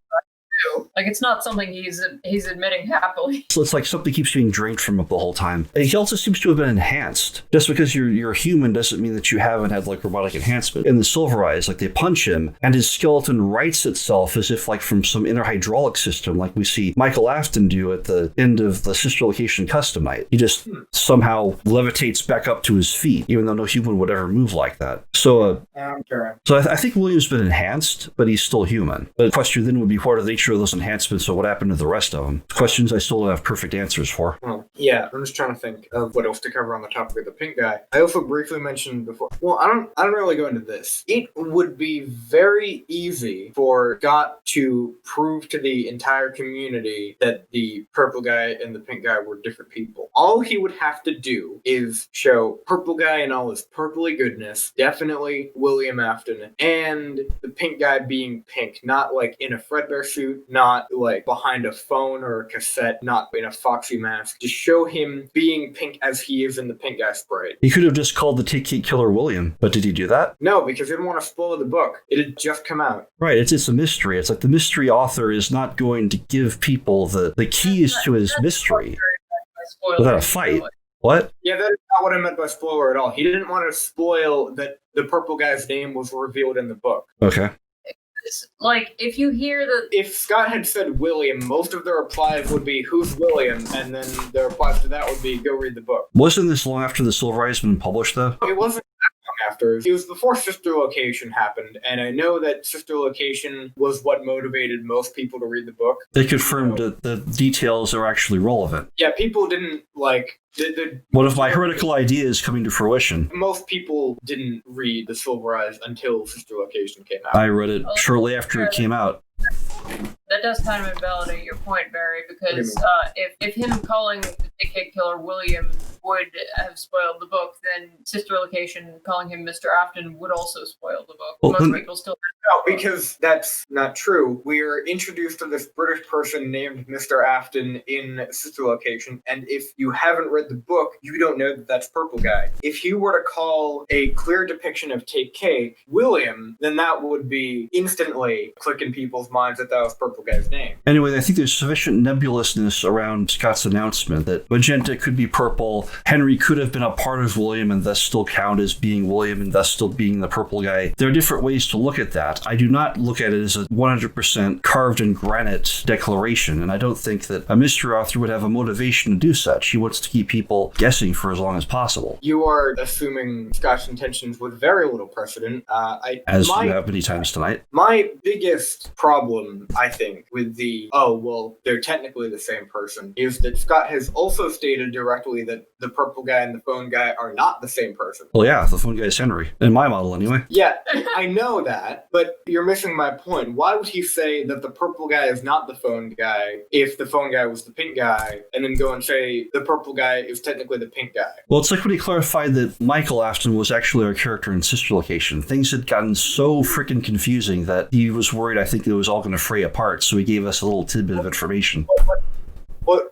Like, it's not something he's admitting happily. So it's like something keeps being drained from him the whole time. And he also seems to have been enhanced. Just because you're a human doesn't mean that you haven't had like robotic enhancement. In the Silver Eyes, like they punch him, and his skeleton rights itself as if like from some inner hydraulic system, like we see Michael Afton do at the end of the Sister Location Custom Night. He just somehow levitates back up to his feet, even though no human would ever move like that. So, I think William's been enhanced, but he's still human. But the question then would be, what are the nature of those enhancements, so what happened to the rest of them? Questions I still don't have perfect answers for. Well, yeah, I'm just trying to think of what else to cover on the topic of the pink guy. I also briefly mentioned before, well, I don't really go into this. It would be very easy for Scott to prove to the entire community that the purple guy and the pink guy were different people. All he would have to do is show purple guy in all his purpley goodness, definitely William Afton, and the pink guy being pink, not like in a Fredbear suit, not like behind a phone or a cassette, not in a Foxy mask. Just show him being pink as he is in the pink guy sprite. He could have just called the Take Cake Killer William, but did he do that? No, because he didn't want to spoil the book. It had just come out. Right, it's a mystery. It's like the mystery author is not going to give people the keys to his mystery without a fight. What? Yeah, that is not what I meant by spoiler at all. He didn't want to spoil that the purple guy's name was revealed in the book. Okay. Like, if you hear that... If Scott had said William, most of the replies would be, who's William? And then the replies to that would be, go read the book. Wasn't this long after the Silver Eyes been published, though? It wasn't that long after. It was before Sister Location happened, and I know that Sister Location was what motivated most people to read the book. They confirmed that the details are actually relevant. Yeah, people didn't, like... One of my heretical ideas coming to fruition. Most people didn't read The Silver Eyes until Sister Location came out. I read it shortly after it came out. That does kind of invalidate your point, Barry, because if him calling the Dickhead Killer William would have spoiled the book, then Sister Location calling him Mr. Afton would also spoil the book. Well, most people still... No, because that's not true. We are introduced to this British person named Mr. Afton in Sister Location, and if you haven't read the book, you don't know that that's Purple Guy. If you were to call a clear depiction of Take Cake William, then that would be instantly click in people's minds that that was Purple Guy's name. Anyway, I think there's sufficient nebulousness around Scott's announcement that Magenta could be purple, Henry could have been a part of William and thus still count as being William and thus still being the Purple Guy. There are different ways to look at that. I do not look at it as a 100% carved in granite declaration, and I don't think that a mystery author would have a motivation to do such. He wants to keep people guessing for as long as possible. You are assuming Scott's intentions with very little precedent. As you have many times tonight. My biggest problem, I think, with the, they're technically the same person, is that Scott has also stated directly that the Purple Guy and the Phone Guy are not the same person. Well, yeah, the Phone Guy is Henry. In my model, anyway. Yeah, I know that, but you're missing my point. Why would he say that the Purple Guy is not the Phone Guy if the Phone Guy was the Pink Guy, and then go and say the Purple Guy is technically the Pink Guy? Well, it's like when he clarified that Michael Afton was actually our character in Sister Location. Things had gotten so freaking confusing that he was worried, I think, it was all going to fray apart, so he gave us a little tidbit of information.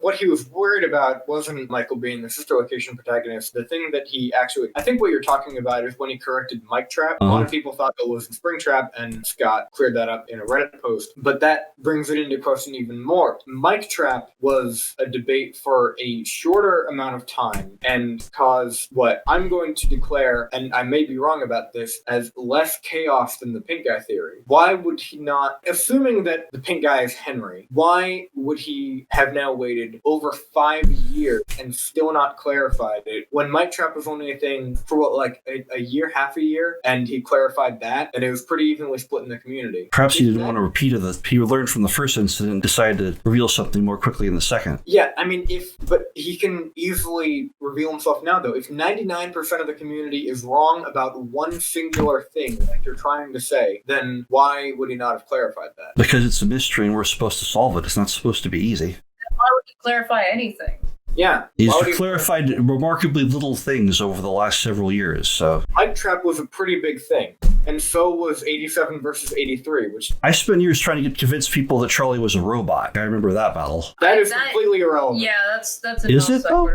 What he was worried about wasn't Michael being the Sister Location protagonist. The thing that he actually... I think what you're talking about is when he corrected Mike Trap. A lot of people thought it was Spring Trap, and Scott cleared that up in a Reddit post. But that brings it into question even more. Mike Trap was a debate for a shorter amount of time and caused what I'm going to declare, and I may be wrong about this, as less chaos than the Pink Guy theory. Why would he not... Assuming that the Pink Guy is Henry, why would he have now waited over 5 years and still not clarified it when Mike Trap was only a thing for a year, half a year, and he clarified that, and it was pretty evenly split in the community. Perhaps he didn't want to repeat it. He learned from the first incident and decided to reveal something more quickly in the second. Yeah, I mean, but he can easily reveal himself now, though. If 99% of the community is wrong about one singular thing that you're trying to say, then why would he not have clarified that? Because it's a mystery and we're supposed to solve it. It's not supposed to be easy. Why would he clarify anything? Yeah. He's clarified remarkably little things over the last several years, so... Mike Trap was a pretty big thing, and so was 87 versus 83, which... I spent years trying to convince people that Charlie was a robot. I remember that battle. That is completely irrelevant. Yeah, that's a Is it, though?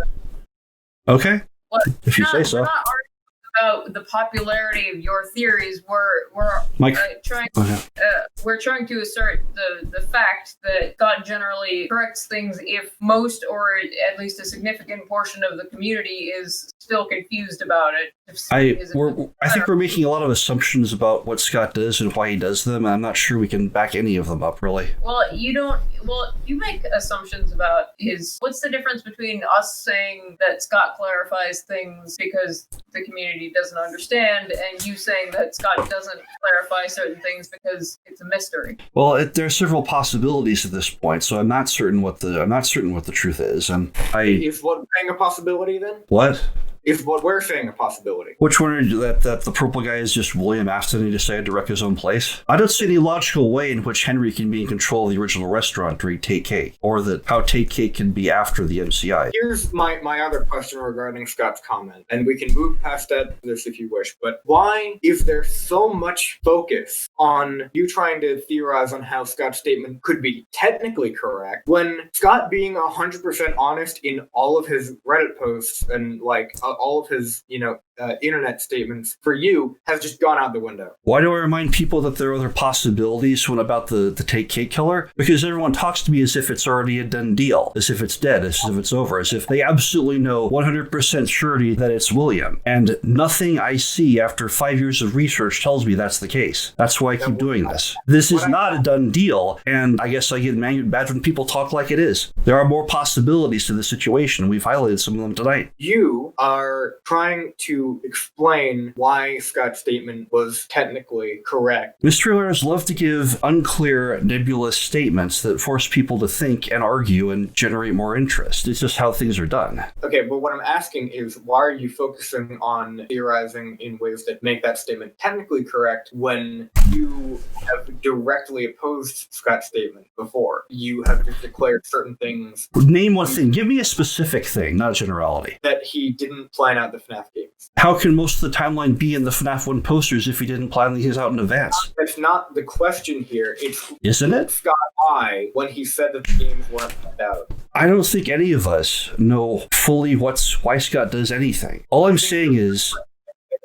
Okay. What? If you say so. We're not arguing about the popularity of your theories. We're trying to assert the fact that God generally corrects things if most or at least a significant portion of the community is still confused about it. I think we're making a lot of assumptions about what Scott does and why he does them, and I'm not sure we can back any of them up, really. Well, you make assumptions about his... What's the difference between us saying that Scott clarifies things because the community doesn't understand, and you saying that Scott doesn't clarify certain things because it's a mystery? Well, there are several possibilities at this point, so I'm not certain what the truth is, and Is what saying a possibility then? What? Is what we're saying a possibility? Which one are you, that the purple guy is just William Afton and he decided to wreck his own place? I don't see any logical way in which Henry can be in control of the original restaurant during Take Cake, or that how Take Cake can be after the MCI. Here's my other question regarding Scott's comment, and we can move past this if you wish, but why is there so much focus on you trying to theorize on how Scott's statement could be technically correct when Scott being 100% honest in all of his Reddit posts and all of his, internet statements for you has just gone out the window? Why do I remind people that there are other possibilities when about the Take Cake killer? Because everyone talks to me as if it's already a done deal, as if it's dead, as if it's over, as if they absolutely know 100% surety that it's William. And nothing I see after 5 years of research tells me that's the case. That's why I keep doing this. This is not a done deal, and I guess I get mad when people talk like it is. There are more possibilities to the situation. We've highlighted some of them tonight. You are trying to explain why Scott's statement was technically correct. Mystery lawyers love to give unclear, nebulous statements that force people to think and argue and generate more interest. It's just how things are done. Okay, but what I'm asking is, why are you focusing on theorizing in ways that make that statement technically correct when you have directly opposed Scott's statement before? You have just declared certain things. Name one thing. Give me a specific thing, not a generality. That he didn't plan out the FNAF games. How can most of the timeline be in the FNAF 1 posters if he didn't plan these out in advance? That's not the question here. Isn't it? Scott lied when he said that the games weren't planned out. I don't think any of us know fully why Scott does anything. All I'm saying is...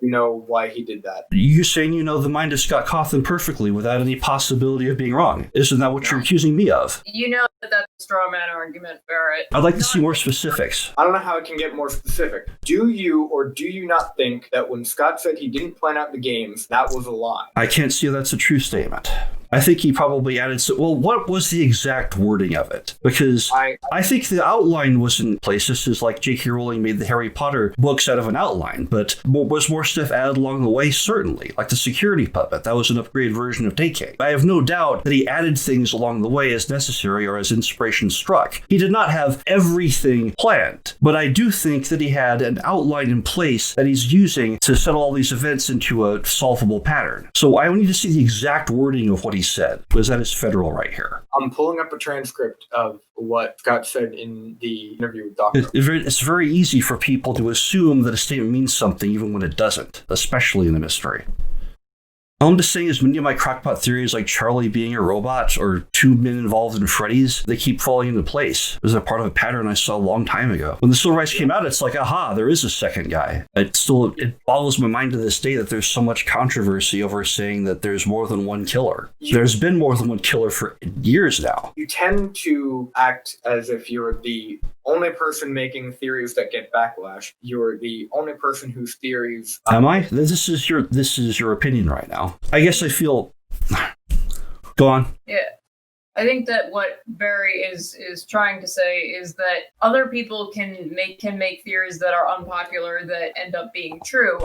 You know why he did that. You're saying you know the mind of Scott Cawthon perfectly without any possibility of being wrong. Isn't that what you're accusing me of? You know that that's a straw man argument, Barrett. I'd like to see more specifics. I don't know how it can get more specific. Do you or do you not think that when Scott said he didn't plan out the games, that was a lie? I can't see that's a true statement. I think he probably added what was the exact wording of it? Because I think the outline was in place. This is like J.K. Rowling made the Harry Potter books out of an outline, but was more stuff added along the way? Certainly. Like the security puppet. That was an upgraded version of Take Cake. I have no doubt that he added things along the way as necessary or as inspiration struck. He did not have everything planned, but I do think that he had an outline in place that he's using to settle all these events into a solvable pattern. So I need to see the exact wording of what he said, because that is federal right here. I'm pulling up a transcript of what Scott said in the interview with Dr. It's very easy for people to assume that a statement means something even when it doesn't, especially in a mystery. All I'm just saying is many of my crackpot theories, like Charlie being a robot or 2 men involved in Freddy's, they keep falling into place. It was a part of a pattern I saw a long time ago. When the Civil Rights came out, it's like, aha, there is a second guy. It boggles my mind to this day that there's so much controversy over saying that there's more than one killer. There's been more than one killer for years now. You tend to act as if you're the only person making theories that get backlash. You're the only person whose theories... Am I? This is your opinion right now. I guess I feel... Go on. Yeah. I think that what Barry is trying to say is that other people can make theories that are unpopular that end up being true.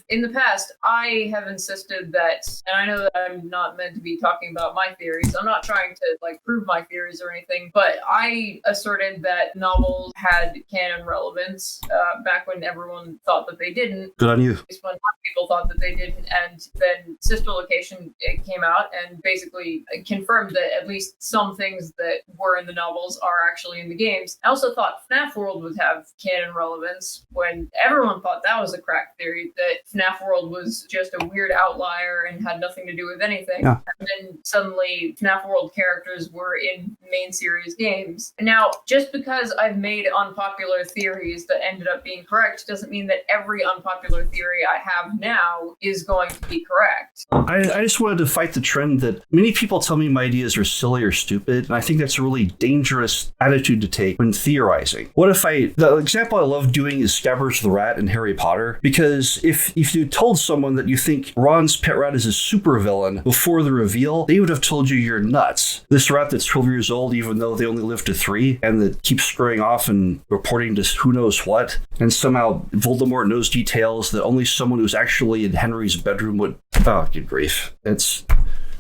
In the past, I have insisted that, and I know that I'm not meant to be talking about my theories. I'm not trying to prove my theories or anything, but I asserted that novels had canon relevance back when everyone thought that they didn't. Good on you. When people thought that they didn't, and then Sister Location came out and basically confirmed that at least some things that were in the novels are actually in the games. I also thought FNAF World would have canon relevance when everyone thought that was a crack theory, that FNAF World was just a weird outlier and had nothing to do with anything. Yeah. And then suddenly FNAF World characters were in main series games. Now, just because I've made unpopular theories that ended up being correct doesn't mean that every unpopular theory I have now is going to be correct. I just wanted to fight the trend that many people tell me my ideas are silly or stupid, and I think that's a really dangerous attitude to take when theorizing. What if the example I love doing is Scabbers the Rat in Harry Potter, because if you told someone that you think Ron's pet rat is a supervillain before the reveal, they would have told you you're nuts. This rat that's 12 years old, even though they only live to 3, and that keeps screwing off and reporting to who knows what, and somehow Voldemort knows details that only someone who's actually in Henry's bedroom would... Oh, good grief. It's...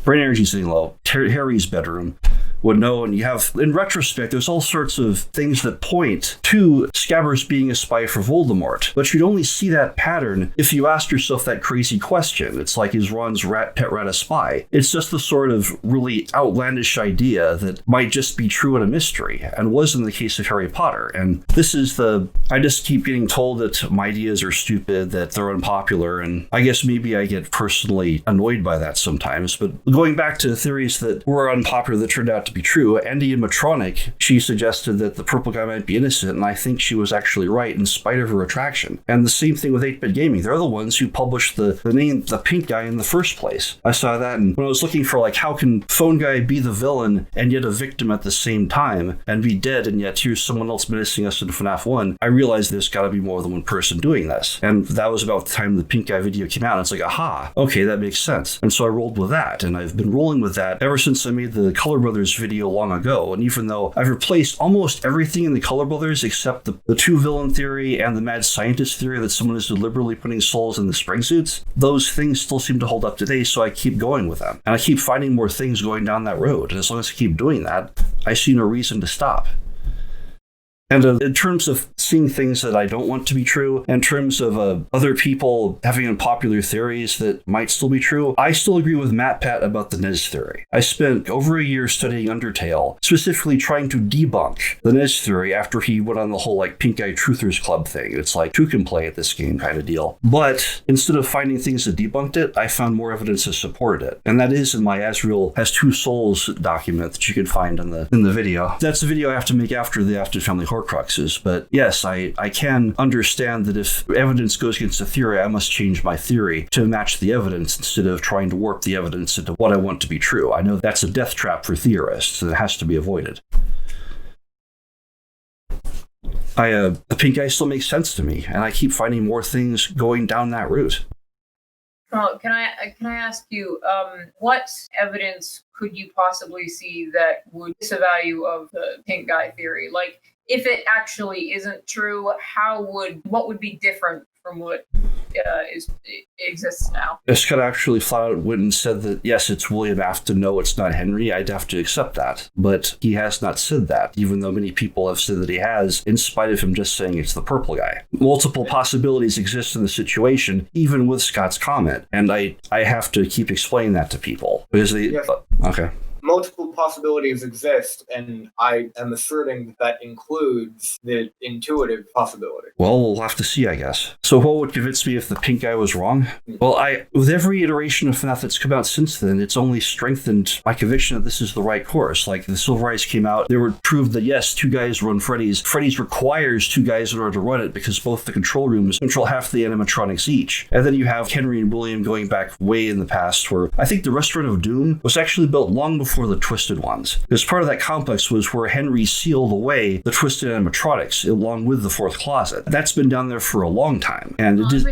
brain energy's getting low. Harry's bedroom would know, and you have, in retrospect, there's all sorts of things that point to Scabbers being a spy for Voldemort, but you'd only see that pattern if you asked yourself that crazy question. It's like, is Ron's pet rat a spy? It's just the sort of really outlandish idea that might just be true in a mystery, and was in the case of Harry Potter. And this is I just keep getting told that my ideas are stupid, that they're unpopular, and I guess maybe I get personally annoyed by that sometimes. But going back to theories that were unpopular that turned out to be true, Andy Matronic, she suggested that the purple guy might be innocent, and I think she was actually right in spite of her attraction. And the same thing with 8-Bit Gaming. They're the ones who published the name, the pink guy, in the first place. I saw that, and when I was looking for, like, how can Phone Guy be the villain and yet a victim at the same time, and be dead, and yet here's someone else menacing us in FNAF 1, I realized there's gotta be more than one person doing this. And that was about the time the pink guy video came out, and it's like, aha, okay, that makes sense. And so I rolled with that, and I've been rolling with that ever since I made the Color Brothers video long ago. And even though I've replaced almost everything in the Color Brothers except the two villain theory and the mad scientist theory that someone is deliberately putting souls in the spring suits, those things still seem to hold up today, so I keep going with them. And I keep finding more things going down that road. And as long as I keep doing that, I see no reason to stop. And in terms of seeing things that I don't want to be true, in terms of other people having unpopular theories that might still be true, I still agree with MatPat about the Nez theory. I spent over a year studying Undertale, specifically trying to debunk the Nez theory after he went on the whole, like, Pink Eye Truthers Club thing. It's like, who can play at this game kind of deal. But instead of finding things that debunked it, I found more evidence that supported it. And that is in my Asriel Has Two Souls document that you can find in the video. That's the video I have to make after the After Family Horcruxes. But yes, I can understand that if evidence goes against a theory, I must change my theory to match the evidence instead of trying to warp the evidence into what I want to be true. I know that's a death trap for theorists, and it has to be avoided. The pink guy still makes sense to me, and I keep finding more things going down that route. Well, can I ask you, what evidence could you possibly see that would disavow you of the pink guy theory? Like, if it actually isn't true, what would be different from what exists now? If Scott actually flat out went and said that, yes, it's William Afton, no, it's not Henry, I'd have to accept that. But he has not said that, even though many people have said that he has, in spite of him just saying it's the purple guy. Multiple possibilities exist in the situation, even with Scott's comment. And I have to keep explaining that to people. Because they... Yes. Okay. Multiple possibilities exist, and I am asserting that includes the intuitive possibility. Well, we'll have to see, I guess. So what would convince me if the pink guy was wrong? Well, with every iteration of FNAF that's come out since then, it's only strengthened my conviction that this is the right course. Like, the Silver Eyes came out, they were proved that, yes, 2 guys run Freddy's. Freddy's requires 2 guys in order to run it because both the control rooms control half the animatronics each. And then you have Henry and William going back way in the past, where I think the Restaurant of Doom was actually built long before the Twisted ones. Because part of that complex was where Henry sealed away the Twisted animatronics along with the 4th closet. That's been down there for a long time. And it is...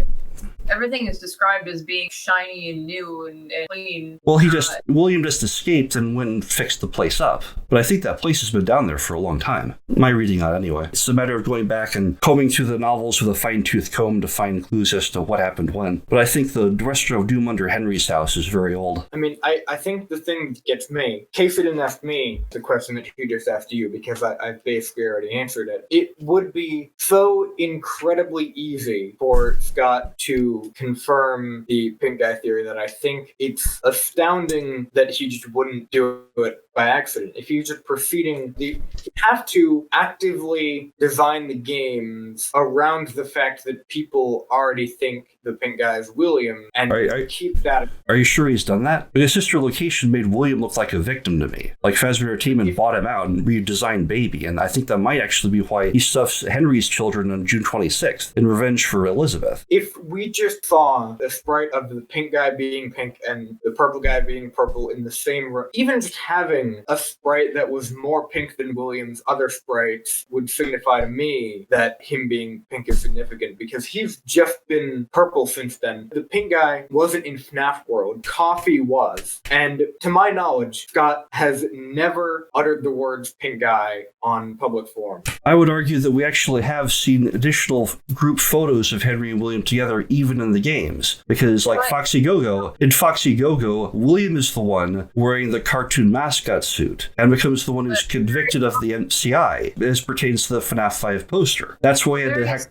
Everything is described as being shiny and new and clean. Well, William just escaped and went and fixed the place up. But I think that place has been down there for a long time. My reading on it, anyway. It's a matter of going back and combing through the novels with a fine-tooth comb to find clues as to what happened when. But I think the Restaurant of Doom under Henry's house is very old. I mean, I think the thing that gets me, Casey didn't ask me the question that he just asked you, because I basically already answered it. It would be so incredibly easy for Scott to to confirm the pink guy theory that I think it's astounding that he just wouldn't do it by accident. If he's just proceeding, you have to actively design the games around the fact that people already think the pink guy is William, and keep that. Are you sure he's done that? Because Sister Location made William look like a victim to me. Like Fazbear Entertainment bought him out and redesigned Baby, and I think that might actually be why he stuffs Henry's children on June 26th in revenge for Elizabeth. If we just saw the sprite of the pink guy being pink and the purple guy being purple in the same room, even just having a sprite that was more pink than William's other sprites would signify to me that him being pink is significant, because he's just been purple since then. The pink guy wasn't in FNAF World. Coffee was. And to my knowledge, Scott has never uttered the words pink guy on public forum. I would argue that we actually have seen additional group photos of Henry and William together even in the games. Because like Foxy Go-Go, in Foxy Go-Go, William is the one wearing the cartoon mascot suit and becomes the one who's convicted of the MCI as pertains to the FNAF 5 poster. That's why that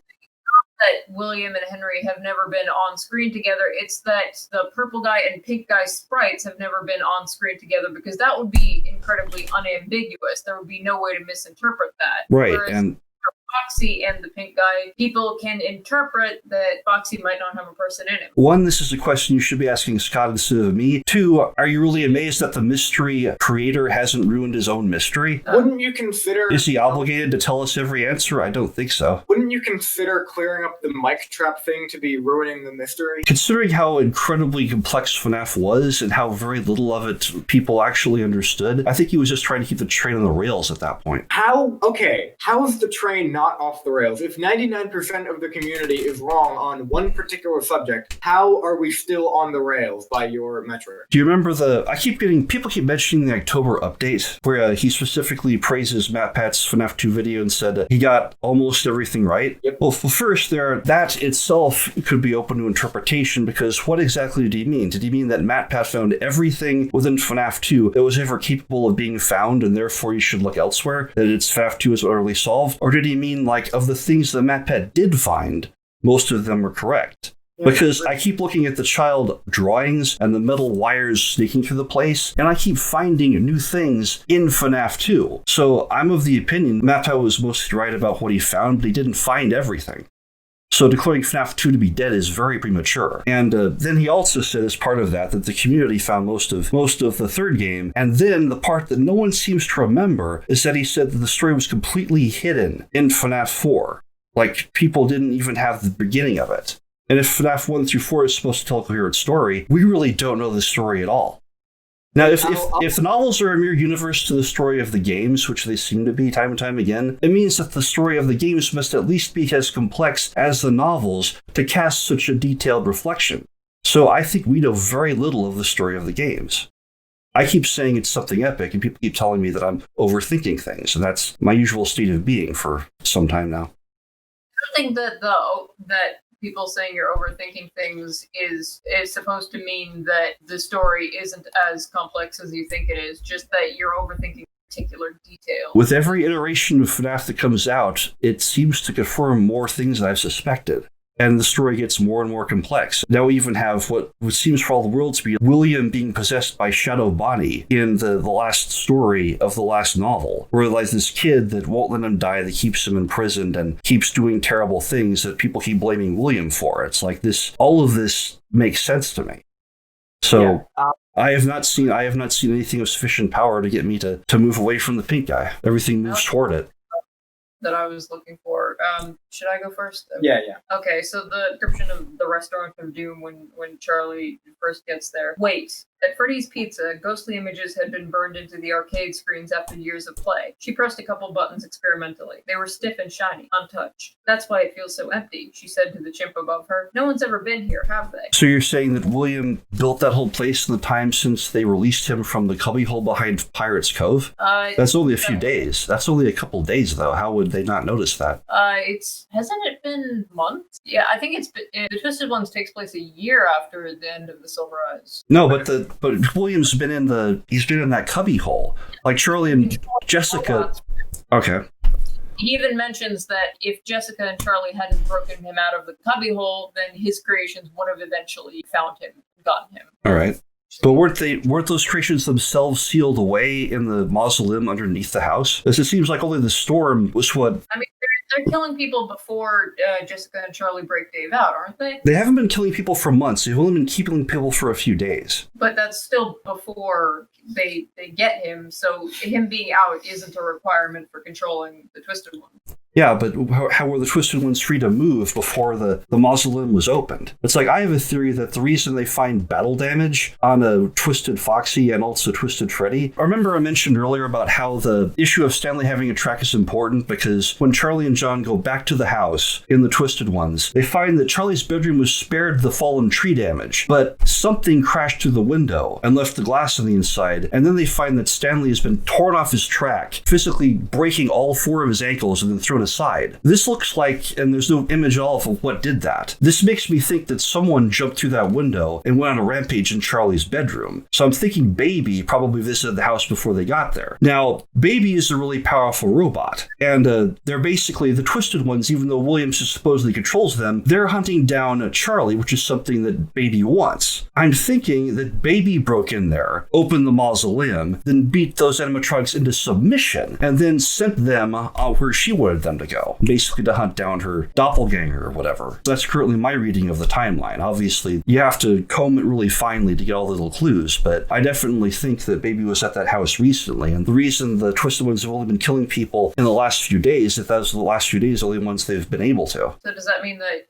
William and Henry have never been on screen together. It's that the purple guy and pink guy sprites have never been on screen together, because that would be incredibly unambiguous. There would be no way to misinterpret that. Right. Whereas and Foxy and the pink guy, people can interpret that Foxy might not have a person in him. One, this is a question you should be asking Scott instead of me. Two, are you really amazed that the mystery creator hasn't ruined his own mystery? Wouldn't you consider... Is he obligated to tell us every answer? I don't think so. Wouldn't you consider clearing up the mic trap thing to be ruining the mystery? Considering how incredibly complex FNAF was and how very little of it people actually understood, I think he was just trying to keep the train on the rails at that point. How is the train not off the rails? If 99% of the community is wrong on one particular subject, how are we still on the rails by your metric? Do you remember people keep mentioning the October update where he specifically praises Matt Pat's FNAF 2 video and said he got almost everything right? Yep. Well, first, that itself could be open to interpretation, because what exactly did he mean? Did he mean that Matt Pat found everything within FNAF 2 that was ever capable of being found and therefore you should look elsewhere? That its FNAF 2 is utterly solved? Or did he mean like of the things that MatPat did find, most of them were correct? Because I keep looking at the child drawings and the metal wires sneaking through the place, and I keep finding new things in FNAF 2. So I'm of the opinion MatPat was mostly right about what he found, but he didn't find everything. So declaring FNAF 2 to be dead is very premature. And then he also said as part of that the community found most of the third game. And then the part that no one seems to remember is that he said that the story was completely hidden in FNAF 4. Like, people didn't even have the beginning of it. And if FNAF 1 through 4 is supposed to tell a coherent story, we really don't know the story at all. Now, if the novels are a mere universe to the story of the games, which they seem to be time and time again, it means that the story of the games must at least be as complex as the novels to cast such a detailed reflection. So I think we know very little of the story of the games. I keep saying it's something epic, and people keep telling me that I'm overthinking things, and that's my usual state of being for some time now. I don't think that people saying you're overthinking things is supposed to mean that the story isn't as complex as you think it is, just that you're overthinking particular detail. With every iteration of FNAF that comes out, it seems to confirm more things than I've suspected. And the story gets more and more complex. Now we even have what seems for all the world to be William being possessed by Shadow Bonnie in the last story of the last novel, where there's this kid that won't let him die, that keeps him imprisoned and keeps doing terrible things that people keep blaming William for. It's like this, all of this makes sense to me. So I have not seen anything of sufficient power to get me to move away from the pink guy. Everything moves toward it. That I was looking for. Should I go first? Yeah. Okay, so the description of the restaurant of doom when Charlie first gets there. Wait. At Freddy's Pizza, ghostly images had been burned into the arcade screens after years of play. She pressed a couple buttons experimentally. They were stiff and shiny, untouched. That's why it feels so empty, she said to the chimp above her. No one's ever been here, have they? So you're saying that William built that whole place in the time since they released him from the cubbyhole behind Pirate's Cove? That's only a few days. That's only a couple days, though. How would they not notice that? Hasn't it been months? Yeah, I think the Twisted Ones takes place a year after the end of the Silver Eyes. No, but William's been in that cubby hole. Like Charlie and Jessica. Okay. He even mentions that if Jessica and Charlie hadn't broken him out of the cubbyhole, then his creations would have eventually found him and gotten him. All right. But weren't those creations themselves sealed away in the mausoleum underneath the house? Because it seems like only the storm was what... I mean, they're killing people before Jessica and Charlie break Dave out, aren't they? They haven't been killing people for months. They've only been keeping people for a few days. But that's still before they get him, so him being out isn't a requirement for controlling the Twisted One. Yeah, but how were the Twisted Ones free to move before the mausoleum was opened? It's like, I have a theory that the reason they find battle damage on a Twisted Foxy and also Twisted Freddy... I remember I mentioned earlier about how the issue of Stanley having a track is important because when Charlie and John go back to the house in the Twisted Ones, they find that Charlie's bedroom was spared the fallen tree damage, but something crashed through the window and left the glass on the inside, and then they find that Stanley has been torn off his track, physically breaking all 4 of his ankles and then thrown aside. This looks like, and there's no image at all of what did that. This makes me think that someone jumped through that window and went on a rampage in Charlie's bedroom. So I'm thinking Baby probably visited the house before they got there. Now, Baby is a really powerful robot, and they're basically the Twisted Ones, even though Williams supposedly controls them, they're hunting down Charlie, which is something that Baby wants. I'm thinking that Baby broke in there, opened the mausoleum, then beat those animatronics into submission, and then sent them where she wanted them to go, basically to hunt down her doppelganger or whatever. That's currently my reading of the timeline. Obviously, you have to comb it really finely to get all the little clues, but I definitely think that Baby was at that house recently, and the reason the Twisted Ones have only been killing people in the last few days, if those are the last few days, the only ones they've been able to. So does that mean that,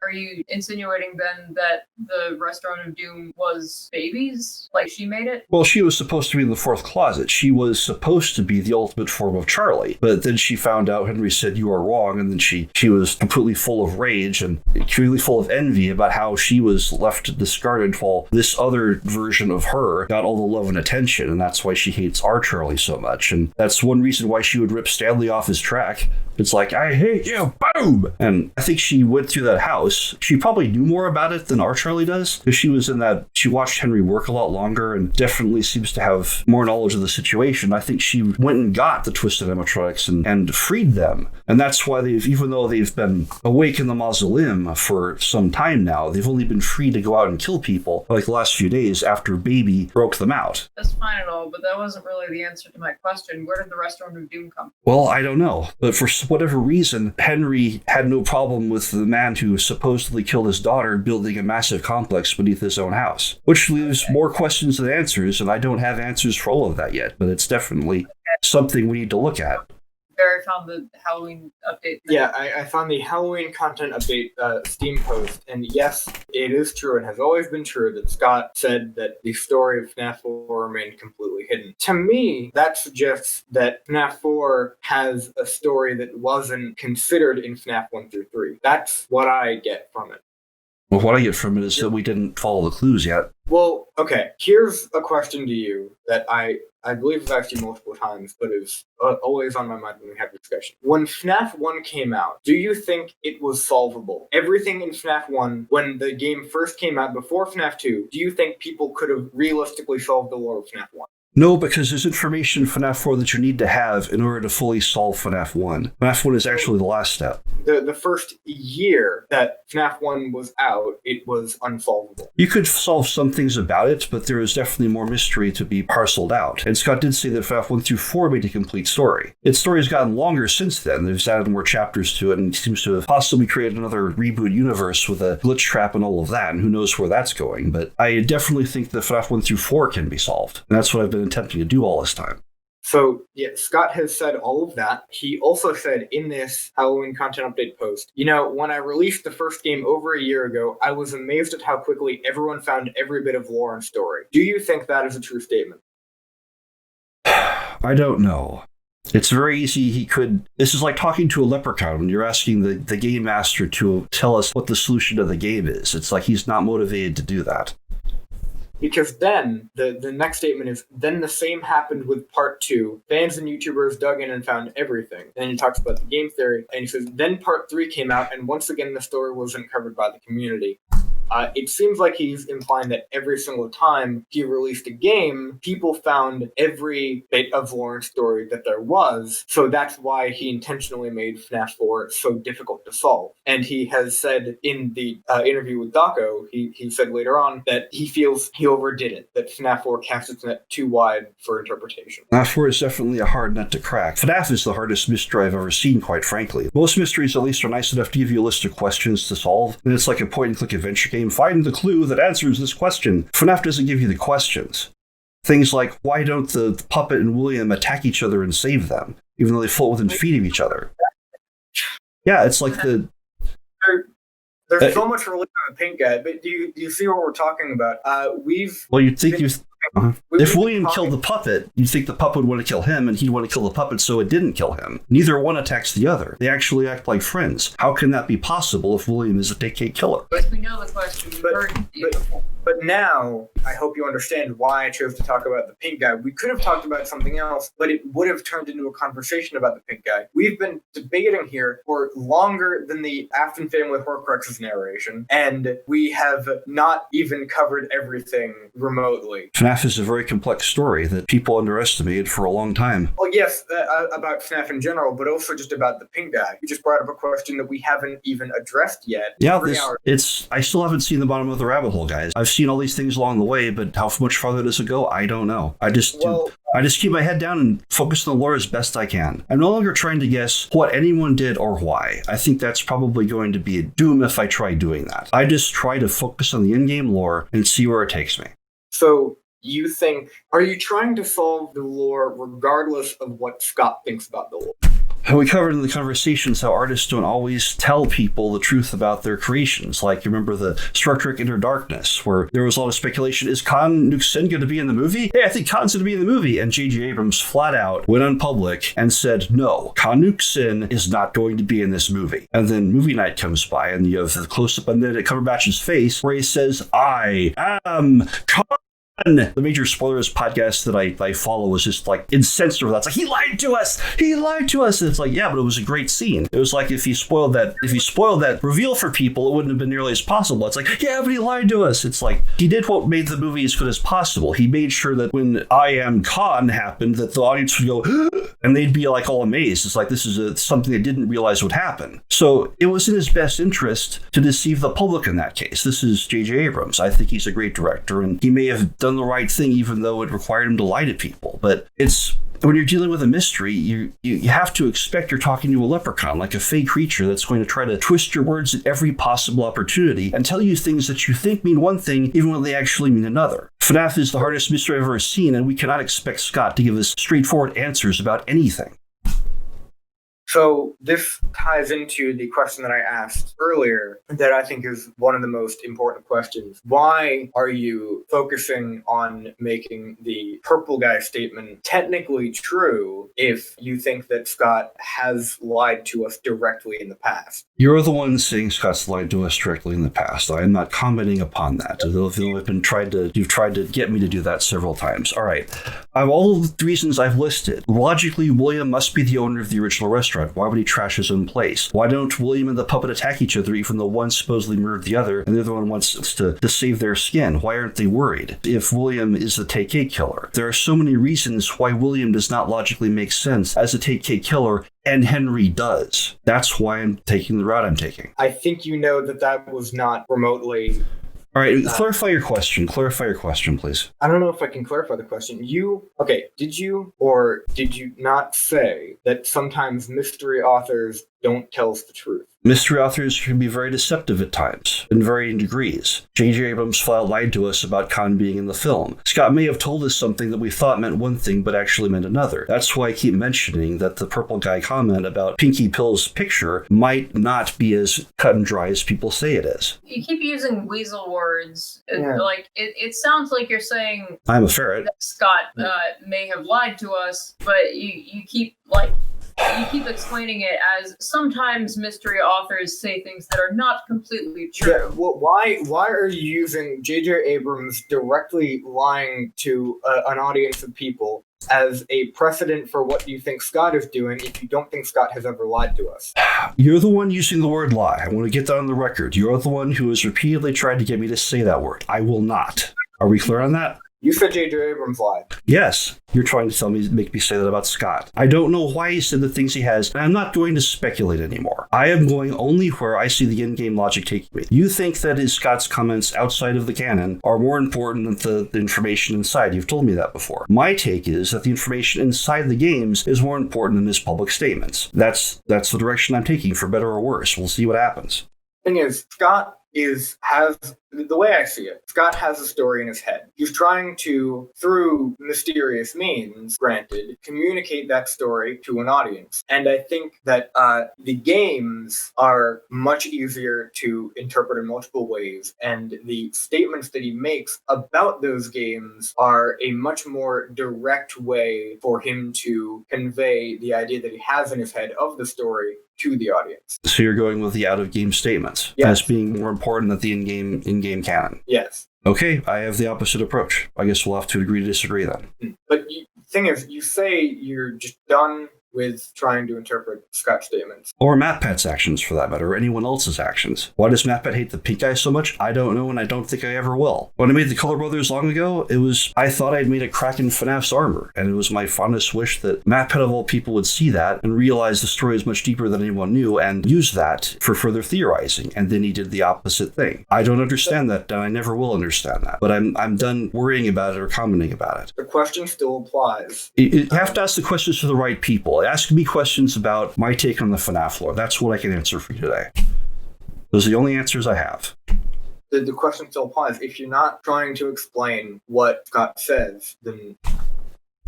are you insinuating then that the Restaurant of Doom was Baby's? Like, she made it? Well, she was supposed to be in the 4th closet. She was supposed to be the ultimate form of Charlie, but then she found out Henry said, "You are wrong," and then she was completely full of rage and completely full of envy about how she was left discarded while this other version of her got all the love and attention, and that's why she hates our Charlie so much, and that's one reason why she would rip Stanley off his track. It's like, "I hate you, boom!" And I think she went through that house. She probably knew more about it than our Charlie does, because she watched Henry work a lot longer and definitely seems to have more knowledge of the situation. I think she went and got the Twisted animatronics and freed them. And that's why even though they've been awake in the mausoleum for some time now, they've only been free to go out and kill people like the last few days after Baby broke them out. That's fine and all, but that wasn't really the answer to my question. Where did the Restaurant of Doom come from? Well, I don't know. But for whatever reason, Henry had no problem with the man who supposedly killed his daughter building a massive complex beneath his own house, which leaves more questions than answers, and I don't have answers for all of that yet, but it's definitely something we need to look at. Barry found the Halloween update. Yeah, I found the Halloween content update Steam post, and yes, it is true and has always been true that Scott said that the story of FNAF 4 remained completely hidden. To me, that suggests that FNAF 4 has a story that wasn't considered in FNAF 1 through 3. That's what I get from it. Well, what I get from it is that we didn't follow the clues yet. Well, okay, here's a question to you that I believe I've asked you multiple times, but is always on my mind when we have discussion. When FNAF 1 came out, do you think it was solvable? Everything in FNAF 1, when the game first came out before FNAF 2, do you think people could have realistically solved the lore of FNAF 1? No, because there's information in FNAF 4 that you need to have in order to fully solve FNAF 1. FNAF 1 is actually the last step. The first year that FNAF 1 was out, it was unsolvable. You could solve some things about it, but there is definitely more mystery to be parceled out. And Scott did say that FNAF 1 through 4 made a complete story. Its story has gotten longer since then. They've added more chapters to it, and seems to have possibly created another reboot universe with a glitch trap and all of that, and who knows where that's going. But I definitely think that FNAF 1 through 4 can be solved. And that's what I've been attempting to do all this time. So, yeah, Scott has said all of that. He also said in this Halloween content update post, when I released the first game over a year ago, I was amazed at how quickly everyone found every bit of lore and story. Do you think that is a true statement? I don't know. It's very easy. This is like talking to a leprechaun when you're asking the game master to tell us what the solution to the game is. It's like he's not motivated to do that. Because then, the next statement is, then the same happened with part 2. Fans and YouTubers dug in and found everything. And then he talks about the game theory, and he says, then part 3 came out, and once again the story wasn't covered by the community. it seems like he's implying that every single time he released a game, people found every bit of Lauren's story that there was. So that's why he intentionally made FNAF 4 so difficult to solve. And he has said in the interview with Daco, he said later on that he feels he overdid it, that FNAF 4 casts its net too wide for interpretation. FNAF 4 is definitely a hard nut to crack. FNAF is the hardest mystery I've ever seen, quite frankly. Most mysteries, at least, are nice enough to give you a list of questions to solve, and it's like a point-and-click adventure game. Find the clue that answers this question. FNAF doesn't give you the questions. Things like, why don't the puppet and William attack each other and save them, even though they float within feet of each other? Yeah, it's like the... There's so much related to the pink guy, but do you see what we're talking about? Well, you'd think if William killed the puppet, you'd think the puppet would want to kill him, and he'd want to kill the puppet, so it didn't kill him. Neither one attacks the other. They actually act like friends. How can that be possible if William is a take killer? But we know the question. But now, I hope you understand why I chose to talk about the pink guy. We could have talked about something else, but it would have turned into a conversation about the pink guy. We've been debating here for longer than the Afton family Horcrux's narration, and we have not even covered everything remotely. FNAF is a very complex story that people underestimated for a long time. Well, yes, about FNAF in general, but also just about the pink guy. You just brought up a question that we haven't even addressed yet. Yeah, I still haven't seen the bottom of the rabbit hole, guys. I've seen all these things along the way, but how much farther does it go? I don't know. I just keep my head down and focus on the lore as best I can. I'm no longer trying to guess what anyone did or why. I think that's probably going to be a doom if I try doing that. I just try to focus on the in-game lore and see where it takes me. So are you trying to solve the lore regardless of what Scott thinks about the lore? We covered in the conversations how artists don't always tell people the truth about their creations. Like, you remember the Star Trek Into Darkness, where there was a lot of speculation, is Khan Nook-Sin going to be in the movie? Hey, I think Khan's going to be in the movie. And J.J. Abrams flat out went on public and said, no, Khan Nook-Sin is not going to be in this movie. And then movie night comes by, and you have the close-up on Benedict Cumberbatch's face, where he says, I am Khan. The Major Spoilers podcast that I follow was just like incensed over that. It's like, he lied to us. And it's like, yeah, but it was a great scene. It was like if he spoiled that reveal for people, it wouldn't have been nearly as possible. It's like, yeah, but he lied to us. It's like, he did what made the movie as good as possible. He made sure that when I Am Khan happened, that the audience would go, and they'd be like all amazed. It's like, this is something they didn't realize would happen. So it was in his best interest to deceive the public in that case. This is J.J. Abrams. I think he's a great director, and he may have done the right thing even though it required him to lie to people. But it's when you're dealing with a mystery, you have to expect you're talking to a leprechaun, like a fake creature that's going to try to twist your words at every possible opportunity and tell you things that you think mean one thing even when they actually mean another. FNAF is the hardest mystery I've ever seen, and we cannot expect Scott to give us straightforward answers about anything. So this ties into the question that I asked earlier that I think is one of the most important questions. Why are you focusing on making the purple guy statement technically true if you think that Scott has lied to us directly in the past? You're the one saying Scott's lied to us directly in the past. I am not commenting upon that. You've tried to get me to do that several times. All right. Of all the reasons I've listed, logically, William must be the owner of the original restaurant. Why would he trash his own place? Why don't William and the puppet attack each other even though one supposedly murdered the other and the other one wants to save their skin? Why aren't they worried if William is the take-8 killer? There are so many reasons why William does not logically make sense as a take-8 killer, and Henry does. That's why I'm taking the route I'm taking. I think you know that was not remotely... All right, clarify your question. Clarify your question, please. I don't know if I can clarify the question. Did you or did you not say that sometimes mystery authors don't tell us the truth? Mystery authors can be very deceptive at times, in varying degrees. J.J. Abrams lied to us about Khan being in the film. Scott may have told us something that we thought meant one thing, but actually meant another. That's why I keep mentioning that the purple guy comment about Pinky Pill's picture might not be as cut and dry as people say it is. You keep using weasel words. Yeah. Like, it sounds like you're saying... I'm a ferret. That Scott may have lied to us, but you keep, you keep explaining it as sometimes mystery authors say things that are not completely true. Yeah, well, why are you using J.J. Abrams directly lying to an audience of people as a precedent for what you think Scott is doing if you don't think Scott has ever lied to us. You're the one using the word lie. I want to get that on the record. You're the one who has repeatedly tried to get me to say that word. I will not. Are we clear on that? You said J.J. Abrams lied. Yes, you're trying to make me say that about Scott. I don't know why he said the things he has, and I'm not going to speculate anymore. I am going only where I see the in-game logic taking me. You think that Scott's comments outside of the canon are more important than the information inside. You've told me that before. My take is that the information inside the games is more important than his public statements. That's the direction I'm taking, for better or worse. We'll see what happens. Thing is, Scott has the way I see it, Scott has a story in his head. He's trying to, through mysterious means, granted, communicate that story to an audience. And I think that the games are much easier to interpret in multiple ways, and the statements that he makes about those games are a much more direct way for him to convey the idea that he has in his head of the story to the audience. So you're going with the out-of-game statements as being more important than the in-game canon? Yes. Okay, I have the opposite approach. I guess we'll have to agree to disagree then. But the thing is, you say you're just done with trying to interpret Scott's statements. Or MatPat's actions, for that matter, or anyone else's actions. Why does MatPat hate the pink guy so much? I don't know, and I don't think I ever will. When I made the Color Brothers long ago, I thought I'd made a crack in FNAF's armor, and it was my fondest wish that MatPat of all people would see that and realize the story is much deeper than anyone knew and use that for further theorizing, and then he did the opposite thing. I don't understand that, and I never will understand that, but I'm done worrying about it or commenting about it. The question still applies. You have to ask the questions to the right people. Ask me questions about my take on the FNAF lore. That's what I can answer for you today. Those are the only answers I have. The question still applies. If you're not trying to explain what Scott says, then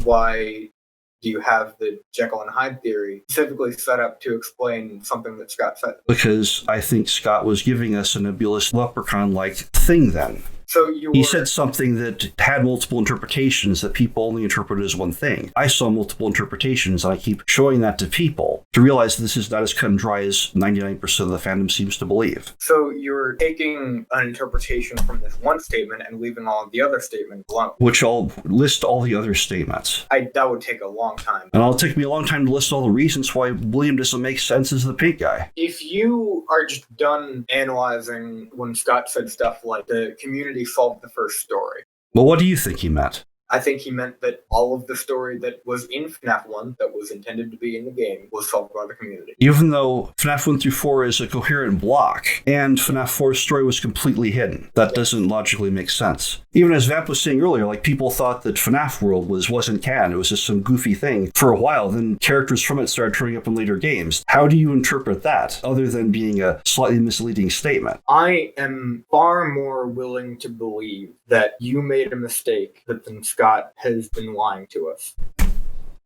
why do you have the Jekyll and Hyde theory specifically set up to explain something that Scott said? Because I think Scott was giving us a nebulous leprechaun-like thing then. So he said something that had multiple interpretations that people only interpreted as one thing. I saw multiple interpretations, and I keep showing that to people to realize this is not as cut and dry as 99% of the fandom seems to believe. So you're taking an interpretation from this one statement and leaving all of the other statements alone. Which I'll list all the other statements. That would take a long time. And it'll take me a long time to list all the reasons why William doesn't make sense as the pink guy. If you are just done analyzing when Scott said stuff like the community solved the first story. Well, what do you think he meant? I think he meant that all of the story that was in FNAF 1 that was intended to be in the game was solved by the community. Even though FNAF 1 through 4 is a coherent block, and FNAF 4's story was completely hidden. That doesn't logically make sense. Even as Vamp was saying earlier, people thought that FNAF World wasn't canon, it was just some goofy thing for a while, then characters from it started turning up in later games. How do you interpret that, other than being a slightly misleading statement? I am far more willing to believe that you made a mistake than Scott has been lying to us.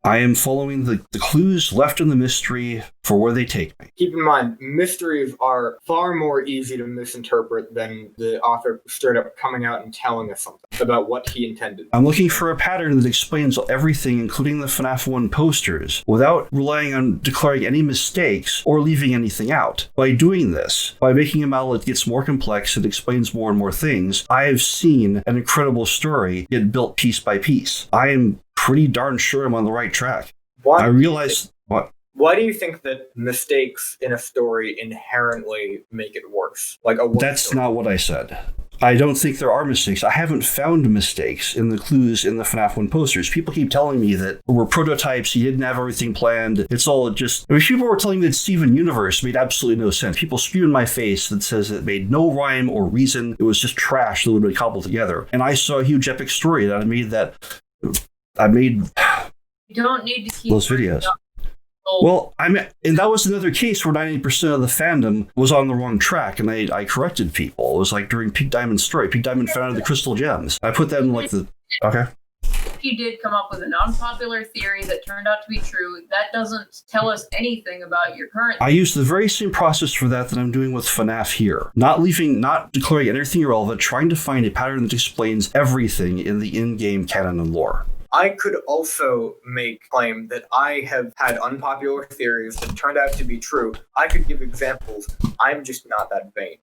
I am following the clues left in the mystery for where they take me. Keep in mind, mysteries are far more easy to misinterpret than the author straight up coming out and telling us something about what he intended. I'm looking for a pattern that explains everything, including the FNAF 1 posters, without relying on declaring any mistakes or leaving anything out. By doing this, by making a model that gets more complex and explains more and more things, I have seen an incredible story get built piece by piece. I am pretty darn sure I'm on the right track. I realize... What? Why do you think that mistakes in a story inherently make it worse? That's not what I said. I don't think there are mistakes. I haven't found mistakes in the clues in the FNAF 1 posters. People keep telling me that we're prototypes, he didn't have everything planned. It's all just... people were telling me that Steven Universe made absolutely no sense. People spew in my face that says it made no rhyme or reason. It was just trash that would have been cobbled together. And I saw a huge epic story that I made You don't need to keep those videos. Well, and that was another case where 90% of the fandom was on the wrong track, and I corrected people. It was like during Pink Diamond's story. Pink Diamond found the crystal gems. I put that in okay. If you did come up with an unpopular theory that turned out to be true, that doesn't tell us anything about your current... I use the very same process for that I'm doing with FNAF here. Not declaring anything irrelevant, trying to find a pattern that explains everything in the in-game canon and lore. I could also make claim that I have had unpopular theories that turned out to be true. I could give examples. I'm just not that vain.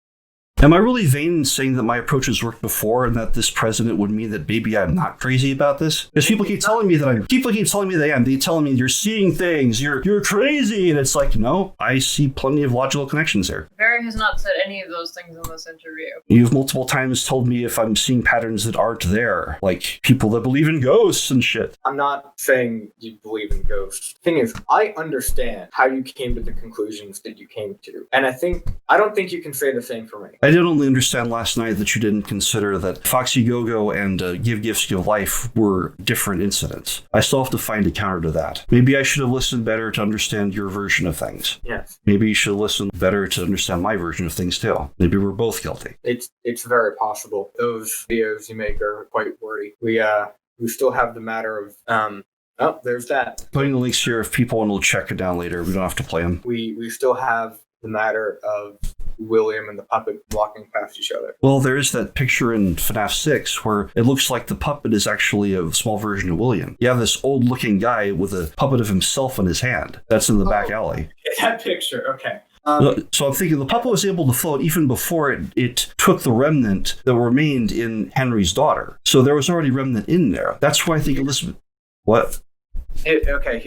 Am I really vain in saying that my approach has worked before and that this president would mean that maybe I'm not crazy about this? Because people keep telling me that I am. They telling me you're seeing things, you're crazy, and it's like, no, I see plenty of logical connections there. Barry has not said any of those things in this interview. You've multiple times told me if I'm seeing patterns that aren't there, like people that believe in ghosts and shit. I'm not saying you believe in ghosts. Thing is, I understand how you came to the conclusions that you came to, and I don't think you can say the same for me. I did only understand last night that you didn't consider that Foxy Go-Go and Give Gifts Give Life were different incidents. I still have to find a counter to that. Maybe I should have listened better to understand your version of things. Yes. Maybe you should listen better to understand my version of things too. Maybe we're both guilty. It's very possible. Those videos you make are quite wordy. We still have the matter of oh, there's that. Putting the links here if people want to check it down later. We don't have to play them. We still have the matter of William and the puppet walking past each other. Well, there is that picture in FNAF 6 where it looks like the puppet is actually a small version of William. You have this old-looking guy with a puppet of himself in his hand. That's in the back alley. That picture, okay. So I'm thinking the puppet was able to float even before it took the remnant that remained in Henry's daughter. So there was already remnant in there. That's why I think Elizabeth... What? Okay,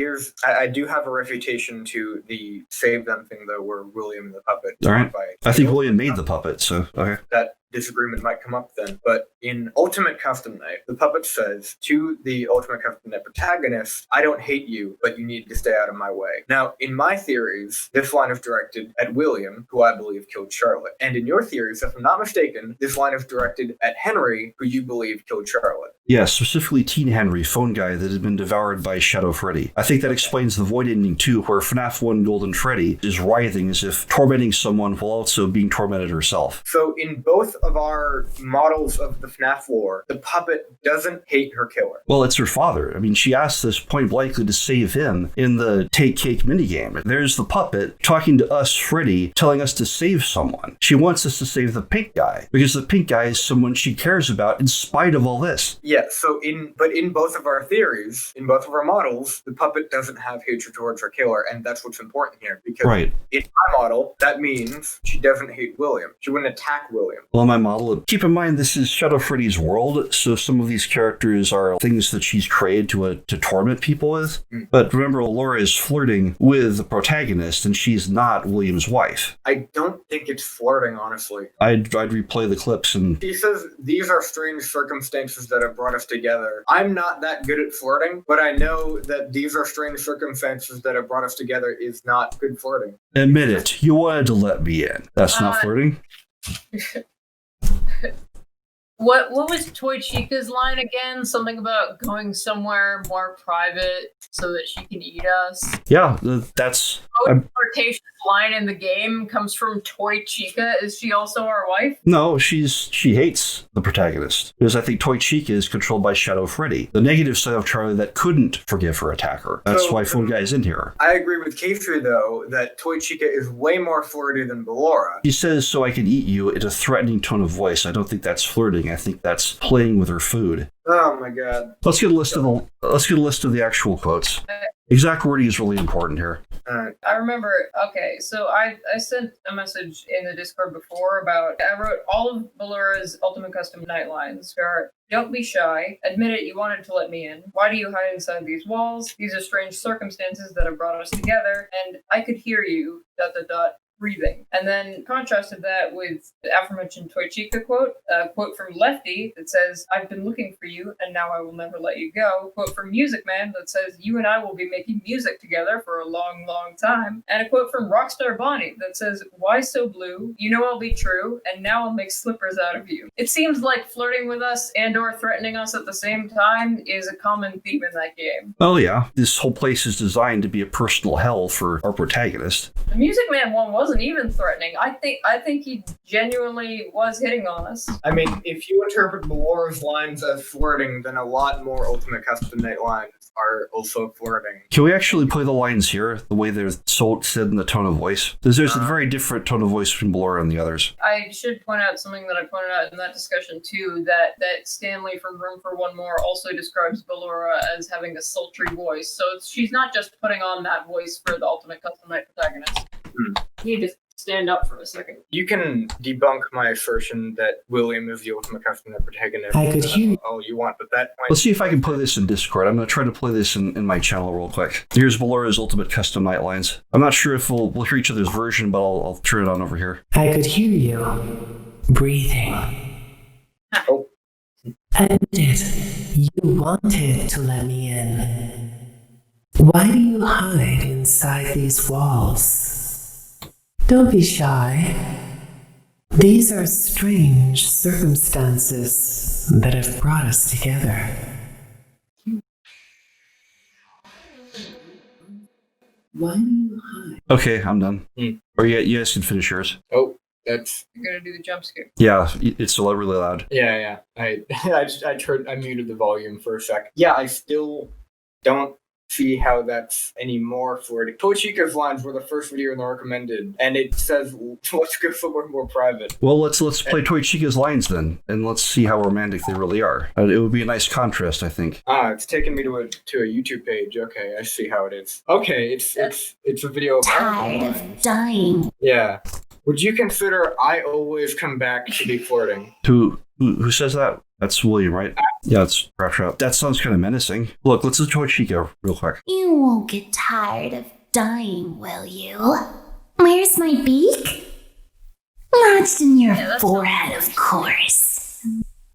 I do have a refutation to the save them thing, though, where William the puppet... All right. I think William made the puppet, so, okay. That disagreement might come up then. But in Ultimate Custom Night, the puppet says to the Ultimate Custom Night protagonist, I don't hate you, but you need to stay out of my way. Now, in my theories, this line is directed at William, who I believe killed Charlotte. And in your theories, if I'm not mistaken, this line is directed at Henry, who you believe killed Charlotte. Yeah, specifically Teen Henry, phone guy that had been devoured by Shadow Freddy. I think that explains the void ending too, where FNAF 1 Golden Freddy is writhing as if tormenting someone while also being tormented herself. So in both of our models of the FNAF lore, the puppet doesn't hate her killer. Well, it's her father. I mean, she asked this point blankly to save him in the Take Cake minigame. There's the puppet talking to us, Freddy, telling us to save someone. She wants us to save the pink guy, because the pink guy is someone she cares about in spite of all this. Yeah, so in both of our theories, in both of our models, the puppet doesn't have hatred towards her killer, and that's what's important here. Because in my model, that means she doesn't hate William. She wouldn't attack William. Well, in my model, keep in mind this is Shadow Freddy's world, so some of these characters are things that she's created to torment people with. But remember, Laura is flirting with the protagonist, and she's not William's wife. I don't think it's flirting, honestly. I'd replay the clips and... She says, these are strange circumstances that have brought us together. I'm not that good at flirting, but I know that these are strange circumstances that have brought us together is not good flirting. Admit it, you wanted to let me in. That's not flirting? What was Toy Chica's line again? Something about going somewhere more private so that she can eat us? Yeah, that's... flirtatious line in the game comes from Toy Chica. Is she also our wife? No, she hates the protagonist. Because I think Toy Chica is controlled by Shadow Freddy, the negative side of Charlie that couldn't forgive her attacker. That's why Phone Guy is in here. I agree with Kayfu, though, that Toy Chica is way more flirty than Ballora. She says, so I can eat you, in a threatening tone of voice. I don't think that's flirting. I think that's playing with her food. Oh my god. Let's get a list of the actual quotes. Exact wording is really important here. I remember, okay, so I sent a message in the Discord before about, I wrote all of Ballora's Ultimate Custom Night lines. There are, don't be shy. Admit it, you wanted to let me in. Why do you hide inside these walls? These are strange circumstances that have brought us together. And I could hear you, ... breathing. And then contrasted that with the aforementioned Toy Chica quote, a quote from Lefty that says, I've been looking for you and now I will never let you go. Quote from Music Man that says, you and I will be making music together for a long, long time. And a quote from Rockstar Bonnie that says, why so blue? You know I'll be true and now I'll make slippers out of you. It seems like flirting with us and or threatening us at the same time is a common theme in that game. Oh yeah, this whole place is designed to be a personal hell for our protagonist. The Music Man one wasn't even threatening. I think he genuinely was hitting on us. I mean, if you interpret Ballora's lines as flirting, then a lot more Ultimate Custom Night lines are also flirting. Can we actually play the lines here, the way they're said in the tone of voice? Because there's a very different tone of voice between Ballora and the others. I should point out something that I pointed out in that discussion too, that Stanley from Room for One More also describes Ballora as having a sultry voice. So she's not just putting on that voice for the Ultimate Custom Night protagonist. You just stand up for a second. You can debunk my assertion that William is the ultimate customer protagonist. I could hear. All you want, but that might... Let's see if I can play this in Discord. I'm going to try to play this in my channel real quick. Here's Valora's ultimate custom nightlines. I'm not sure if we'll hear each other's version, but I'll turn it on over here. I could hear you breathing. Oh. Admit it. You wanted to let me in. Why do you hide inside these walls? Don't be shy. These are strange circumstances that have brought us together. Why do you hide? Okay, I'm done. Or you guys can finish yours. Oh, that's... You're gonna do the jump scare. Yeah, it's really loud. Yeah. I muted the volume for a sec. Yeah, I still don't see how that's any more flirty. Toichika's lines were the first video in the recommended, and it says, let's go somewhere more private. Well, let's play Toichika's lines then, and let's see how romantic they really are. It would be a nice contrast, I think. It's taken me to a YouTube page. Okay, I see how it is. Okay, it's a video of Tired of dying. Yeah. Would you consider I always come back to be flirting? Who says that? That's William, right? Yeah, it's Raptrap. That sounds kind of menacing. Look, let's do Toichika real quick. You won't get tired of dying, will you? Where's my beak? Lodged in your forehead, of course.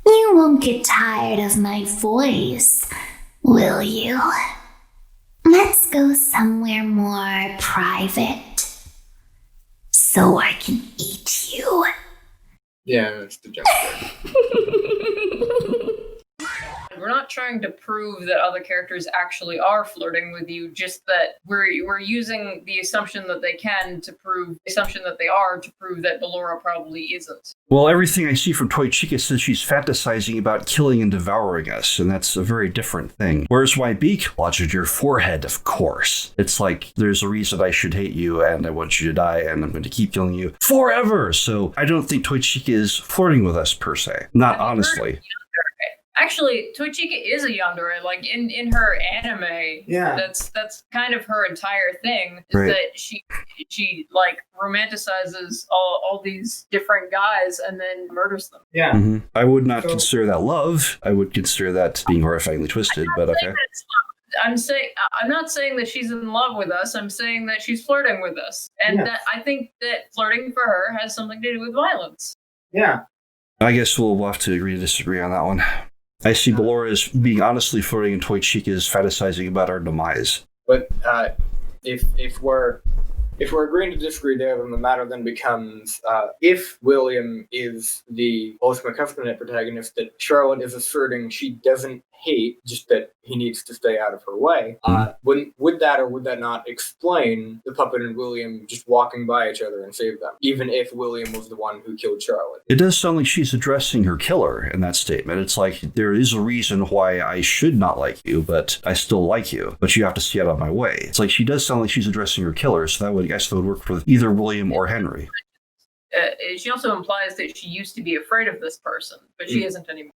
You won't get tired of my voice, will you? Let's go somewhere more private, so I can eat you. Yeah, that's the joke. We're not trying to prove that other characters actually are flirting with you, just that we're using the assumption that they can to prove the assumption that they are to prove that Ballora probably isn't. Well, everything I see from Toichika says she's fantasizing about killing and devouring us, and that's a very different thing. Where's my beak? Lodged in your forehead, of course. It's like, there's a reason I should hate you, and I want you to die, and I'm going to keep killing you forever! So I don't think Toichika is flirting with us, per se. Not honestly. Actually, Toichika is a yandere. Like in her anime, Yeah. that's kind of her entire thing. Is Right. that she like romanticizes all these different guys and then murders them. Yeah. Mm-hmm. I would not So- consider that love. I would consider that being horrifyingly twisted, but okay. I'm not saying that she's in love with us. I'm saying that she's flirting with us, and Yes. that I think that flirting for her has something to do with violence. Yeah. I guess we'll have to agree to disagree on that one. I see Ballora as being honestly flirting and Toichika is fantasizing about our demise. But if we're agreeing to disagree there, then the matter then becomes if William is the ultimate covenant protagonist that Charlotte is asserting she doesn't hate, just that he needs to stay out of her way, would that or would that not explain the puppet and William just walking by each other and save them, even if William was the one who killed Charlotte? It does sound like she's addressing her killer in that statement. It's like, there is a reason why I should not like you, but I still like you, but you have to stay out of my way. It's like she does sound like she's addressing her killer, so that would, I guess that would work for either William or Henry. She also implies that she used to be afraid of this person, but she isn't anymore.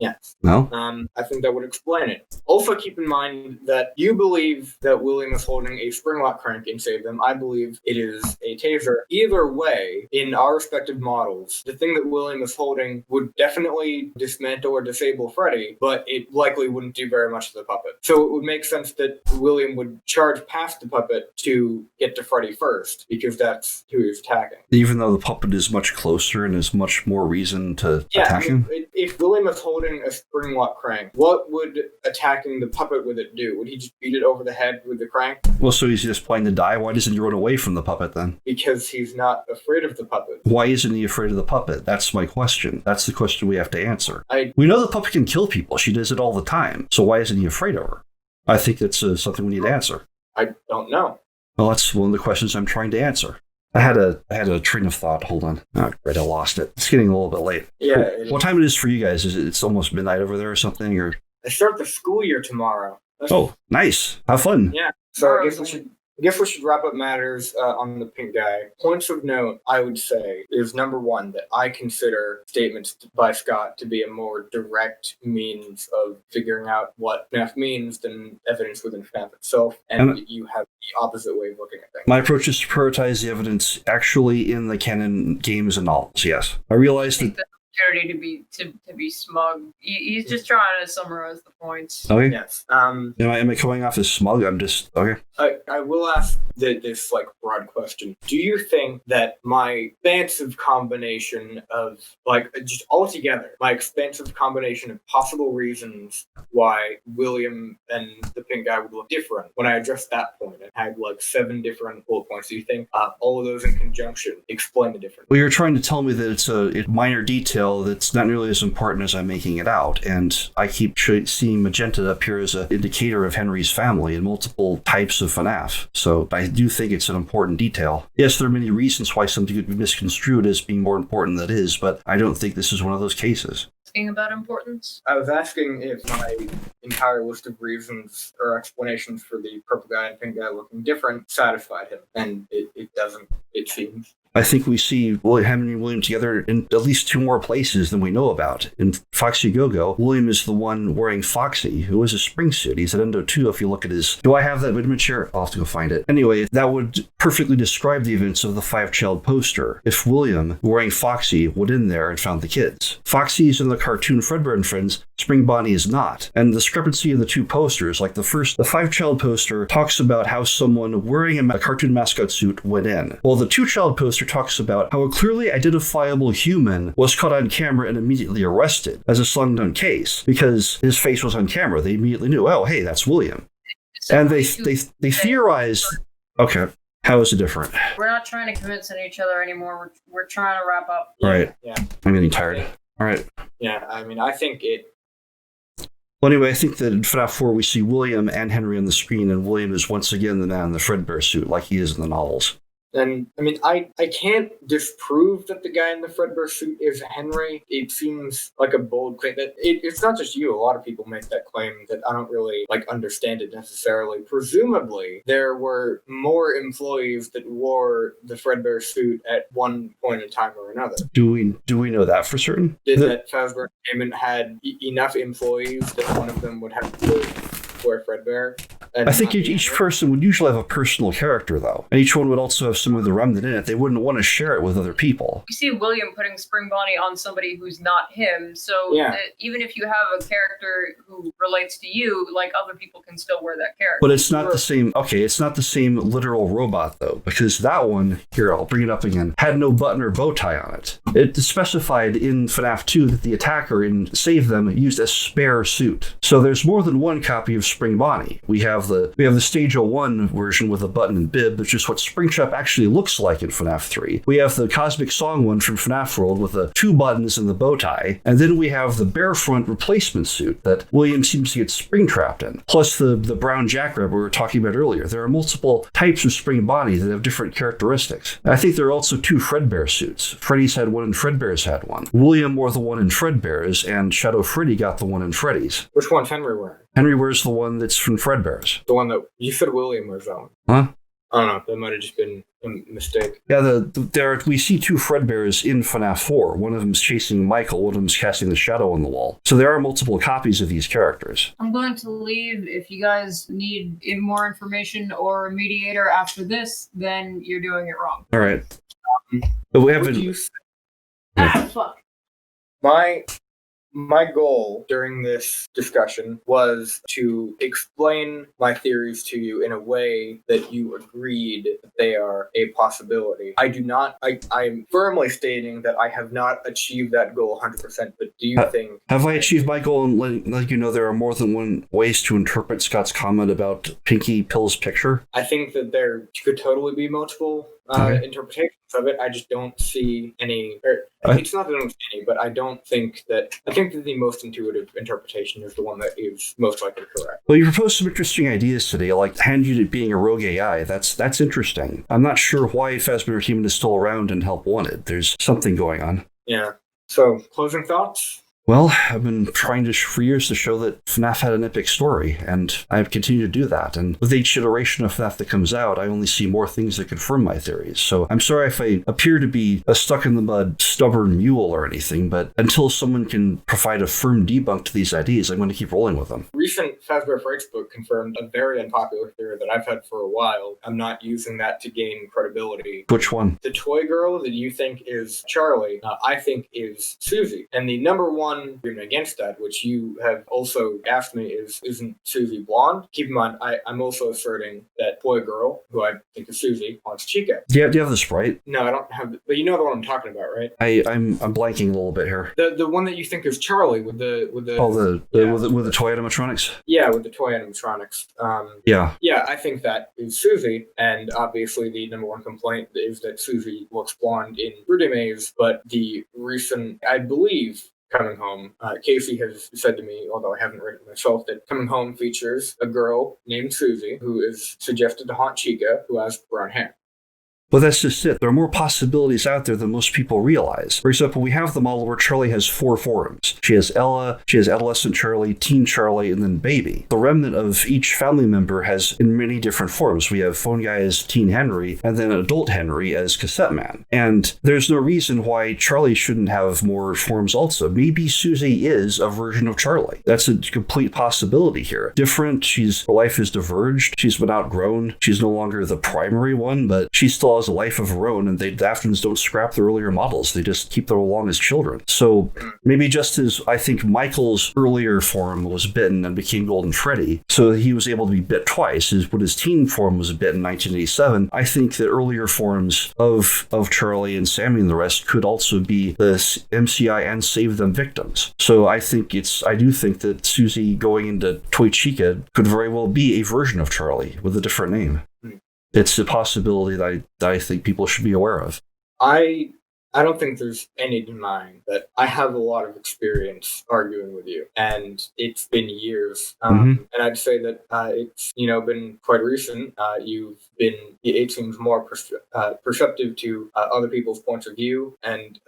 Yes. No? I think that would explain it. Also keep in mind that you believe that William is holding a spring lock crank and save them. I believe it is a taser. Either way, in our respective models, the thing that William is holding would definitely dismantle or disable Freddy, but it likely wouldn't do very much to the puppet. So it would make sense that William would charge past the puppet to get to Freddy first, because that's who he's attacking. Even though the puppet is much closer and has much more reason to attack him? If William is holding a spring lock crank, what would attacking the puppet with it do? Would he just beat it over the head with the crank? Well, so he's just playing to die? Why doesn't he run away from the puppet then? Because he's not afraid of the puppet. Why isn't he afraid of the puppet? That's my question. That's the question we have to answer. We know the puppet can kill people. She does it all the time. So why isn't he afraid of her? I think that's something we need to answer. I don't know. Well, that's one of the questions I'm trying to answer. I had a train of thought. Hold on. Oh, great, I lost it. It's getting a little bit late. Yeah. What time it is for you guys? It's almost midnight over there or something? Or I start the school year tomorrow. oh, nice. Have fun. Yeah. So I guess we should I guess we should wrap up matters on the pink guy. Points of note, I would say, is number one, that I consider statements by Scott to be a more direct means of figuring out what FNAF means than evidence within FNAF itself, and you have the opposite way of looking at things. My approach is to prioritize the evidence actually in the canon games and novels, yes. I realize that... Opportunity to be smug. He's just trying to summarize the points. Okay. Yes. Am I coming off as smug? I'm just... Okay. I will ask this broad question. Do you think that my expansive combination of just altogether my expansive combination of possible reasons why William and the pink guy would look different, when I addressed that point and had 7 different bullet points, do you think all of those in conjunction explain the difference? Well, you're trying to tell me that it's a minor detail that's not nearly as important as I'm making it out, and I keep seeing magenta appear as an indicator of Henry's family in multiple types of FNAF, so I do think it's an important detail. Yes, there are many reasons why something could be misconstrued as being more important than it is, but I don't think this is one of those cases. Asking about importance? I was asking if my entire list of reasons or explanations for the purple guy and pink guy looking different satisfied him, and it doesn't, it seems. I think we see Henry and William together in at least 2 more places than we know about. In Foxy Go-Go, William is the one wearing Foxy, who is a spring suit. He's at Endo 2 if you look at his... Do I have that image here? I'll have to go find it. Anyway, that would perfectly describe the events of the 5-child poster. If William, wearing Foxy, went in there and found the kids. Foxy is in the cartoon Fredbear and Friends. Spring Bonnie is not. And the discrepancy in the 2 posters, the 5-child poster talks about how someone wearing a cartoon mascot suit went in. Well, the 2-child poster talks about how a clearly identifiable human was caught on camera and immediately arrested as a slung-down case because his face was on camera. They immediately knew, oh, hey, that's William. And they theorized, okay, how is it different? We're not trying to convince each other anymore. We're trying to wrap up. Right. Yeah. I'm getting tired. All right. Yeah, I think it... Well, anyway, I think that in FNAF 4 we see William and Henry on the screen, and William is once again the man in the Fredbear suit like he is in the novels. And I can't disprove that the guy in the Fredbear suit is Henry. It seems like a bold claim. That it's not just you. A lot of people make that claim that I don't really understand it necessarily. Presumably, there were more employees that wore the Fredbear suit at one point in time or another. Do we know that for certain? That Fazbear Entertainment had enough employees that one of them would have to wear Fredbear? I think each person would usually have a personal character, though. And each one would also have some of the remnant in it. They wouldn't want to share it with other people. You see William putting Spring Bonnie on somebody who's not him, so even if you have a character who relates to you, other people can still wear that character. But it's not the same... Okay, it's not the same literal robot, though, because that one, here, I'll bring it up again, had no button or bow tie on it. It specified in FNAF 2 that the attacker in Save Them used a spare suit. So there's more than one copy of Spring Bonnie. We have the Stage 01 version with a button and bib, which is what Springtrap actually looks like in FNAF 3. We have the Cosmic Song one from FNAF World with the 2 buttons and the bow tie, and then we have the bare front replacement suit that William seems to get Springtrapped in, plus the brown jackrabbit we were talking about earlier. There are multiple types of Spring Bonnie that have different characteristics. I think there are also 2 Fredbear suits. Freddy's had one and Fredbear's had one. William wore the one in Fredbear's, and Shadow Freddy got the one in Freddy's. Which one's Henry wearing? Henry wears the one that's from Fredbear's. The one that you said William wears that one. Huh? I don't know. That might have just been a mistake. Yeah, we see 2 Fredbears in FNAF 4. One of them's chasing Michael, one of them's casting the shadow on the wall. So there are multiple copies of these characters. I'm going to leave. If you guys need more information or a mediator after this, then you're doing it wrong. All right. But we haven't... Fuck. My goal during this discussion was to explain my theories to you in a way that you agreed that they are a possibility. I'm firmly stating that I have not achieved that goal 100%, but do you think... Have I achieved my goal in letting you know there are more than one ways to interpret Scott's comment about Pinky Pill's picture? I think that there could totally be multiple interpretations of it. I just don't see any... it's not that I don't see any, but I think that the most intuitive interpretation is the one that is most likely correct. Well, you proposed some interesting ideas today, like Hanji being a rogue AI. That's interesting. I'm not sure why Fazbear Entertainment is still around and help wanted. There's something going on. Yeah. So, closing thoughts? Well, I've been trying for years to show that FNAF had an epic story, and I've continued to do that. And with each iteration of FNAF that comes out, I only see more things that confirm my theories. So I'm sorry if I appear to be a stuck-in-the-mud, stubborn mule or anything, but until someone can provide a firm debunk to these ideas, I'm going to keep rolling with them. Recent Fazbear Frights book confirmed a very unpopular theory that I've had for a while. I'm not using that to gain credibility. Which one? The toy girl that you think is Charlie, I think is Susie. And the number one argument against that, which you have also asked me, isn't Susie blonde? Keep in mind, I'm also asserting that toy girl, who I think is Susie, wants Chica. Do you have the sprite? No, I don't have, but you know the one I'm talking about, right? I'm blanking a little bit here. The one that you think is Charlie with the with the toy animatronics. Yeah, with the toy animatronics. Yeah, I think that is Susie, and obviously the number one complaint is that Susie looks blonde in Broody Maze, but the recent, I believe, Coming Home, Casey has said to me, although I haven't read it myself, that Coming Home features a girl named Susie who is suggested to haunt Chica, who has brown hair. Well, that's just it. There are more possibilities out there than most people realize. For example, we have the model where Charlie has 4 forms. She has Ella, she has Adolescent Charlie, Teen Charlie, and then Baby. The remnant of each family member has in many different forms. We have Phone Guy as Teen Henry, and then Adult Henry as Cassette Man. And there's no reason why Charlie shouldn't have more forms also. Maybe Susie is a version of Charlie. That's a complete possibility here. Different, her life is diverged, she's been outgrown, she's no longer the primary one, but she still has a life of her own, and the Daphnes don't scrap the earlier models. They just keep them along as children. So maybe just as I think Michael's earlier form was bitten and became Golden Freddy, so he was able to be bit twice. When his teen form was bit in 1987, I think that earlier forms of Charlie and Sammy and the rest could also be the MCI and Save Them victims. So I do think that Susie going into Toy Chica could very well be a version of Charlie with a different name. It's a possibility that I think people should be aware of. I don't think there's any denying that I have a lot of experience arguing with you, and it's been years. And I'd say that it's been quite recent. It seems more perceptive to other people's points of view and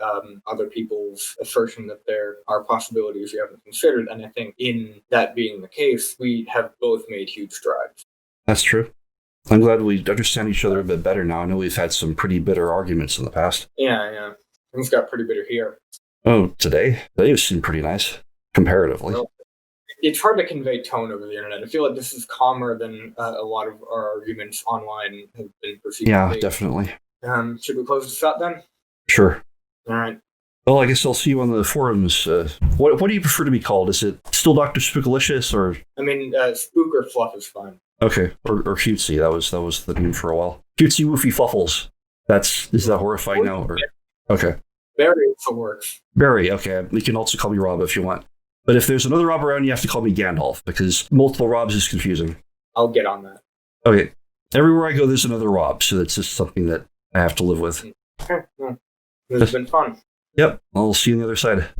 other people's assertion that there are possibilities you haven't considered. And I think in that being the case, we have both made huge strides. That's true. I'm glad we understand each other a bit better now. I know we've had some pretty bitter arguments in the past. Yeah. Things got pretty bitter here. Oh, today? Today seemed pretty nice, comparatively. Well, it's hard to convey tone over the internet. I feel like this is calmer than a lot of our arguments online have been perceived. Yeah, definitely. Should we close this out then? Sure. All right. Well, I guess I'll see you on the forums. What do you prefer to be called? Is it still Dr. Spookulicious, or? I mean, Spook or Fluff is fine. Okay, or Cutesy. That was the name for a while. Cutesy Woofy Fluffles. Is that horrifying now? Or? Okay. Barry also works. Barry, okay. You can also call me Rob if you want. But if there's another Rob around, you have to call me Gandalf, because multiple Robs is confusing. I'll get on that. Okay. Everywhere I go, there's another Rob, so that's just something that I have to live with. Okay. Well, this has been fun. Yep. I'll see you on the other side.